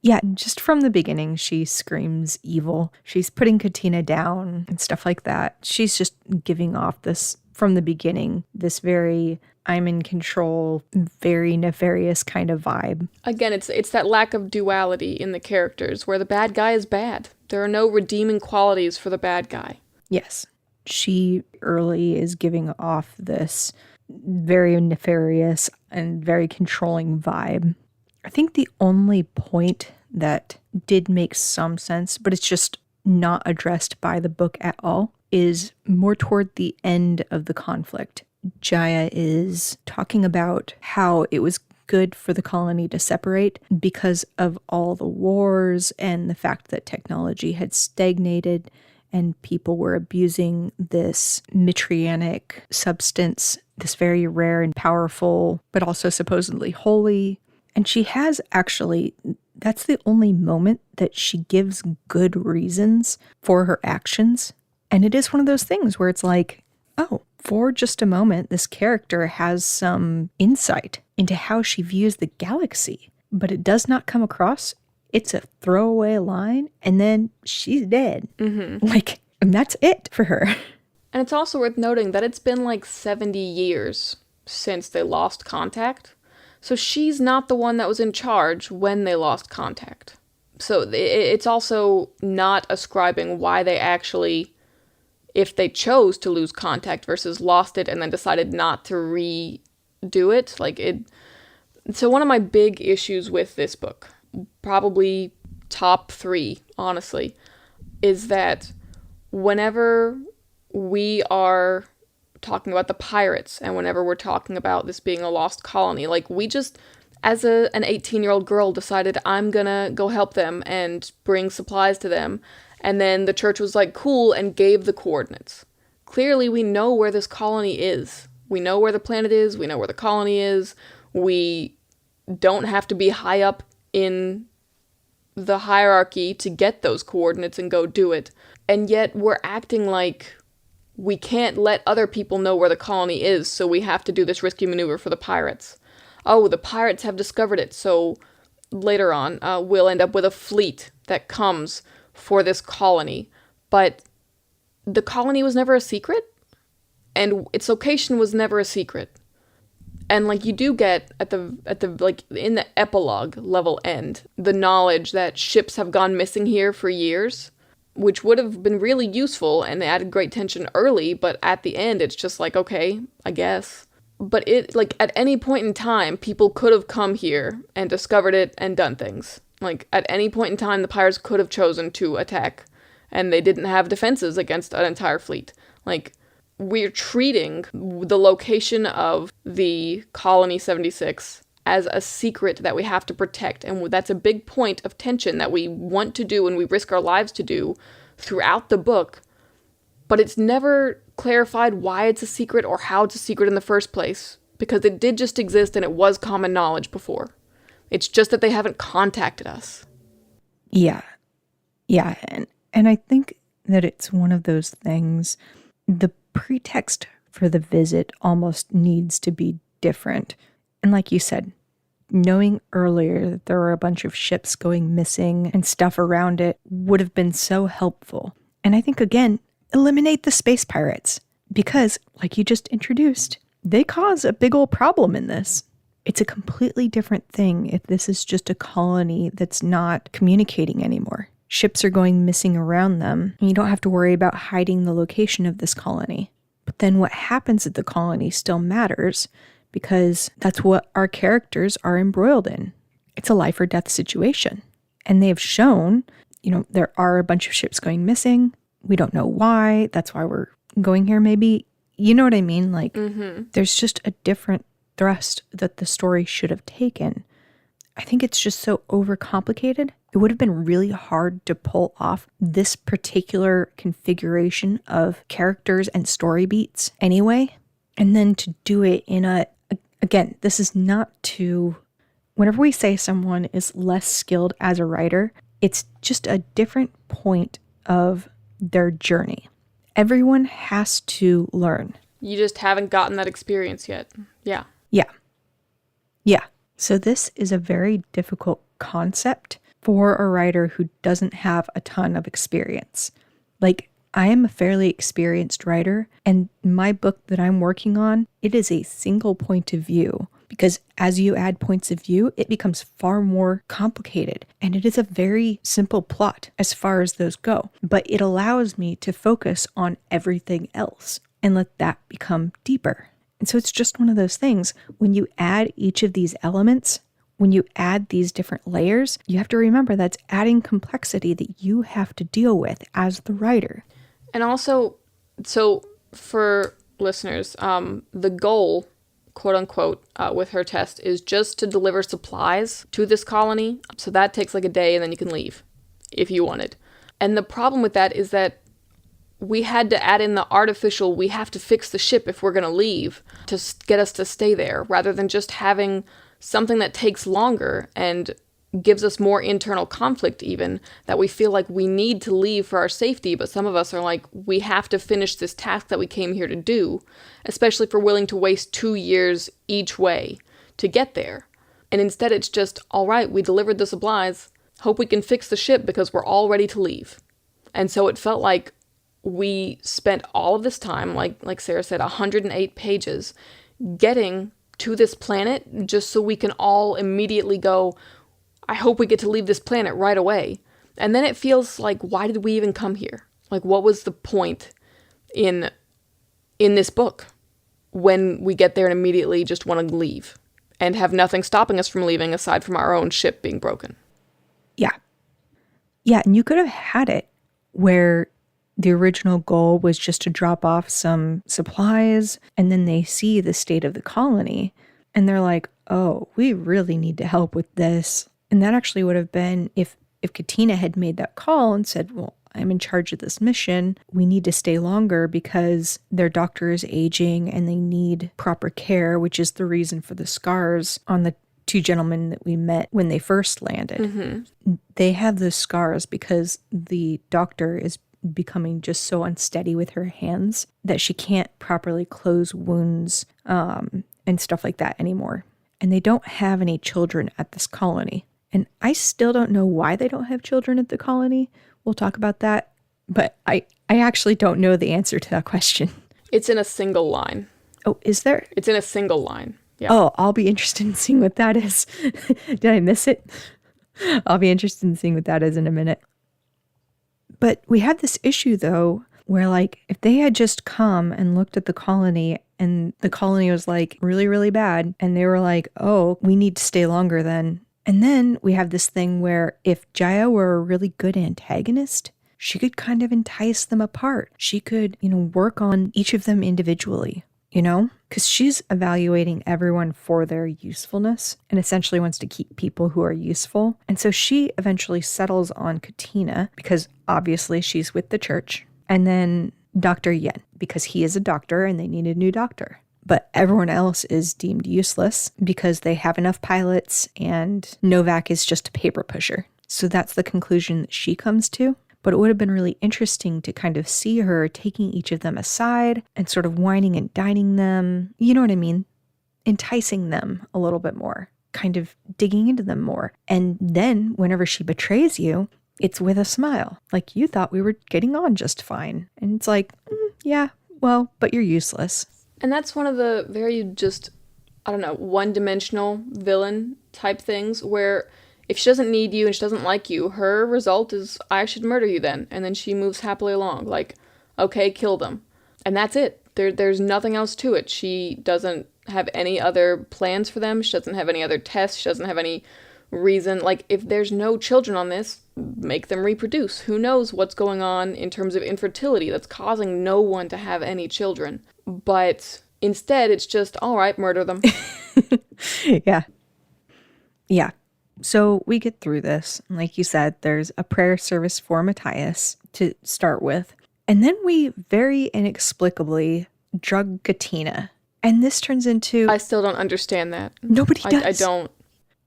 Yeah, just from the beginning, she screams evil. She's putting Katina down and stuff like that. She's just giving off this, from the beginning, this very I'm in control, very nefarious kind of vibe. Again, it's that lack of duality in the characters where the bad guy is bad. There are no redeeming qualities for the bad guy. Yes. She early is giving off this very nefarious and very controlling vibe. I think the only point that did make some sense, but it's just not addressed by the book at all, is more toward the end of the conflict. Jaya is talking about how it was good for the colony to separate because of all the wars and the fact that technology had stagnated and people were abusing this mitrianic substance, this very rare and powerful, but also supposedly holy. And she has actually, that's the only moment that she gives good reasons for her actions. And it is one of those things where it's like, oh, for just a moment, this character has some insight into how she views the galaxy, but it does not come across. It's a throwaway line, and then she's dead. Mm-hmm. And that's it for her. And it's also worth noting that it's been 70 years since they lost contact. So she's not the one that was in charge when they lost contact. So it's also not ascribing why they actually, if they chose to lose contact versus lost it and then decided not to redo it. So one of my big issues with this book, probably top 3, honestly, is that whenever we are talking about the pirates and whenever we're talking about this being a lost colony, we just, as an 18-year-old girl, decided I'm gonna go help them and bring supplies to them, and then the church was cool and gave the coordinates. Clearly we know where this colony is. We know where the planet is, we know where the colony is. We don't have to be high up in the hierarchy to get those coordinates and go do it. And yet we're acting like we can't let other people know where the colony is, so we have to do this risky maneuver for the pirates. Oh, the pirates have discovered it, so later on we'll end up with a fleet that comes for this colony. But the colony was never a secret, and its location was never a secret. And you do get at the in the epilogue level end, the knowledge that ships have gone missing here for years, which would have been really useful and added great tension early, but at the end it's just okay, I guess. But it at any point in time, people could have come here and discovered it and done things. At any point in time, the pirates could have chosen to attack, and they didn't have defenses against an entire fleet. we're treating the location of the Colony 76 as a secret that we have to protect. And that's a big point of tension that we want to do and we risk our lives to do throughout the book. But it's never clarified why it's a secret or how it's a secret in the first place, because it did just exist and it was common knowledge before. It's just that they haven't contacted us. Yeah. Yeah. And I think that it's one of those things, the pretext for the visit almost needs to be different. And like you said, knowing earlier that there were a bunch of ships going missing and stuff around it would have been so helpful. And I think, again, eliminate the space pirates, because, like you just introduced, they cause a big old problem in this. It's a completely different thing if this is just a colony that's not communicating anymore. Ships are going missing around them, and you don't have to worry about hiding the location of this colony. But then what happens at the colony still matters, because that's what our characters are embroiled in. It's a life or death situation. And they have shown, there are a bunch of ships going missing. We don't know why. That's why we're going here, maybe. You know what I mean? Like, There's just a different thrust that the story should have taken. I think it's just so overcomplicated. It would have been really hard to pull off this particular configuration of characters and story beats anyway. And then to do it again, this is not to, whenever we say someone is less skilled as a writer, it's just a different point of their journey. Everyone has to learn. You just haven't gotten that experience yet. Yeah. Yeah. So this is a very difficult concept for a writer who doesn't have a ton of experience. Like, I am a fairly experienced writer, and my book that I'm working on, it is a single point of view, because as you add points of view, it becomes far more complicated, and it is a very simple plot as far as those go, but it allows me to focus on everything else and let that become deeper. And so it's just one of those things. When you add each of these elements, when you add these different layers, you have to remember that's adding complexity that you have to deal with as the writer. And also, so for listeners, the goal, quote unquote, with her test is just to deliver supplies to this colony. So that takes like a day and then you can leave if you wanted. And the problem with that is that we had to add in the artificial, we have to fix the ship if we're going to leave to get us to stay there, rather than just having something that takes longer and gives us more internal conflict even, that we feel like we need to leave for our safety, but some of us are like, we have to finish this task that we came here to do, especially if we're willing to waste 2 years each way to get there. And instead it's just, all right, we delivered the supplies, hope we can fix the ship because we're all ready to leave. And so it felt like we spent all of this time, like Sarah said, 108 pages, getting to this planet just so we can all immediately go, I hope we get to leave this planet right away. And then it feels like, why did we even come here? Like, what was the point in this book when we get there and immediately just want to leave and have nothing stopping us from leaving aside from our own ship being broken? Yeah, and you could have had it where the original goal was just to drop off some supplies, and then they see the state of the colony, and they're like, oh, we really need to help with this. And that actually would have been, if Katina had made that call and said, well, I'm in charge of this mission, we need to stay longer because their doctor is aging and they need proper care, which is the reason for the scars on the two gentlemen that we met when they first landed. Mm-hmm. They have the scars because the doctor is becoming just so unsteady with her hands that she can't properly close wounds and stuff like that anymore. And they don't have any children at this colony. And I still don't know why they don't have children at the colony. We'll talk about that. But I actually don't know the answer to that question. It's in a single line. Oh, is there? It's in a single line. Yeah. Oh, I'll be interested in seeing what that is. Did I miss it? I'll be interested in seeing what that is in a minute. But we have this issue, though, where, like, if they had just come and looked at the colony and the colony was, like, really, really bad, and they were like, oh, we need to stay longer then. And then we have this thing where if Jaya were a really good antagonist, she could kind of entice them apart. She could, work on each of them individually, because she's evaluating everyone for their usefulness and essentially wants to keep people who are useful. And so she eventually settles on Katina because obviously she's with the church, and then Dr. Yen because he is a doctor and they need a new doctor. But everyone else is deemed useless because they have enough pilots and Novak is just a paper pusher. So that's the conclusion that she comes to. But it would have been really interesting to kind of see her taking each of them aside and sort of whining and dining them. You know what I mean? Enticing them a little bit more, kind of digging into them more. And then whenever she betrays you, it's with a smile. Like, you thought we were getting on just fine. And it's like, yeah, well, but you're useless. And that's one of the very just, one-dimensional villain type things where if she doesn't need you and she doesn't like you, her result is, I should murder you then. And then she moves happily along. Like, okay, kill them. And that's it. There's nothing else to it. She doesn't have any other plans for them. She doesn't have any other tests. She doesn't have any reason. Like, if there's no children on this, make them reproduce. Who knows what's going on in terms of infertility that's causing no one to have any children. But instead, it's just, all right, murder them. Yeah. Yeah. So we get through this. Like you said, there's a prayer service for Matthias to start with. And then we very inexplicably drug Katina. And this turns into... I still don't understand that. Nobody does. I don't.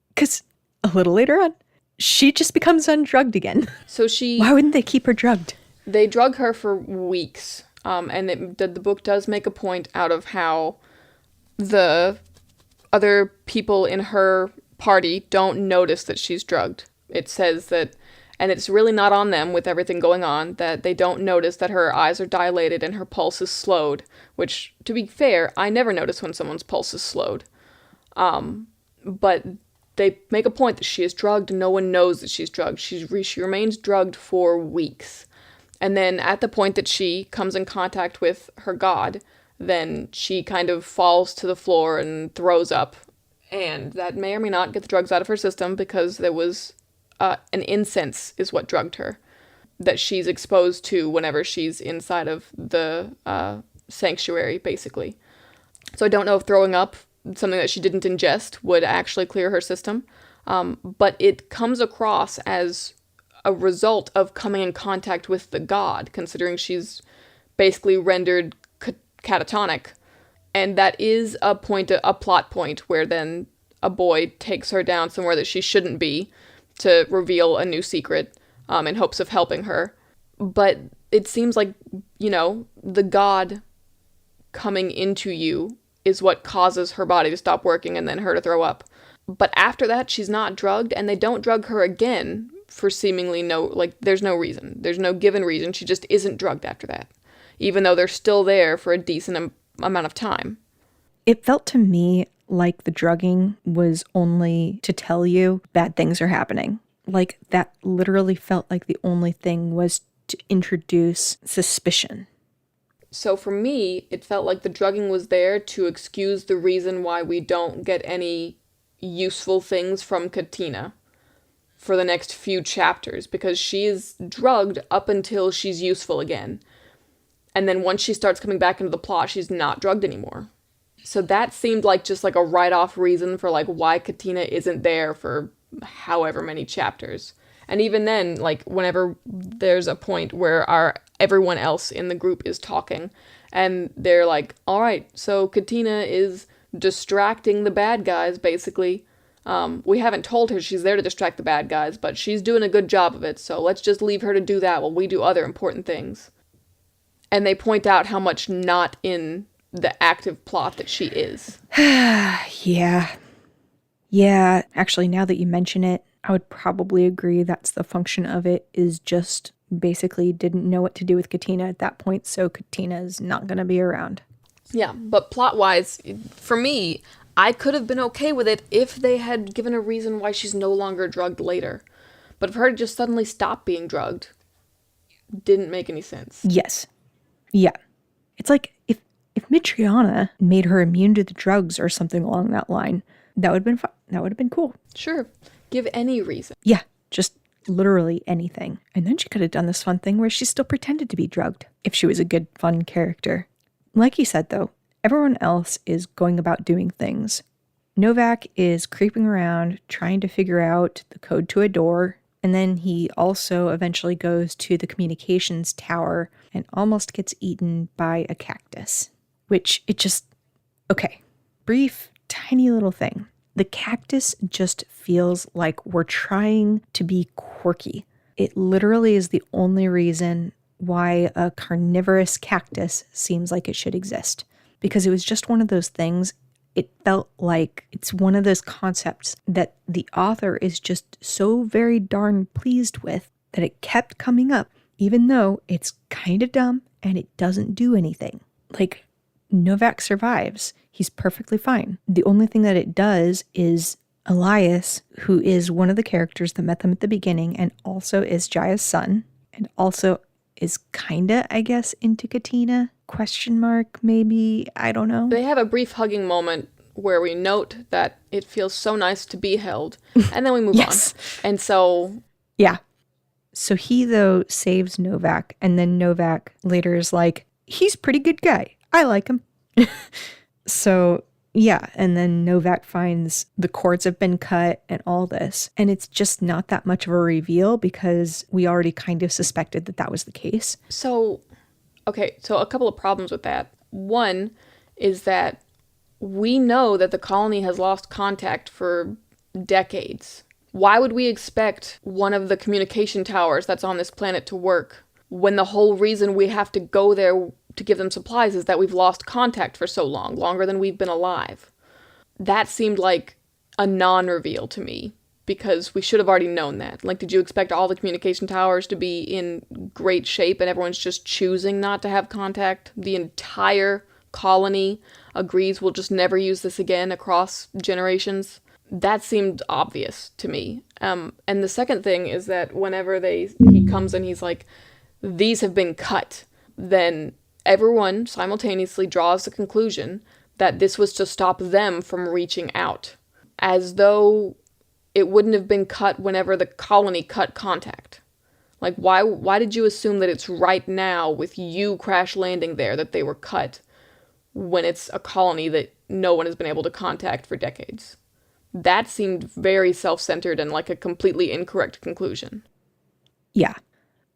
Because a little later on, she just becomes undrugged again. So she... Why wouldn't they keep her drugged? They drug her for weeks. And the book does make a point out of how the other people in her party don't notice that she's drugged. It says that, and it's really not on them with everything going on, that they don't notice that her eyes are dilated and her pulse is slowed, which, to be fair, I never notice when someone's pulse is slowed. But they make a point that she is drugged and no one knows that she's drugged. She remains drugged for weeks. And then at the point that she comes in contact with her god, then she kind of falls to the floor and throws up. And that may or may not get the drugs out of her system because there was an incense is what drugged her that she's exposed to whenever she's inside of the sanctuary, basically. So I don't know if throwing up, something that she didn't ingest, would actually clear her system. But it comes across as a result of coming in contact with the god, considering she's basically rendered catatonic. And that is a plot point where then a boy takes her down somewhere that she shouldn't be to reveal a new secret in hopes of helping her. But it seems like, the god coming into you is what causes her body to stop working and then her to throw up. But after that, she's not drugged, and they don't drug her again for seemingly there's no reason. There's no given reason. She just isn't drugged after that, even though they're still there for a decent amount of time. It felt to me like the drugging was only to tell you bad things are happening. Like, that literally felt like the only thing was to introduce suspicion. So for me, it felt like the drugging was there to excuse the reason why we don't get any useful things from Katina for the next few chapters, because she is drugged up until she's useful again. And then once she starts coming back into the plot, she's not drugged anymore. So that seemed like just like a write-off reason for like why Katina isn't there for however many chapters. And even then, like, whenever there's a point where everyone else in the group is talking, and they're like, all right, so Katina is distracting the bad guys, basically. We haven't told her she's there to distract the bad guys, but she's doing a good job of it, so let's just leave her to do that while we do other important things. And they point out how much not in the active plot that she is. Yeah. Yeah, actually, now that you mention it, I would probably agree that's the function of it, is just basically didn't know what to do with Katina at that point, so Katina's not going to be around. Yeah, but plot-wise, for me, I could have been okay with it if they had given a reason why she's no longer drugged later. But for her to just suddenly stop being drugged didn't make any sense. Yes. Yeah. It's like if Mitriana made her immune to the drugs or something along that line, that would have been fun. That would have been cool. Sure. Give any reason. Yeah. Just literally anything. And then she could have done this fun thing where she still pretended to be drugged if she was a good, fun character. Like you said, though, everyone else is going about doing things. Novak is creeping around trying to figure out the code to a door. And then he also eventually goes to the communications tower and almost gets eaten by a cactus. Which okay, brief, tiny little thing. The cactus just feels like we're trying to be quirky. It literally is the only reason why a carnivorous cactus seems like it should exist. Because it was just one of those things. It felt like it's one of those concepts that the author is just so very darn pleased with that it kept coming up, even though it's kind of dumb and it doesn't do anything. Like, Novak survives. He's perfectly fine. The only thing that it does is Elias, who is one of the characters that met them at the beginning and also is Jaya's son, and also is kinda, I guess, into Katina? Question mark, maybe? I don't know. They have a brief hugging moment where we note that it feels so nice to be held, and then we move Yes. on. And so... Yeah. So he, though, saves Novak, and then Novak later is like, he's a pretty good guy. I like him. So, yeah, and then Novak finds the cords have been cut and all this. And it's just not that much of a reveal because we already kind of suspected that that was the case. So, okay, so a couple of problems with that. One is that we know that the colony has lost contact for decades. Why would we expect one of the communication towers that's on this planet to work when the whole reason we have to go there to give them supplies is that we've lost contact for so long, longer than we've been alive? That seemed like a non-reveal to me, because we should have already known that. Like, did you expect all the communication towers to be in great shape and everyone's just choosing not to have contact? The entire colony agrees we'll just never use this again across generations? That seemed obvious to me. And the second thing is that whenever he comes and he's like, these have been cut, then everyone simultaneously draws the conclusion that this was to stop them from reaching out, as though it wouldn't have been cut whenever the colony cut contact. Like, why did you assume that it's right now with you crash landing there that they were cut when it's a colony that no one has been able to contact for decades? That seemed very self-centered and like a completely incorrect conclusion. Yeah.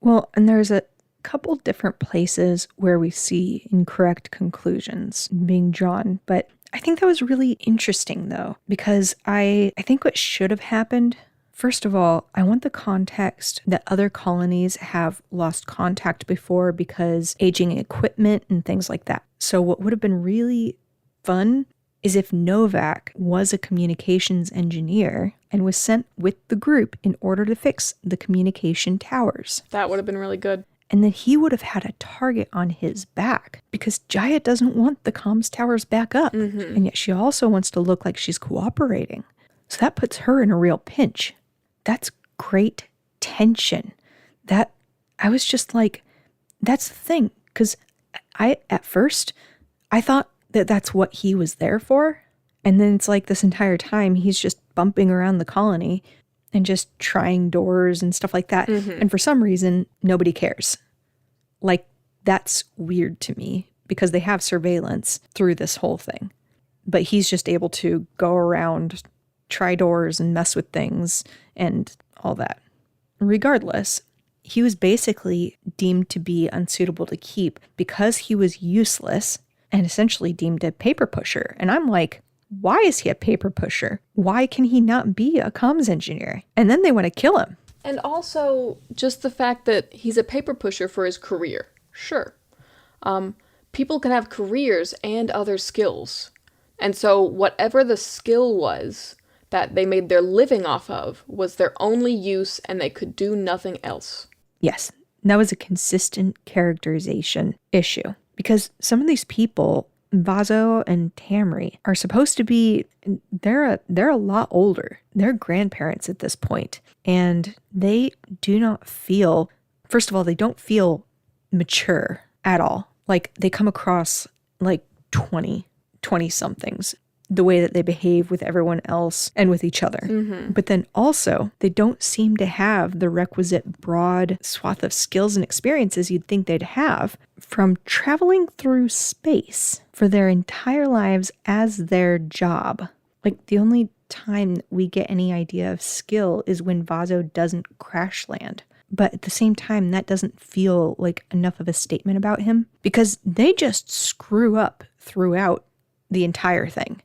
Well, and there's a couple different places where we see incorrect conclusions being drawn, but I think that was really interesting though, because I think what should have happened, first of all, I want the context that other colonies have lost contact before because aging equipment and things like that. So what would have been really fun is if Novak was a communications engineer and was sent with the group in order to fix the communication towers. That would have been really good. And then he would have had a target on his back because Jaya doesn't want the comms towers back up. Mm-hmm. And yet she also wants to look like she's cooperating. So that puts her in a real pinch. That's great tension. That I was just like, that's the thing. Because at first, I thought that that's what he was there for. And then it's like this entire time, he's just bumping around the colony and just trying doors and stuff like that. Mm-hmm. And for some reason, nobody cares. Like, that's weird to me because they have surveillance through this whole thing. But he's just able to go around, try doors and mess with things and all that. Regardless, he was basically deemed to be unsuitable to keep because he was useless and essentially deemed a paper pusher. And I'm like, why is he a paper pusher? Why can he not be a comms engineer? And then they want to kill him. And also, just the fact that he's a paper pusher for his career. Sure. People can have careers and other skills. And so whatever the skill was that they made their living off of was their only use and they could do nothing else. Yes, that was a consistent characterization issue. Because some of these people, Vazo and Tamri, are supposed to be, they're a lot older. They're grandparents at this point. And they do not feel, first of all, they don't feel mature at all. Like, they come across like 20-somethings. the way that they behave with everyone else and with each other. But then also, they don't seem to have the requisite broad swath of skills and experiences you'd think they'd have from traveling through space for their entire lives as their job. Like, the only time we get any idea of skill is when Vaso doesn't crash land. But at the same time, that doesn't feel like enough of a statement about him because they just screw up throughout the entire thing.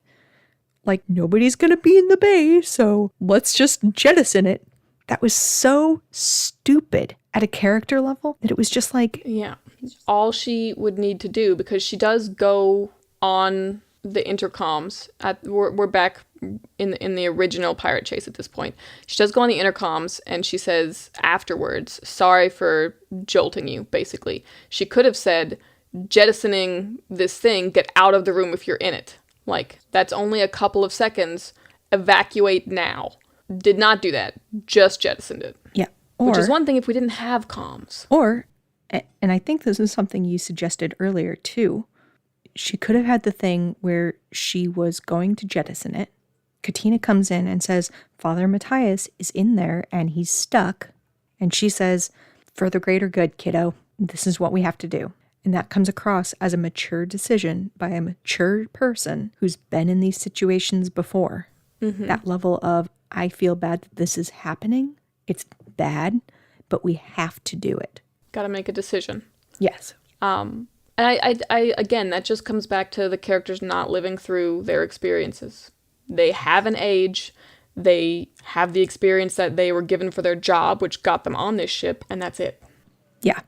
Like, nobody's going to be in the bay, so let's just jettison it. That was so stupid at a character level that it was just like... Yeah. All she would need to do, because she does go on the intercoms. We're back in the original Pirate Chase at this point. She does go on the intercoms, and she says afterwards, sorry for jolting you, basically. She could have said, jettisoning this thing, get out of the room if you're in it. Like, that's only a couple of seconds. Evacuate now. Did not do that. Just jettisoned it. Yeah. Which is one thing if we didn't have comms. Or, and I think this is something you suggested earlier too, she could have had the thing where she was going to jettison it. Katina comes in and says, Father Matthias is in there and he's stuck. And she says, for the greater good, kiddo, this is what we have to do. And that comes across as a mature decision by a mature person who's been in these situations before. That level of, I feel bad that this is happening. It's bad, but we have to do it. Gotta make a decision. Yes. And I again, that just comes back to the characters not living through their experiences. They have an age, they have the experience that they were given for their job, which got them on this ship, and that's it. Yeah.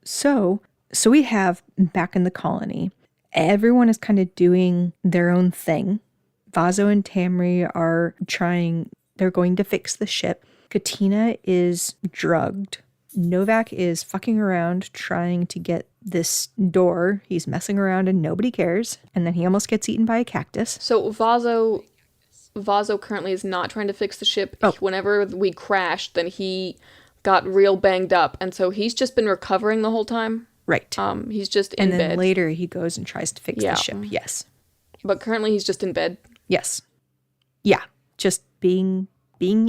So we have back in the colony, everyone is kind of doing their own thing. Vaso and Tamri are they're going to fix the ship. Katina is drugged. Novak is fucking around trying to get this door. He's messing around and nobody cares. And then he almost gets eaten by a cactus. So Vaso currently is not trying to fix the ship. Oh. Whenever we crashed, then he got real banged up. And so he's just been recovering the whole time. Right. He's just in bed. And then later he goes and tries to fix the ship. Yes. But currently he's just in bed. Yes. Yeah. Just being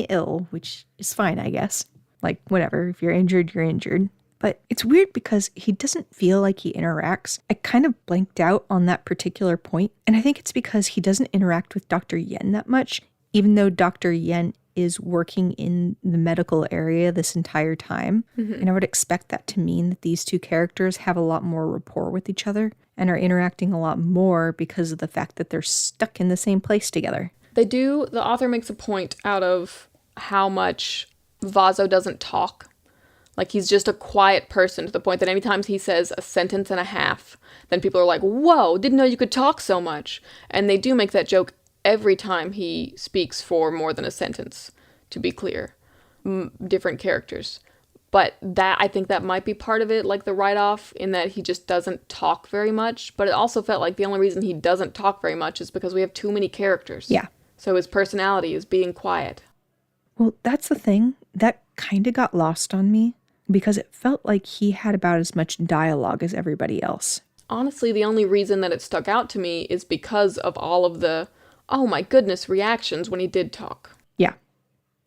ill, which is fine, I guess. Like, whatever. If you're injured, you're injured. But it's weird because he doesn't feel like he interacts. I kind of blanked out on that particular point. And I think it's because he doesn't interact with Dr. Yen that much, even though Dr. Yen is working in the medical area this entire time. And I would expect that to mean that these two characters have a lot more rapport with each other and are interacting a lot more because of the fact that they're stuck in the same place together. The author makes a point out of how much Vaso doesn't talk. Like, he's just a quiet person to the point that anytime he says a sentence and a half, then people are like, whoa, didn't know you could talk so much. And they do make that joke every time he speaks for more than a sentence, to be clear. Different characters. But I think that might be part of it, like the write-off, in that he just doesn't talk very much. But it also felt like the only reason he doesn't talk very much is because we have too many characters. Yeah. So his personality is being quiet. Well, that's the thing. That kind of got lost on me because it felt like he had about as much dialogue as everybody else. Honestly, the only reason that it stuck out to me is because of all of the, oh my goodness, reactions when he did talk. Yeah.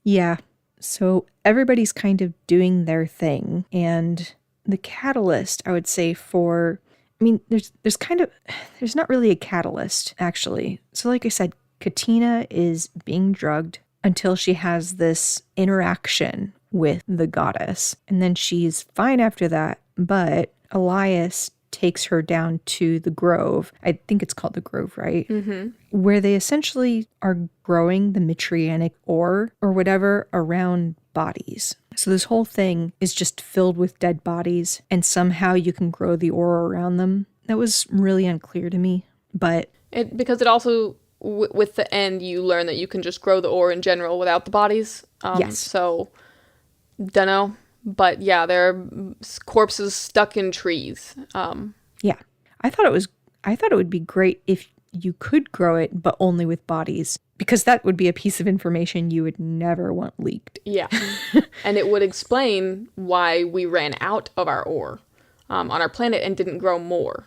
Yeah. So everybody's kind of doing their thing. And the catalyst, I would say, there's not really a catalyst, actually. So like I said, Katina is being drugged until she has this interaction with the goddess. And then she's fine after that, but Elias takes her down to the grove. I think it's called the grove, right? Where they essentially are growing the Mitrianic ore or whatever around bodies. So this whole thing is just filled with dead bodies, and somehow you can grow the ore around them. That was really unclear to me, but... Because it also... with the end, you learn that you can just grow the ore in general without the bodies. Yes. So, dunno. But yeah, there are corpses stuck in trees. Yeah. I thought it would be great if you could grow it, but only with bodies. Because that would be a piece of information you would never want leaked. Yeah. And it would explain why we ran out of our ore on our planet and didn't grow more.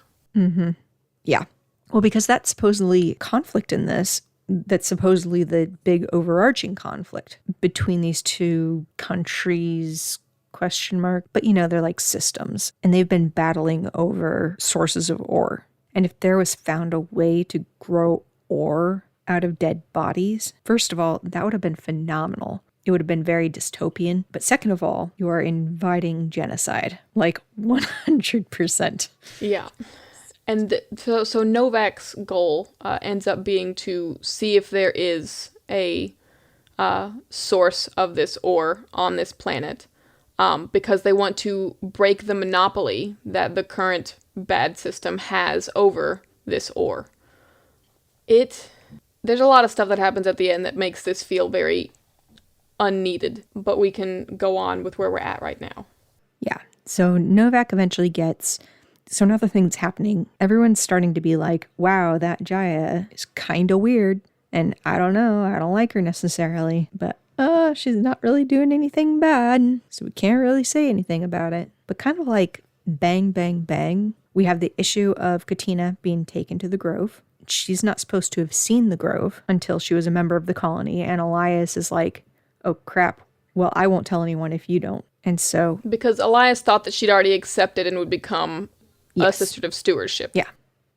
Yeah. Well, because that's supposedly conflict in this. That's supposedly the big overarching conflict between these two countries, question mark. But they're like systems, and they've been battling over sources of ore. And if there was found a way to grow ore out of dead bodies, first of all, that would have been phenomenal. It would have been very dystopian. But second of all, you are inviting genocide, like 100%. Yeah. And so Novak's goal ends up being to see if there is a source of this ore on this planet, because they want to break the monopoly that the current bad system has over this ore. There's a lot of stuff that happens at the end that makes this feel very unneeded, but we can go on with where we're at right now. Yeah. So Novak eventually gets... So another thing's happening. Everyone's starting to be like, wow, that Jaya is kind of weird. And I don't know, I don't like her necessarily. But she's not really doing anything bad. So we can't really say anything about it. But kind of like bang, bang, bang. We have the issue of Katina being taken to the Grove. She's not supposed to have seen the Grove until she was a member of the colony. And Elias is like, oh crap, well, I won't tell anyone if you don't. And so... Because Elias thought that she'd already accepted and would become... Yes. A sister of stewardship. Yeah.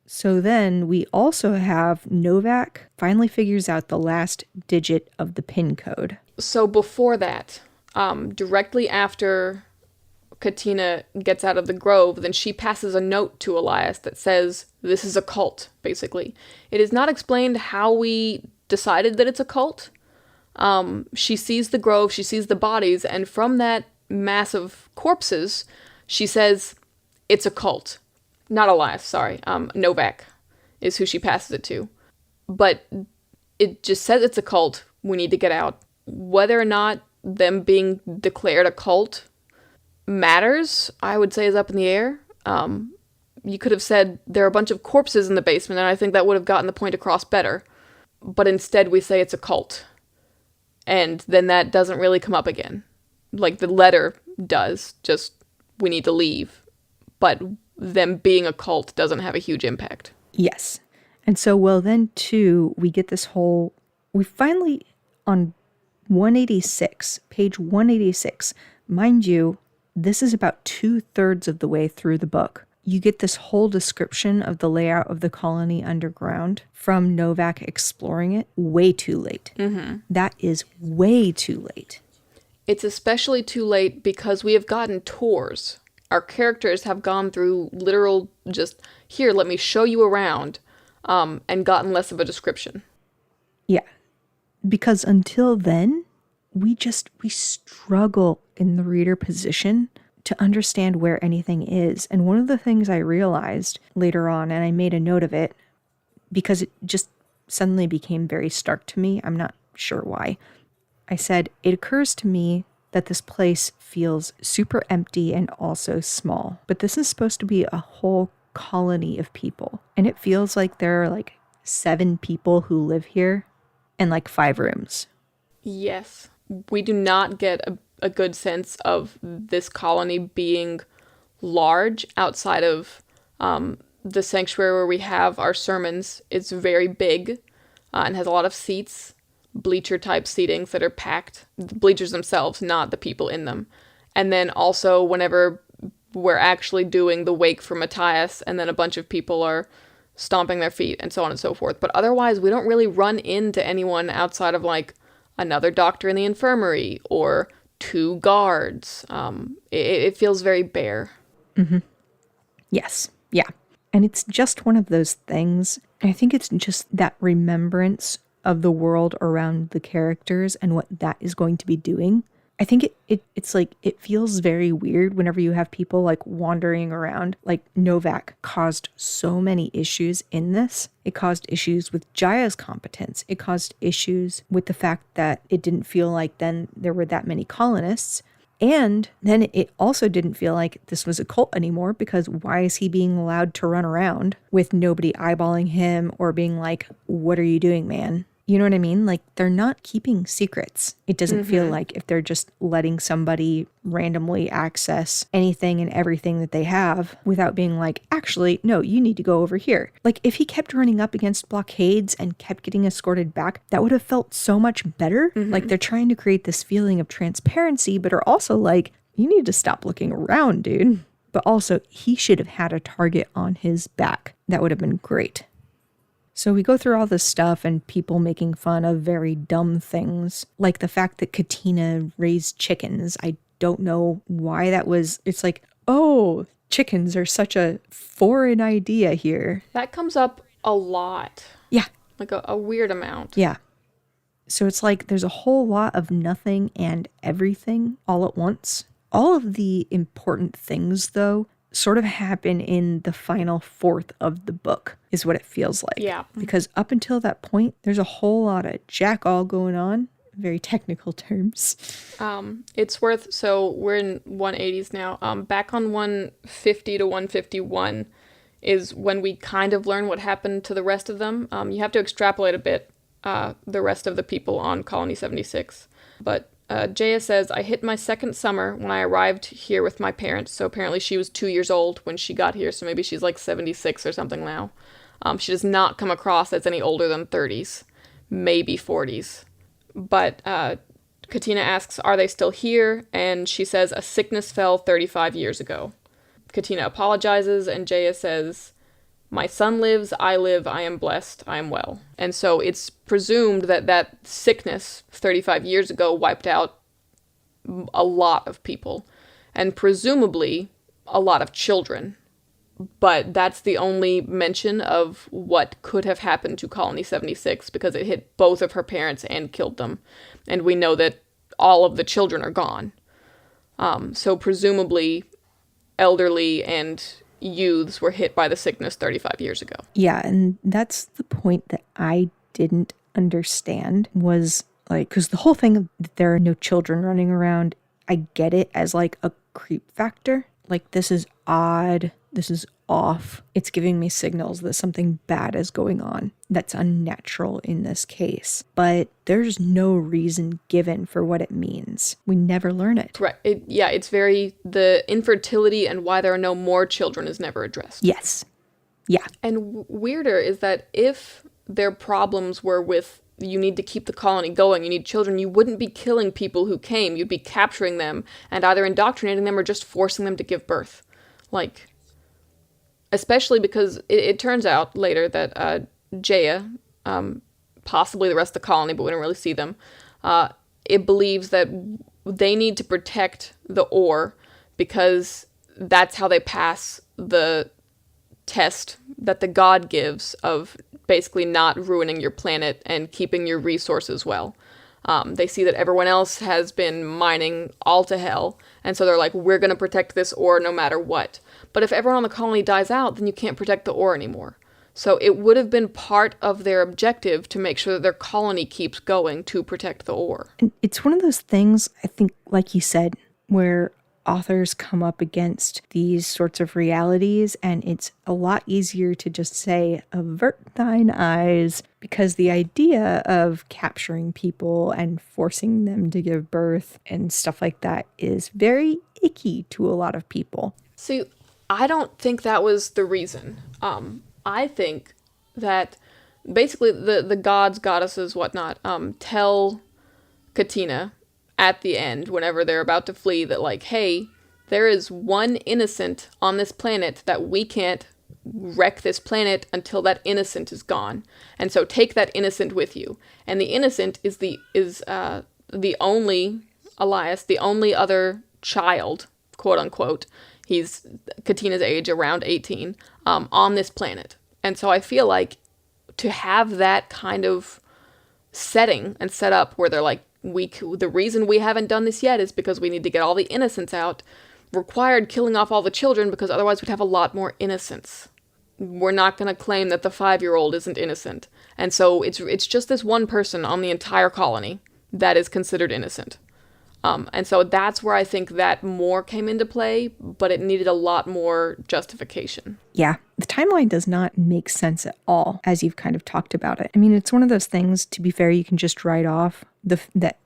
So then we also have Novak finally figures out the last digit of the PIN code. So before that, directly after Katina gets out of the Grove, then she passes a note to Elias that says, this is a cult, basically. It is not explained how we decided that it's a cult. She sees the Grove, she sees the bodies, and from that mass of corpses, she says, it's a cult. Not Elias, sorry. Novak is who she passes it to. But it just says it's a cult. We need to get out. Whether or not them being declared a cult matters, I would say, is up in the air. You could have said there are a bunch of corpses in the basement, and I think that would have gotten the point across better. But instead we say it's a cult. And then that doesn't really come up again. Like the letter does, just we need to leave. But them being a cult doesn't have a huge impact. Yes. And so, well, then, too, we get this whole... We finally, on 186, page 186, mind you, this is about 2/3 of the way through the book. You get this whole description of the layout of the colony underground from Novak exploring it way too late. Mm-hmm. That is way too late. It's especially too late because we have gotten tours. Our characters have gone through literal just, here, let me show you around, and gotten less of a description. Yeah. Because until then, we struggle in the reader position to understand where anything is. And one of the things I realized later on, and I made a note of it, because it just suddenly became very stark to me, I'm not sure why. I said, it occurs to me that this place feels super empty and also small. But this is supposed to be a whole colony of people. And it feels like there are like 7 people who live here and like 5 rooms. Yes. We do not get a good sense of this colony being large outside of the sanctuary where we have our sermons. It's very big and has a lot of seats. Bleacher type seatings that are packed, the bleachers themselves, not the people in them. And then also whenever we're actually doing the wake for Matthias and then a bunch of people are stomping their feet and so on and so forth. But otherwise we don't really run into anyone outside of like another doctor in the infirmary or 2 guards. It feels very bare. Mm-hmm. Yes. Yeah. And it's just one of those things. I think it's just that remembrance of the world around the characters and what that is going to be doing. I think it's like, it feels very weird whenever you have people like wandering around. Like Novak caused so many issues in this. It caused issues with Jaya's competence. It caused issues with the fact that it didn't feel like then there were that many colonists. And then it also didn't feel like this was a cult anymore, because why is he being allowed to run around with nobody eyeballing him or being like, what are you doing, man? You know what I mean? Like, they're not keeping secrets. It doesn't feel like if they're just letting somebody randomly access anything and everything that they have without being like, actually, no, you need to go over here. Like, if he kept running up against blockades and kept getting escorted back, that would have felt so much better. Like, they're trying to create this feeling of transparency, but are also like, you need to stop looking around, dude. But also, he should have had a target on his back. That would have been great. So we go through all this stuff and people making fun of very dumb things, like the fact that Katina raised chickens. I don't know why that was. It's like, oh, chickens are such a foreign idea here. That comes up a lot. Yeah. Like a weird amount. Yeah. So it's like there's a whole lot of nothing and everything all at once. All of the important things, though, sort of happen in the final fourth of the book, is what it feels like. Yeah. Because up until that point, there's a whole lot of jack-all going on, very technical terms. It's worth, so we're in 180s now. Back on 150 to 151 is when we kind of learn what happened to the rest of them. You have to extrapolate a bit, the rest of the people on Colony 76. But Jaya says, I hit my second summer when I arrived here with my parents. So apparently she was 2 years old when she got here. So maybe she's like 76 or something now. She does not come across as any older than 30s, maybe 40s. But Katina asks, are they still here? And she says, a sickness fell 35 years ago. Katina apologizes and Jaya says, my son lives, I live, I am blessed, I am well. And so it's presumed that that sickness 35 years ago wiped out a lot of people, and presumably a lot of children. But that's the only mention of what could have happened to Colony 76, because it hit both of her parents and killed them. And we know that all of the children are gone. So presumably elderly and youths were hit by the sickness 35 years ago. Yeah, and that's the point that I didn't understand, was like, because the whole thing of that there are no children running around, I get it as like a creep factor. Like, this is odd, this is off. It's giving me signals that something bad is going on that's unnatural in this case. But there's no reason given for what it means. We never learn it. Right. It's very, the infertility and why there are no more children is never addressed. Yes. Yeah. And weirder is that if their problems were with, you need to keep the colony going, you need children, you wouldn't be killing people who came. You'd be capturing them and either indoctrinating them or just forcing them to give birth. Like, especially because it turns out later that Jaya, possibly the rest of the colony, but we don't really see them, it believes that they need to protect the ore because that's how they pass the test that the god gives of basically not ruining your planet and keeping your resources well. They see that everyone else has been mining all to hell, and so they're like, we're going to protect this ore no matter what. But if everyone on the colony dies out, then you can't protect the ore anymore. So it would have been part of their objective to make sure that their colony keeps going to protect the ore. And it's one of those things, I think, like you said, where authors come up against these sorts of realities, and it's a lot easier to just say, avert thine eyes, because the idea of capturing people and forcing them to give birth and stuff like that is very icky to a lot of people. See, I don't think that was the reason. I think that basically the gods, goddesses, whatnot, tell Katina at the end, whenever they're about to flee, that like, hey, there is one innocent on this planet that we can't wreck this planet until that innocent is gone. And so take that innocent with you. And the innocent is the only, Elias, the only other child, quote unquote, he's Katina's age, around 18, on this planet. And so I feel like to have that kind of setting and set up where they're like, the reason we haven't done this yet is because we need to get all the innocents out, required killing off all the children because otherwise we'd have a lot more innocents. We're not going to claim that the 5-year-old isn't innocent. And so it's just this one person on the entire colony that is considered innocent. And so that's where I think that more came into play, but it needed a lot more justification. Yeah, the timeline does not make sense at all, as you've kind of talked about it. I mean, it's one of those things, to be fair, you can just write off that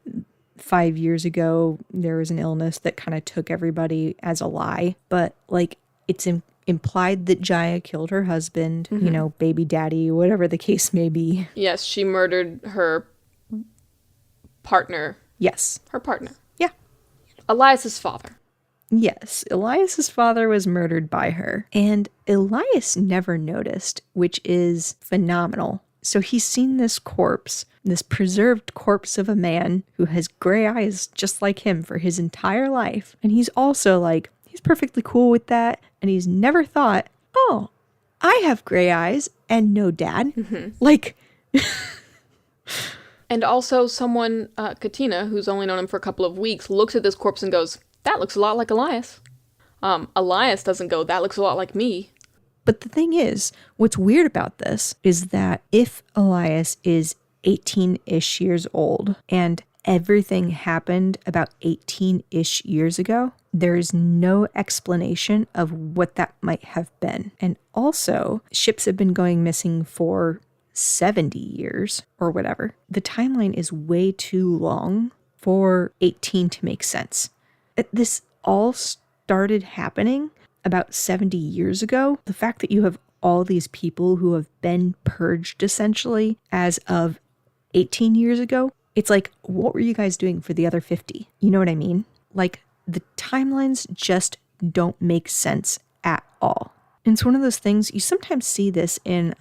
5 years ago there was an illness that kind of took everybody as a lie. But, like, it's implied that Jaya killed her husband, you know, baby daddy, whatever the case may be. Yes, she murdered her partner. Yes. Her partner. Yeah. Elias's father. Yes, Elias's father was murdered by her, and Elias never noticed, which is phenomenal. So he's seen this corpse, this preserved corpse of a man who has gray eyes just like him for his entire life. And he's also like, he's perfectly cool with that. And he's never thought, oh, I have gray eyes and no dad. Like... And also someone, Katina, who's only known him for a couple of weeks, looks at this corpse and goes, that looks a lot like Elias. Elias doesn't go, that looks a lot like me. But the thing is, what's weird about this is that if Elias is 18-ish years old and everything happened about 18-ish years ago, there is no explanation of what that might have been. And also, ships have been going missing for 70 years or whatever. The timeline is way too long for 18 to make sense. This all started happening about 70 years ago. The fact that you have all these people who have been purged essentially as of 18 years ago, it's like, what were you guys doing for the other 50? You know what I mean? Like, the timelines just don't make sense at all. And it's one of those things, you sometimes see this in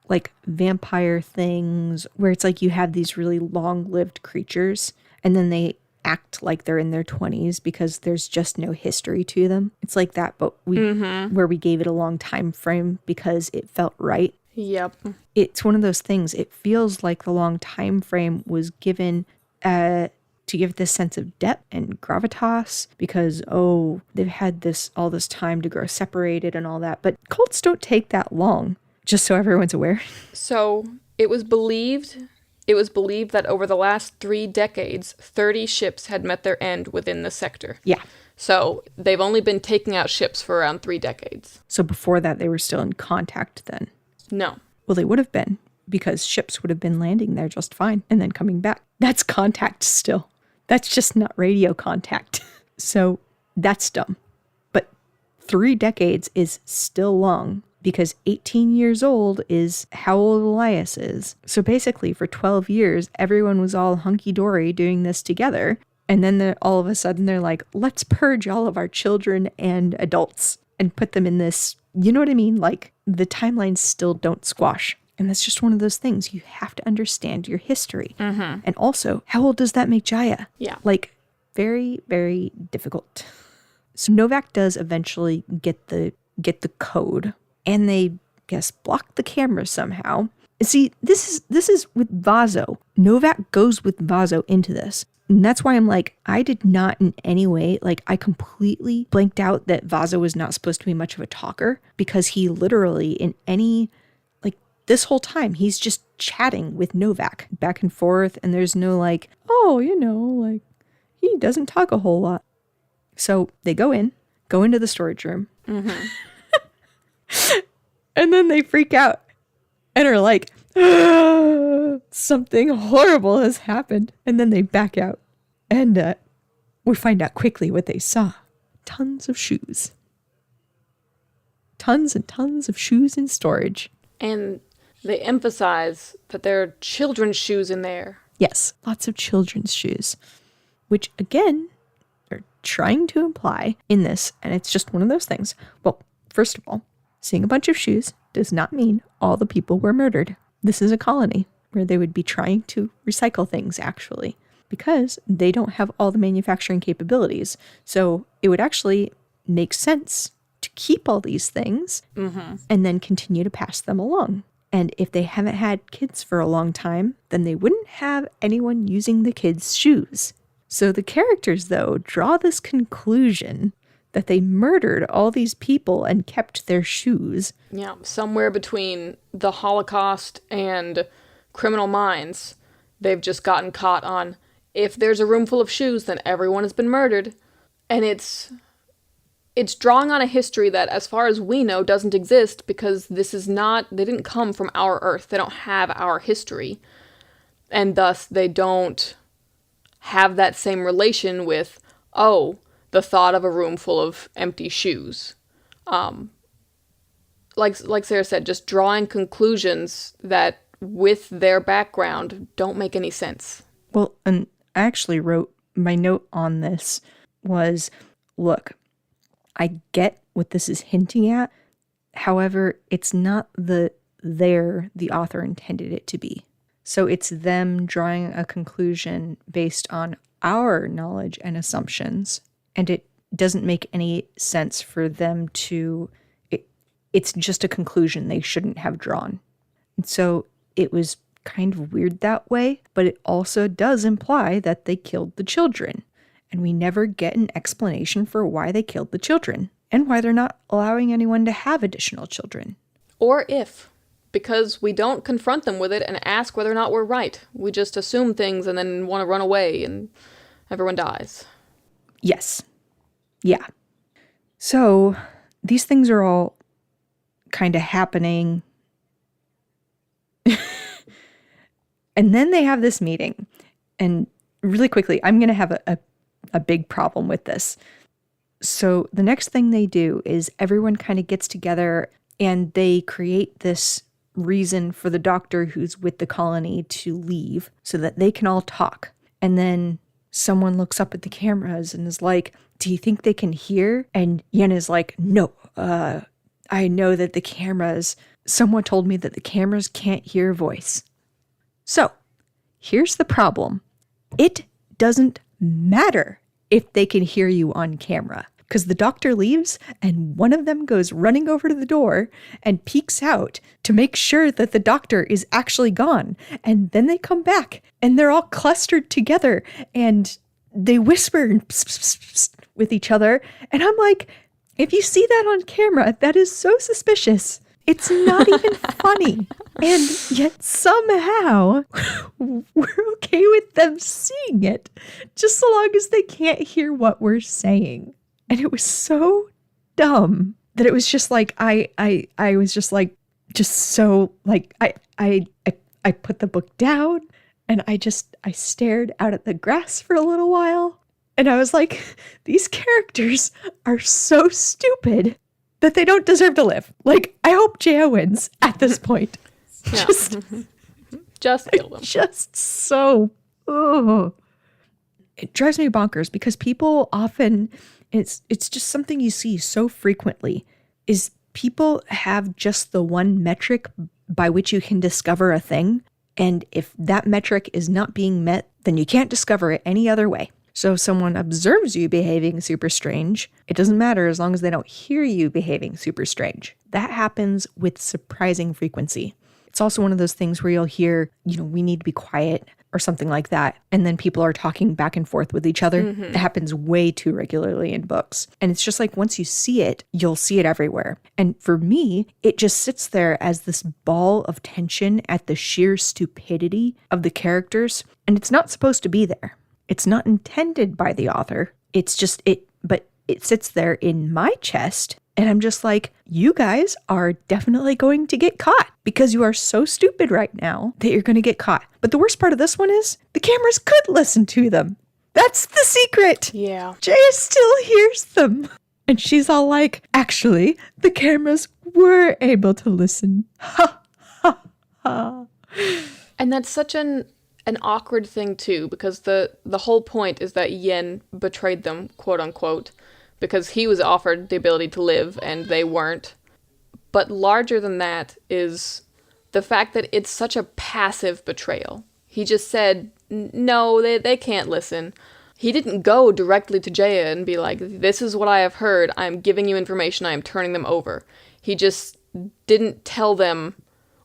like vampire things where it's like you have these really long-lived creatures and then they act like they're in their 20s because there's just no history to them. It's like that, but where we gave it a long time frame because it felt right. Yep. It's one of those things. It feels like the long time frame was given to give this sense of depth and gravitas because, oh, they've had all this time to grow separated and all that. But cults don't take that long, just so everyone's aware. So it was believed that over the last 3 decades, 30 ships had met their end within the sector. Yeah. So they've only been taking out ships for around 3 decades. So before that, they were still in contact then? No. Well, they would have been, because ships would have been landing there just fine and then coming back. That's contact still. That's just not radio contact. So that's dumb. But 3 decades is still long, because 18 years old is how old Elias is. So basically, for 12 years, everyone was all hunky-dory doing this together. And then all of a sudden, they're like, let's purge all of our children and adults and put them in this, you know what I mean? Like, the timelines still don't squash. And that's just one of those things. You have to understand your history. And also, how old does that make Jaya? Yeah. Like, very, very difficult. So Novak does eventually get the code. And they, guess, block the camera somehow. See, this is with Vaso. Novak goes with Vaso into this. And that's why I'm like, I did not in any way, like, I completely blanked out that Vaso was not supposed to be much of a talker, because he literally, in any, like, this whole time, he's just chatting with Novak back and forth, and there's no, like, oh, you know, like, he doesn't talk a whole lot. So they go into the storage room. And then they freak out and are like, something horrible has happened. And then they back out. And we find out quickly what they saw. Tons of shoes. Tons and tons of shoes in storage. And they emphasize that there are children's shoes in there. Yes, lots of children's shoes. Which, again, they're trying to imply in this. And it's just one of those things. Well, first of all, seeing a bunch of shoes does not mean all the people were murdered. This is a colony where they would be trying to recycle things, actually, because they don't have all the manufacturing capabilities. So it would actually make sense to keep all these things and then continue to pass them along. And if they haven't had kids for a long time, then they wouldn't have anyone using the kids' shoes. So the characters, though, draw this conclusion that they murdered all these people and kept their shoes. Yeah, somewhere between the Holocaust and Criminal Minds, they've just gotten caught on if there's a room full of shoes, then everyone has been murdered. And it's drawing on a history that, as far as we know, doesn't exist, because they didn't come from our Earth. They don't have our history. And thus, they don't have that same relation with, the thought of a room full of empty shoes. Like Sarah said, just drawing conclusions that, with their background, don't make any sense. Well, and I actually wrote, my note on this was, look, I get what this is hinting at. However, it's not the author intended it to be. So it's them drawing a conclusion based on our knowledge and assumptions. And it doesn't make any sense for them to... It's just a conclusion they shouldn't have drawn. And so it was kind of weird that way, but it also does imply that they killed the children. And we never get an explanation for why they killed the children and why they're not allowing anyone to have additional children. Or if, because we don't confront them with it and ask whether or not we're right. We just assume things and then want to run away and everyone dies. Yes. Yeah. So these things are all kind of happening. And then they have this meeting. And really quickly, I'm going to have a big problem with this. So the next thing they do is everyone kind of gets together and they create this reason for the doctor who's with the colony to leave so that they can all talk. And then someone looks up at the cameras and is like, do you think they can hear? And Yen is like, no, I know that the cameras, someone told me that the cameras can't hear voice. So here's the problem. It doesn't matter if they can hear you on camera, because the doctor leaves and one of them goes running over to the door and peeks out to make sure that the doctor is actually gone. And then they come back and they're all clustered together and they whisper and pss, pss, pss, with each other. And I'm like, if you see that on camera, that is so suspicious. It's not even funny. And yet somehow we're okay with them seeing it, just so long as they can't hear what we're saying. And it was so dumb that it was just like, I was just like, just so like, I put the book down and I stared out at the grass for a little while. And I was like, these characters are so stupid that they don't deserve to live. Like, I hope Jaya wins at this point. Yeah. Just kill them. Just so, it drives me bonkers because people often, it's just something you see so frequently, is people have just the one metric by which you can discover a thing. And if that metric is not being met, then you can't discover it any other way. So if someone observes you behaving super strange, it doesn't matter as long as they don't hear you behaving super strange. That happens with surprising frequency. It's also one of those things where you'll hear, we need to be quiet or something like that. And then people are talking back and forth with each other. Mm-hmm. It happens way too regularly in books. And it's just like, once you see it, you'll see it everywhere. And for me, it just sits there as this ball of tension at the sheer stupidity of the characters. And it's not supposed to be there. It's not intended by the author. It's just but it sits there in my chest. And I'm just like, you guys are definitely going to get caught because you are so stupid right now that you're going to get caught. But the worst part of this one is the cameras could listen to them. That's the secret. Yeah. Jaya still hears them. And she's all like, actually, the cameras were able to listen. Ha, ha, ha. And that's such an awkward thing, too, because the whole point is that Yen betrayed them, quote unquote, because he was offered the ability to live and they weren't. But larger than that is the fact that it's such a passive betrayal. He just said, no, they can't listen. He didn't go directly to Jaya and be like, this is what I have heard. I'm giving you information. I am turning them over. He just didn't tell them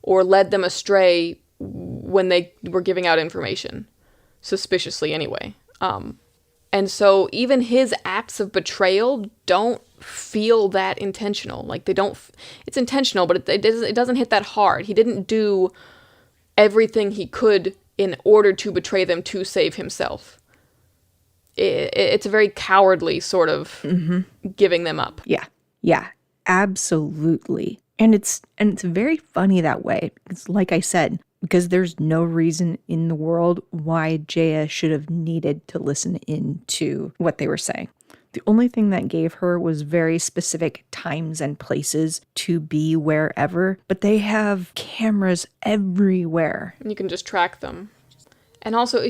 or led them astray when they were giving out information. Suspiciously, anyway. And so even his acts of betrayal don't feel that intentional. Like, they don't... It's intentional, but it doesn't hit that hard. He didn't do everything he could in order to betray them to save himself. it's a very cowardly sort of giving them up. Yeah, absolutely. And it's very funny that way. It's like I said, because there's no reason in the world why Jaya should have needed to listen into what they were saying. The only thing that gave her was very specific times and places to be wherever, but they have cameras everywhere. And you can just track them. And also,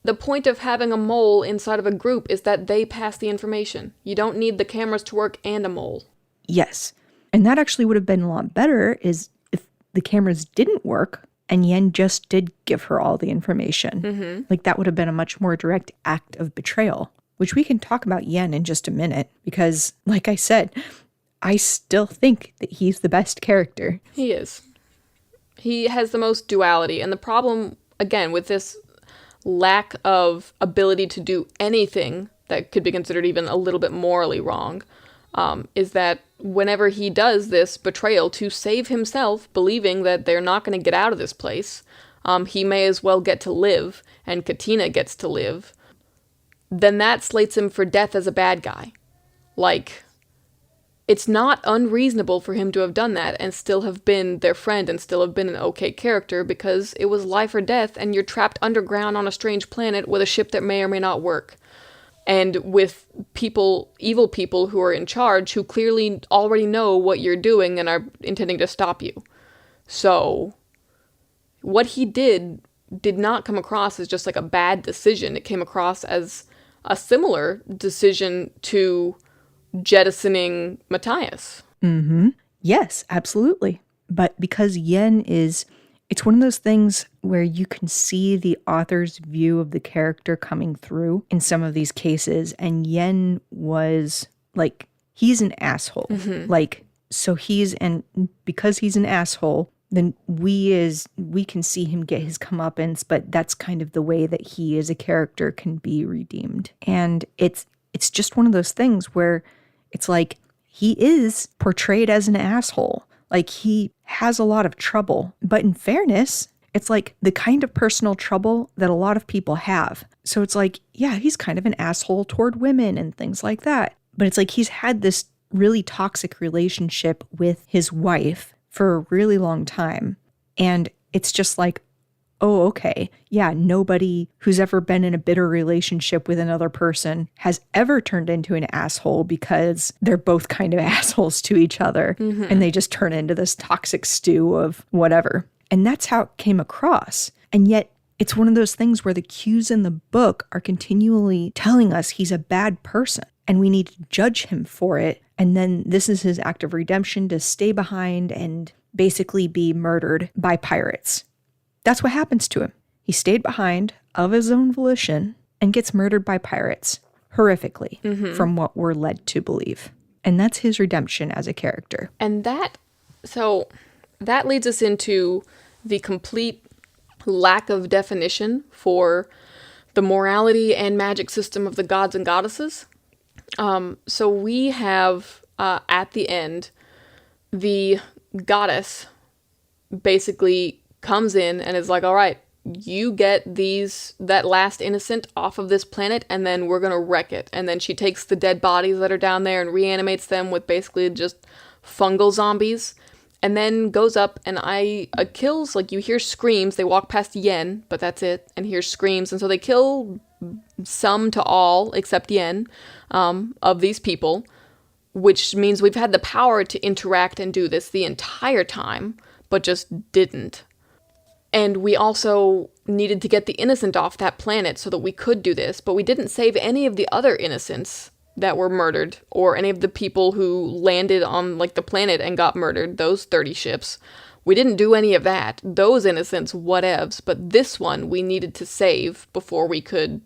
the point of having a mole inside of a group is that they pass the information. You don't need the cameras to work and a mole. Yes. And that actually would have been a lot better is if the cameras didn't work and Yen just did give her all the information. Like that would have been a much more direct act of betrayal, which we can talk about Yen in just a minute because, like I said, I still think that he's the best character. He is. He has the most duality. And the problem, again, with this lack of ability to do anything that could be considered even a little bit morally wrong, is that whenever he does this betrayal to save himself, believing that they're not going to get out of this place, he may as well get to live, and Katina gets to live, then that slates him for death as a bad guy. Like, it's not unreasonable for him to have done that and still have been their friend and still have been an okay character because it was life or death and you're trapped underground on a strange planet with a ship that may or may not work. And with evil people who are in charge who clearly already know what you're doing and are intending to stop you. So, what he did not come across as just like a bad decision. It came across as a similar decision to jettisoning Matthias. Yes, absolutely. But because Yen it's one of those things where you can see the author's view of the character coming through in some of these cases. And Yen was like, he's an asshole. Like, so because he's an asshole, then we can see him get his comeuppance, but that's kind of the way that he as a character can be redeemed. And it's just one of those things where it's like, he is portrayed as an asshole. Like, he has a lot of trouble. But in fairness, it's like the kind of personal trouble that a lot of people have. So it's like, yeah, he's kind of an asshole toward women and things like that. But it's like he's had this really toxic relationship with his wife for a really long time. And it's just like, oh, okay, yeah, nobody who's ever been in a bitter relationship with another person has ever turned into an asshole because they're both kind of assholes to each other. And they just turn into this toxic stew of whatever. And that's how it came across. And yet it's one of those things where the cues in the book are continually telling us he's a bad person and we need to judge him for it. And then this is his act of redemption to stay behind and basically be murdered by pirates. That's what happens to him. He stayed behind of his own volition and gets murdered by pirates horrifically from what we're led to believe. And that's his redemption as a character. And that leads us into the complete lack of definition for the morality and magic system of the gods and goddesses. So we have, at the end, the goddess basically comes in and is like, all right, you get that last innocent off of this planet and then we're going to wreck it. And then she takes the dead bodies that are down there and reanimates them with basically just fungal zombies and then goes up and kills, like you hear screams. They walk past Yen, but that's it, and hear screams. And so they kill some to all except Yen of these people, which means we've had the power to interact and do this the entire time, but just didn't. And we also needed to get the innocent off that planet so that we could do this, but we didn't save any of the other innocents that were murdered, or any of the people who landed on like the planet and got murdered, those 30 ships. We didn't do any of that. Those innocents, whatevs, but this one we needed to save before we could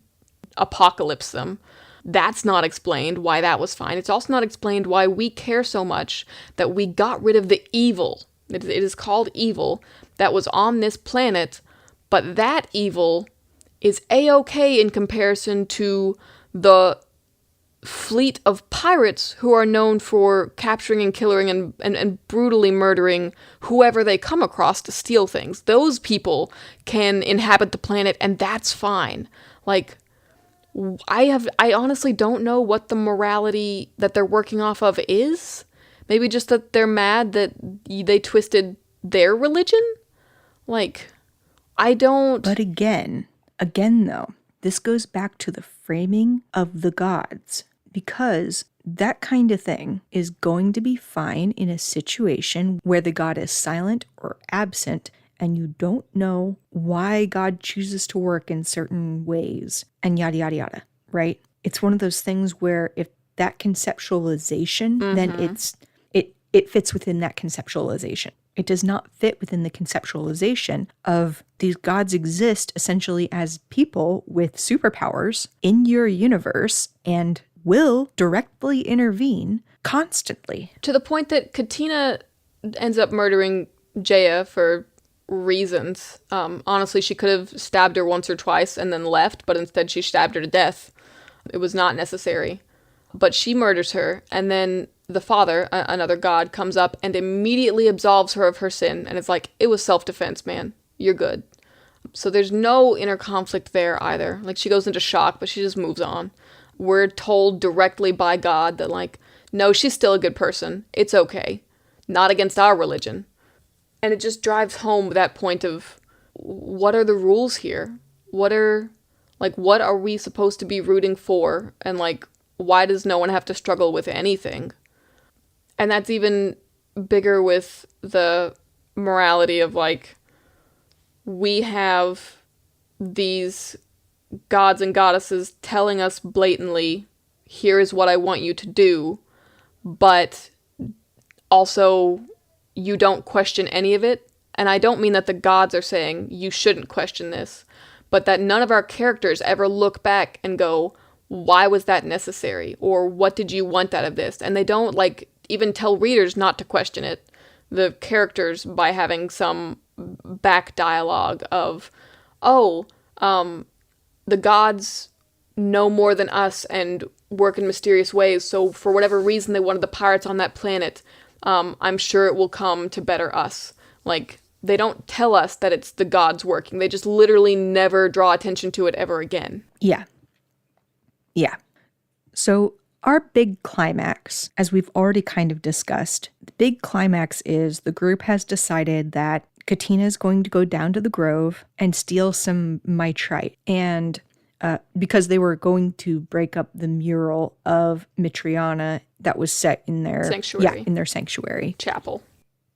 apocalypse them. That's not explained why that was fine. It's also not explained why we care so much that we got rid of the evil. It is called evil that was on this planet, but that evil is a-okay in comparison to the fleet of pirates who are known for capturing and killing and brutally murdering whoever they come across to steal things. Those people can inhabit the planet, and that's fine. Like, I honestly don't know what the morality that they're working off of is. Maybe just that they're mad that they twisted their religion? Like, I don't... But again though, this goes back to the framing of the gods, because that kind of thing is going to be fine in a situation where the god is silent or absent and you don't know why God chooses to work in certain ways and yada, yada, yada, right? It's one of those things where if that conceptualization, then it fits within that conceptualization. It does not fit within the conceptualization of these gods exist essentially as people with superpowers in your universe and will directly intervene constantly. To the point that Katina ends up murdering Jaya for reasons. Honestly, she could have stabbed her once or twice and then left, but instead she stabbed her to death. It was not necessary. But she murders her, and then the father, another god, comes up and immediately absolves her of her sin, and it's like, it was self-defense, man. You're good. So there's no inner conflict there either. Like, she goes into shock, but she just moves on. We're told directly by God that, like, no, she's still a good person. It's okay. Not against our religion. And it just drives home that point of, what are the rules here? What are we supposed to be rooting for? And, like, why does no one have to struggle with anything? And that's even bigger with the morality of, like, we have these gods and goddesses telling us blatantly, here is what I want you to do, but also you don't question any of it. And I don't mean that the gods are saying you shouldn't question this, but that none of our characters ever look back and go, why was that necessary? Or what did you want out of this? And they don't, like, even tell readers not to question it. The characters, by having some back dialogue of, the gods know more than us and work in mysterious ways, so for whatever reason they wanted the pirates on that planet, I'm sure it will come to better us. Like, they don't tell us that it's the gods working. They just literally never draw attention to it ever again. Yeah. So our big climax, as we've already kind of discussed, the big climax is the group has decided that Katina is going to go down to the grove and steal some mitrite. And because they were going to break up the mural of Mitriana that was set in their sanctuary. Yeah, in their sanctuary. Chapel.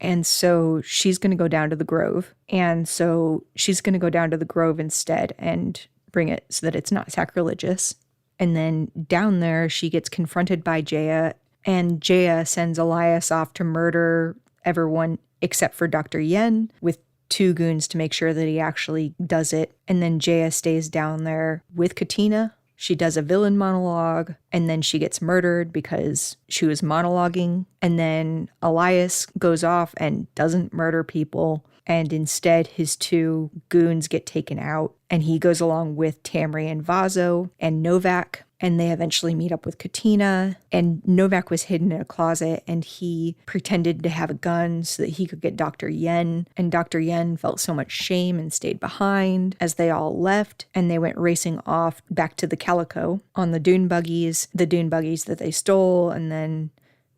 And so she's going to go down to the grove. And so she's going to go down to the grove instead and bring it so that it's not sacrilegious. And then down there, she gets confronted by Jaya, and Jaya sends Elias off to murder everyone except for Dr. Yen with 2 goons to make sure that he actually does it. And then Jaya stays down there with Katina. She does a villain monologue, and then she gets murdered because she was monologuing. And then Elias goes off and doesn't murder people, and instead his 2 goons get taken out, and he goes along with Tamri and Vaso and Novak, and they eventually meet up with Katina. And Novak was hidden in a closet, and he pretended to have a gun so that he could get Dr. Yen. And Dr. Yen felt so much shame and stayed behind as they all left, and they went racing off back to the Calico on the dune buggies that they stole, and then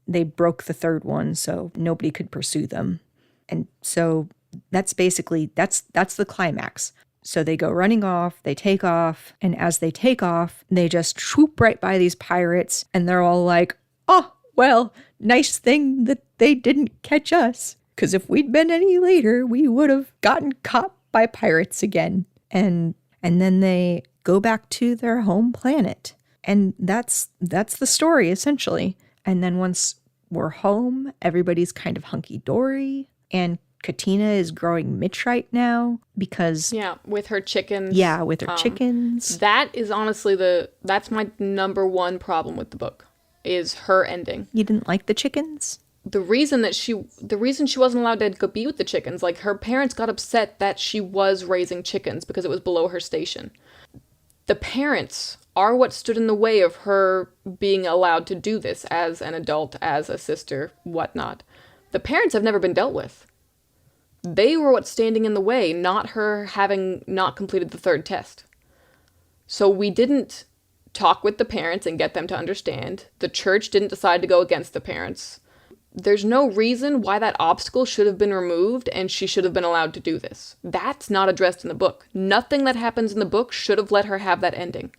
they broke the 3rd one so nobody could pursue them. And so that's basically, that's the climax. So they go running off, they take off, and as they take off, they just swoop right by these pirates, and they're all like, oh, well, nice thing that they didn't catch us, because if we'd been any later, we would have gotten caught by pirates again. And then they go back to their home planet. And that's the story, essentially. And then once we're home, everybody's kind of hunky-dory, and Katina is growing mitrite now because... Yeah, with her chickens. Yeah, with her chickens. That is honestly that's my number one problem with the book, is her ending. You didn't like the chickens? The reason she wasn't allowed to go be with the chickens, like, her parents got upset that she was raising chickens because it was below her station. The parents are what stood in the way of her being allowed to do this as an adult, as a sister, whatnot. The parents have never been dealt with. They were what's standing in the way, not her having not completed the 3rd test. So we didn't talk with the parents and get them to understand. The church didn't decide to go against the parents. There's no reason why that obstacle should have been removed and she should have been allowed to do this. That's not addressed in the book. Nothing that happens in the book should have let her have that ending.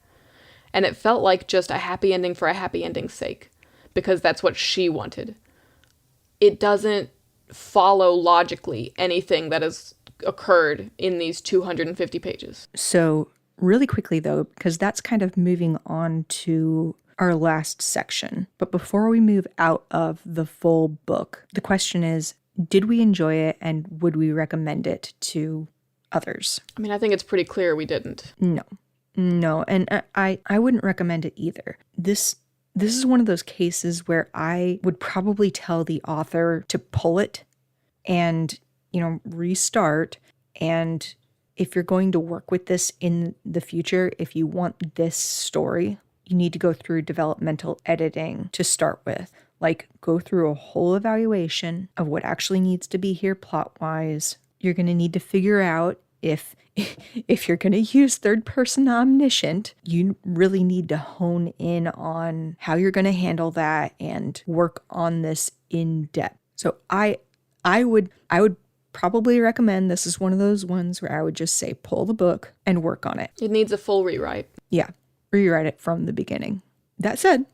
And it felt like just a happy ending for a happy ending's sake, because that's what she wanted. It doesn't follow logically anything that has occurred in these 250 pages. So really quickly though, because that's kind of moving on to our last section. But before we move out of the full book, the question is, did we enjoy it and would we recommend it to others? I mean, I think it's pretty clear we didn't. No, and I wouldn't recommend it either. This is one of those cases where I would probably tell the author to pull it and, restart. And if you're going to work with this in the future, if you want this story, you need to go through developmental editing to start with. Like, go through a whole evaluation of what actually needs to be here plot-wise. You're going to need to figure out if you're going to use third-person omniscient, you really need to hone in on how you're going to handle that and work on this in depth. So I would probably recommend, this is one of those ones where I would just say pull the book and work on it. It needs a full rewrite. Yeah, rewrite it from the beginning. That said,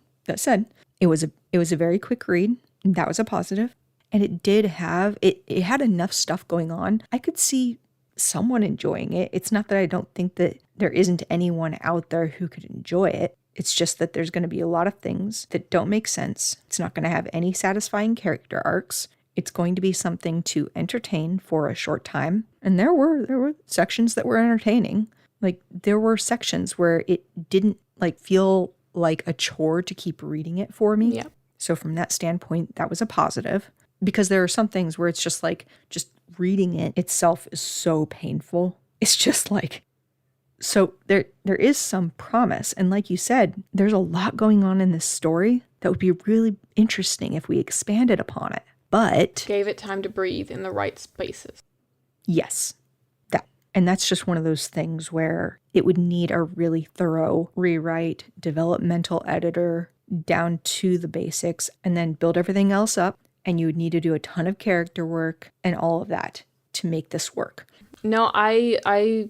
it was a very quick read. That was a positive. And it did have, it had enough stuff going on. I could see someone enjoying it. It's not that I don't think that there isn't anyone out there who could enjoy it. It's just that there's going to be a lot of things that don't make sense. It's not going to have any satisfying character arcs. It's going to be something to entertain for a short time. And there were sections that were entertaining. Like, there were sections where it didn't feel like a chore to keep reading it for me. Yeah. So from that standpoint, that was a positive. Because there are some things where it's just reading it itself is so painful. It's just so there is some promise. And like you said, there's a lot going on in this story that would be really interesting if we expanded upon it. But gave it time to breathe in the right spaces. Yes. And that's just one of those things where it would need a really thorough rewrite, developmental editor down to the basics, and then build everything else up. And you would need to do a ton of character work and all of that to make this work. No, I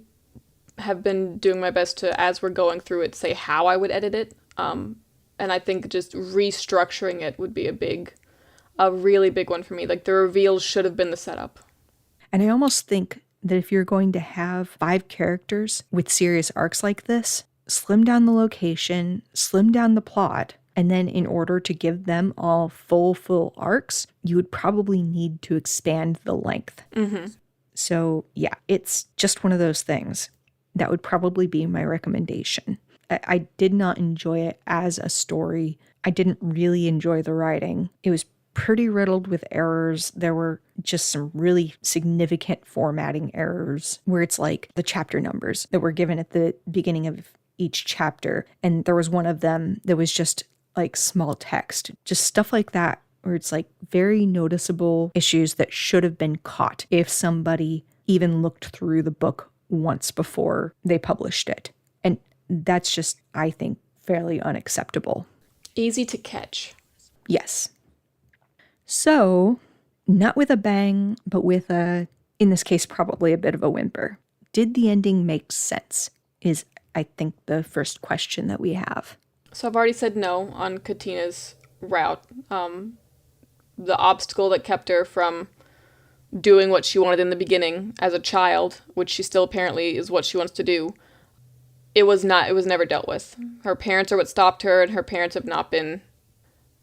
have been doing my best to, as we're going through it, say how I would edit it. And I think just restructuring it would be a really big one for me. Like, the reveals should have been the setup. And I almost think that if you're going to have 5 characters with serious arcs like this, slim down the location, slim down the plot, and then in order to give them all full arcs, you would probably need to expand the length. Mm-hmm. So yeah, it's just one of those things. That would probably be my recommendation. I did not enjoy it as a story. I didn't really enjoy the writing. It was pretty riddled with errors. There were just some really significant formatting errors where it's like the chapter numbers that were given at the beginning of each chapter. And there was one of them that was just small text, just stuff like that, where it's very noticeable issues that should have been caught if somebody even looked through the book once before they published it. And that's just, I think, fairly unacceptable. Easy to catch. Yes. So, not with a bang, but with in this case, probably a bit of a whimper. Did the ending make sense? Is, I think, the first question that we have. So I've already said no on Katina's route. The obstacle that kept her from doing what she wanted in the beginning as a child, which she still apparently is what she wants to do, it was never dealt with. Her parents are what stopped her, and her parents have not been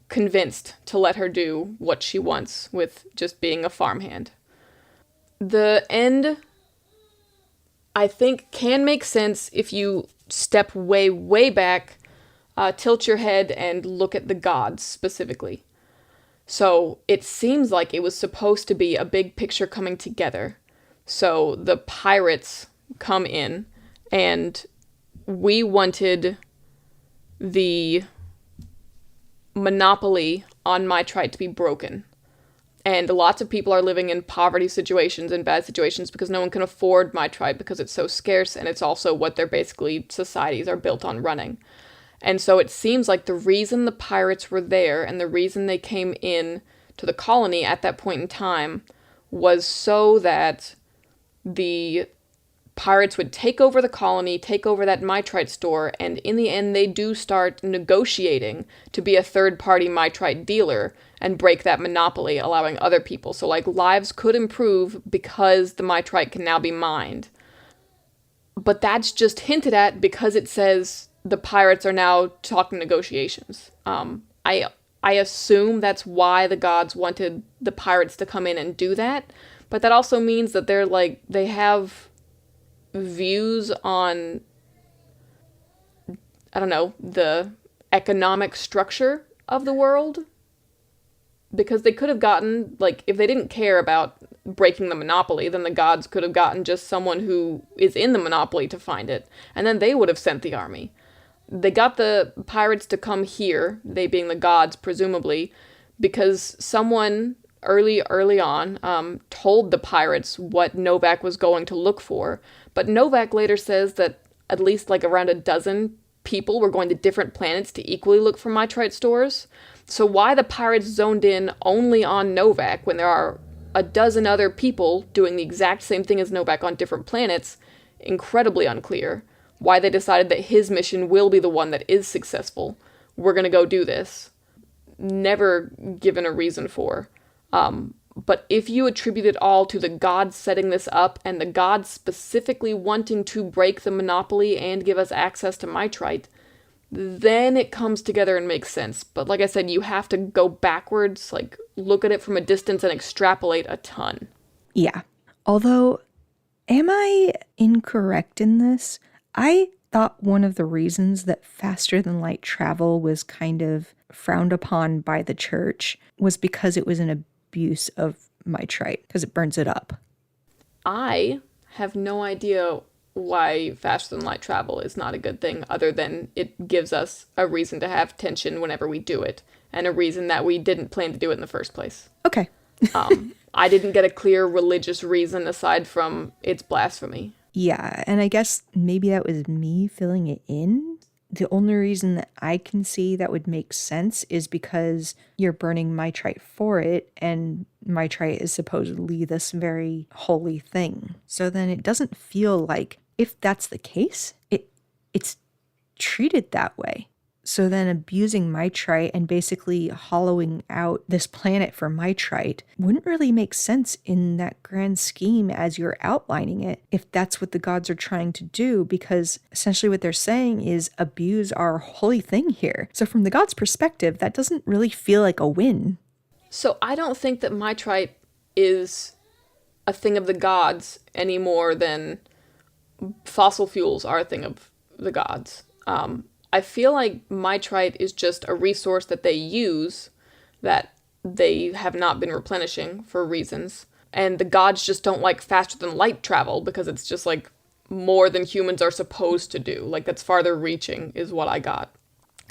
convinced to let her do what she wants with just being a farmhand. The end, I think, can make sense if you step way, way back, tilt your head and look at the gods specifically. So it seems like it was supposed to be a big picture coming together. So the pirates come in, and we wanted the monopoly on MaT to be broken. And lots of people are living in poverty situations and bad situations because no one can afford MaT because it's so scarce, and it's also what their basically societies are built on running. And so it seems like the reason the pirates were there and the reason they came in to the colony at that point in time was so that the pirates would take over the colony, take over that mitrite store, and in the end they do start negotiating to be a third-party mitrite dealer and break that monopoly, allowing other people. So, like, lives could improve because the mitrite can now be mined. But that's just hinted at because it says the pirates are now talking negotiations. I assume that's why the gods wanted the pirates to come in and do that, but that also means that they have views on, I don't know, the economic structure of the world. Because they could have gotten, like, if they didn't care about breaking the monopoly, then the gods could have gotten just someone who is in the monopoly to find it, and then they would have sent the army. They got the pirates to come here, they being the gods, presumably, because someone early on told the pirates what Novak was going to look for, but Novak later says that at least like around a dozen people were going to different planets to equally look for mitrite stores. So why the pirates zoned in only on Novak when there are a dozen other people doing the exact same thing as Novak on different planets, incredibly unclear. Why they decided that his mission will be the one that is successful. We're going to go do this. Never given a reason for. But if you attribute it all to the gods setting this up and the gods specifically wanting to break the monopoly and give us access to mitrite, then it comes together and makes sense. But like I said, you have to go backwards, like look at it from a distance and extrapolate a ton. Yeah. Although, am I incorrect in this? I thought one of the reasons that faster than light travel was kind of frowned upon by the church was because it was an abuse of mitrite, because it burns it up. I have no idea why faster than light travel is not a good thing, other than it gives us a reason to have tension whenever we do it, and a reason that we didn't plan to do it in the first place. Okay. I didn't get a clear religious reason aside from it's blasphemy. Yeah, and I guess maybe that was me filling it in. The only reason that I can see that would make sense is because you're burning mitrite for it, and mitrite is supposedly this very holy thing. So then it doesn't feel like, if that's the case, it's treated that way. So then abusing mitrite and basically hollowing out this planet for mitrite wouldn't really make sense in that grand scheme as you're outlining it, if that's what the gods are trying to do, because essentially what they're saying is abuse our holy thing here. So from the gods' perspective, that doesn't really feel like a win. So I don't think that mitrite is a thing of the gods any more than fossil fuels are a thing of the gods. I feel like mitrite is just a resource that they use that they have not been replenishing for reasons. And the gods just don't like faster than light travel because it's just like more than humans are supposed to do. Like that's farther reaching is what I got.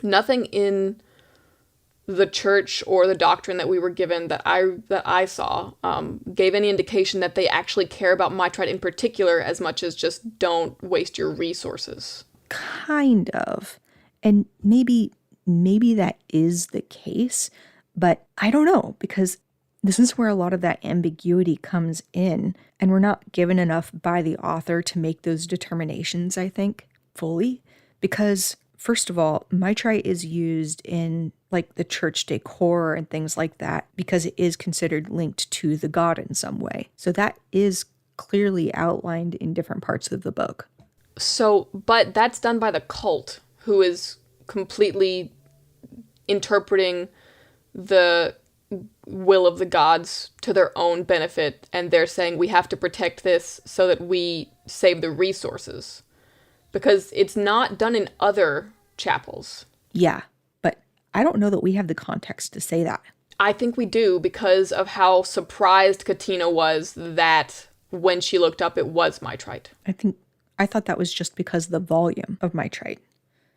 Nothing in the church or the doctrine that we were given that I saw gave any indication that they actually care about mitrite in particular as much as just don't waste your resources. Kind of. And maybe that is the case, but I don't know, because this is where a lot of that ambiguity comes in, and we're not given enough by the author to make those determinations, I think, fully. Because, first of all, mitrite is used in, like, the church decor and things like that, because it is considered linked to the god in some way. So that is clearly outlined in different parts of the book. So, but that's done by the cult, who is completely interpreting the will of the gods to their own benefit, and they're saying we have to protect this so that we save the resources. Because it's not done in other chapels. Yeah, but I don't know that we have the context to say that. I think we do, because of how surprised Katina was that when she looked up it was mitrite. I thought that was just because of the volume of mitrite.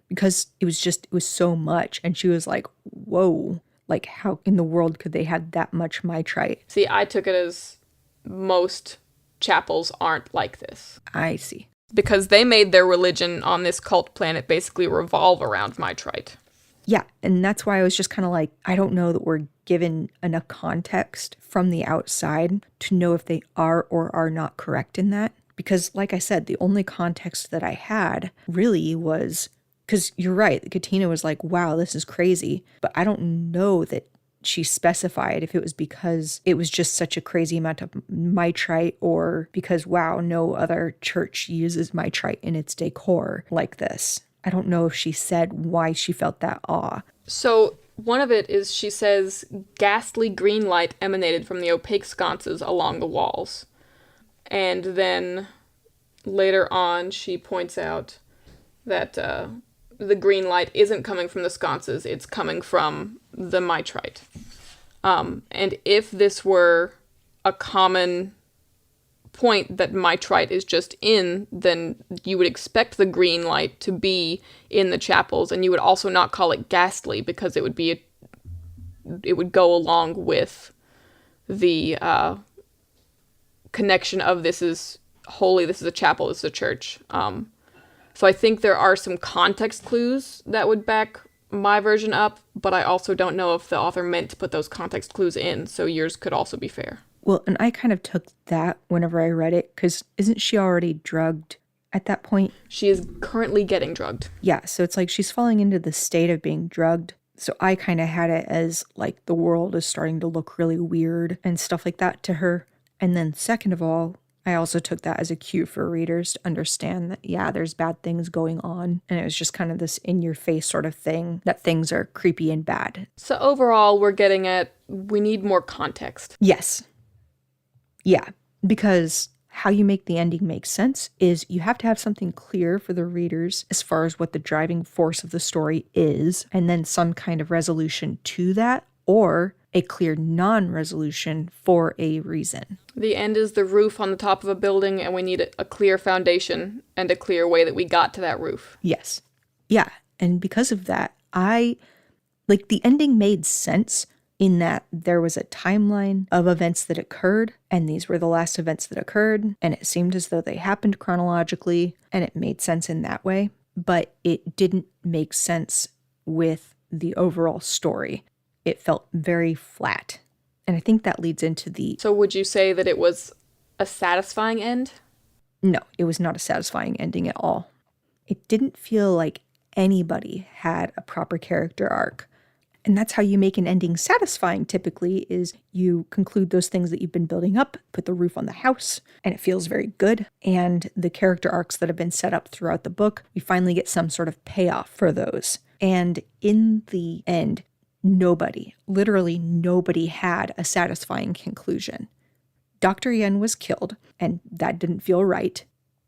Because it was so much, and she was like, whoa, like how in the world could they have that much mitrite? See, I took it as most chapels aren't like this. I see. Because they made their religion on this cult planet basically revolve around mitrite. Yeah, and that's why I was just kind of like, I don't know that we're given enough context from the outside to know if they are or are not correct in that. Because, like I said, the only context that I had really was, because you're right, Katina was like, wow, this is crazy. But I don't know that she specified if it was because it was just such a crazy amount of mitrite or because, wow, no other church uses mitrite in its decor like this. I don't know if she said why she felt that awe. So one of it is she says ghastly green light emanated from the opaque sconces along the walls. And then later on she points out that the green light isn't coming from the sconces, it's coming from the mitrite. And if this were a common point that mitrite is just in, then you would expect the green light to be in the chapels, and you would also not call it ghastly because it would go along with the connection of this is holy, this is a chapel, this is a church. So I think there are some context clues that would back my version up, but I also don't know if the author meant to put those context clues in, so yours could also be fair. Well, and I kind of took that whenever I read it, because isn't she already drugged at that point? She is currently getting drugged. Yeah, so it's like she's falling into the state of being drugged. So I kind of had it as like the world is starting to look really weird and stuff like that to her. And then second of all, I also took that as a cue for readers to understand that, yeah, there's bad things going on. And it was just kind of this in-your-face sort of thing, that things are creepy and bad. So overall, we're getting at, we need more context. Yes. Yeah, because how you make the ending make sense is you have to have something clear for the readers as far as what the driving force of the story is, and then some kind of resolution to that, or a clear non-resolution for a reason. The end is the roof on the top of a building, and we need a clear foundation and a clear way that we got to that roof. Yes. Yeah, and because of that, the ending made sense in that there was a timeline of events that occurred, and these were the last events that occurred, and it seemed as though they happened chronologically, and it made sense in that way, but it didn't make sense with the overall story. It felt very flat, and I think that leads into the... So would you say that it was a satisfying end? No, it was not a satisfying ending at all. It didn't feel like anybody had a proper character arc. And that's how you make an ending satisfying typically, is you conclude those things that you've been building up, put the roof on the house, and it feels very good. And the character arcs that have been set up throughout the book, we finally get some sort of payoff for those. And in the end, literally nobody had a satisfying conclusion. Dr. Yen was killed, and that didn't feel right.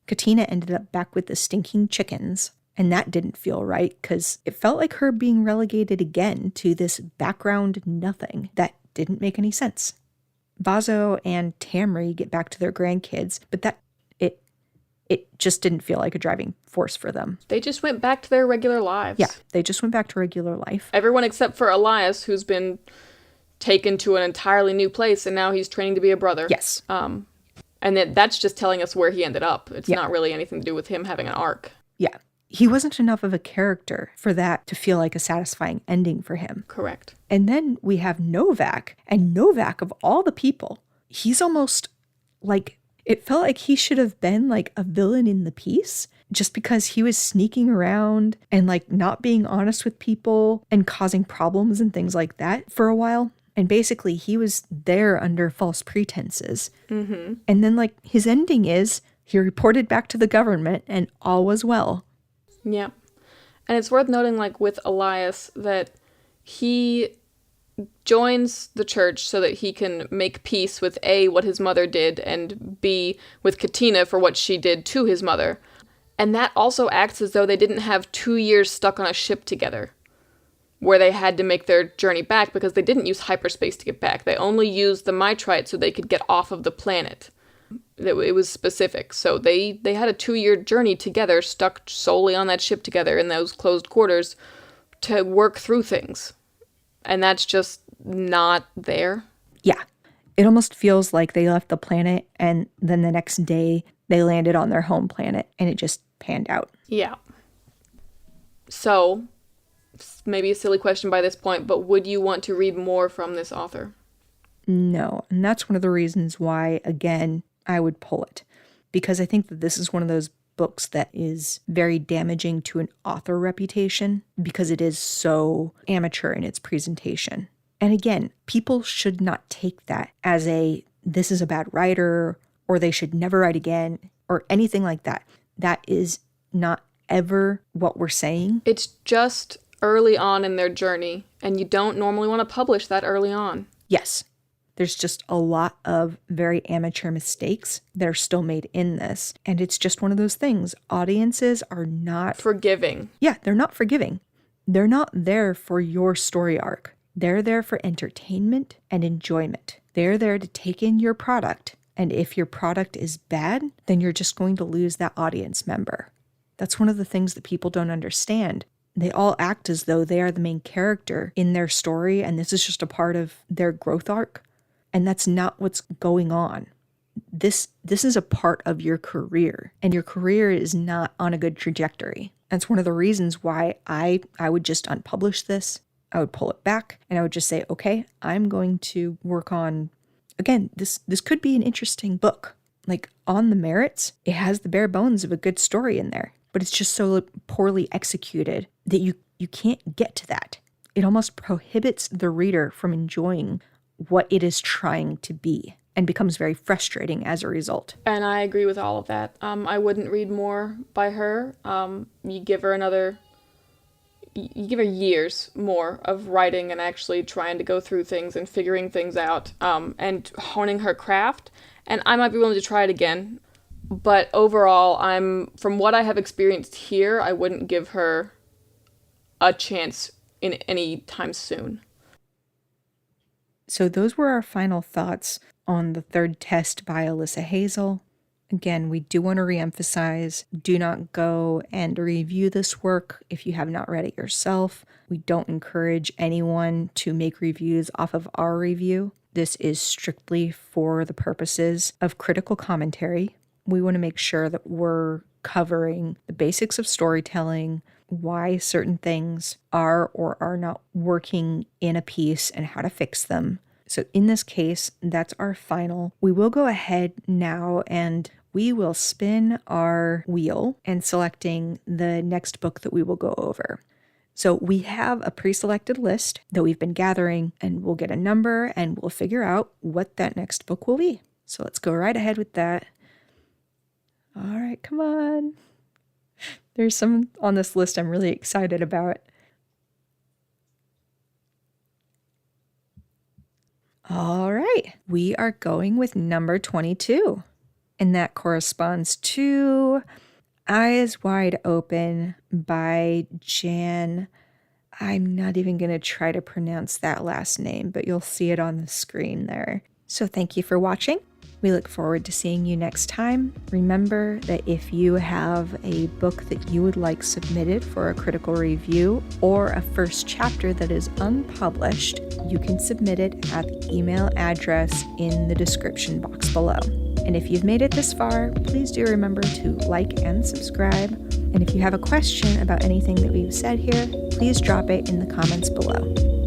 Katina ended up back with the stinking chickens. And that didn't feel right because it felt like her being relegated again to this background nothing that didn't make any sense. Vazo and Tamri get back to their grandkids, but it just didn't feel like a driving force for them. They just went back to their regular lives. Yeah, they just went back to regular life. Everyone except for Elias, who's been taken to an entirely new place, and now he's training to be a brother. Yes. And that's just telling us where he ended up. It's not really anything to do with him having an arc. Yeah. He wasn't enough of a character for that to feel like a satisfying ending for him. Correct. And then we have Novak, and Novak, of all the people, he's almost like, it felt like he should have been like a villain in the piece just because he was sneaking around and like not being honest with people and causing problems and things like that for a while. And basically he was there under false pretenses. Mm-hmm. And then like his ending is he reported back to the government and all was well. Yeah. And it's worth noting, like, with Elias, that he joins the church so that he can make peace with A, what his mother did, and B, with Katina for what she did to his mother. And that also acts as though they didn't have 2 years stuck on a ship together, where they had to make their journey back because they didn't use hyperspace to get back. They only used the mitrite so they could get off of the planet. It was specific. So they had a 2-year journey together, stuck solely on that ship together in those closed quarters to work through things. And that's just not there. Yeah. It almost feels like they left the planet and then the next day they landed on their home planet and it just panned out. Yeah. So, maybe a silly question by this point, but would you want to read more from this author? No, and that's one of the reasons why, again, I would pull it. Because I think that this is one of those books that is very damaging to an author reputation because it is so amateur in its presentation. And again, people should not take that as this is a bad writer, or they should never write again, or anything like that. That is not ever what we're saying. It's just early on in their journey, and you don't normally want to publish that early on. Yes. There's just a lot of very amateur mistakes that are still made in this. And it's just one of those things. Audiences are not forgiving. Yeah, they're not forgiving. They're not there for your story arc. They're there for entertainment and enjoyment. They're there to take in your product. And if your product is bad, then you're just going to lose that audience member. That's one of the things that people don't understand. They all act as though they are the main character in their story, and this is just a part of their growth arc. And that's not what's going on. This is a part of your career, and your career is not on a good trajectory. That's one of the reasons why I would just unpublish this. I would pull it back, and I would just say, okay, I'm going to work on, again, this could be an interesting book. Like, on the merits, it has the bare bones of a good story in there, but it's just so poorly executed that you can't get to that. It almost prohibits the reader from enjoying what it is trying to be, and becomes very frustrating as a result. And I agree with all of that. I wouldn't read more by her. You give her years more of writing and actually trying to go through things and figuring things out, and honing her craft. And I might be willing to try it again. But overall, from what I have experienced here, I wouldn't give her a chance in any time soon. So those were our final thoughts on the third test by Alyssa Hazel. Again, we do want to reemphasize, do not go and review this work if you have not read it yourself. We don't encourage anyone to make reviews off of our review. This is strictly for the purposes of critical commentary. We want to make sure that we're covering the basics of storytelling, why certain things are or are not working in a piece, and how to fix them. So in this case, that's our final. We will go ahead now and we will spin our wheel and selecting the next book that we will go over. So we have a pre-selected list that we've been gathering, and we'll get a number and we'll figure out what that next book will be. So let's go right ahead with that. All right, come on. There's some on this list I'm really excited about. All right, we are going with number 22. And that corresponds to Eyes Wide Open by Jan. I'm not even going to try to pronounce that last name, but you'll see it on the screen there. So thank you for watching. We look forward to seeing you next time. Remember that if you have a book that you would like submitted for a critical review or a first chapter that is unpublished, you can submit it at the email address in the description box below. And if you've made it this far, please do remember to like and subscribe. And if you have a question about anything that we've said here, please drop it in the comments below.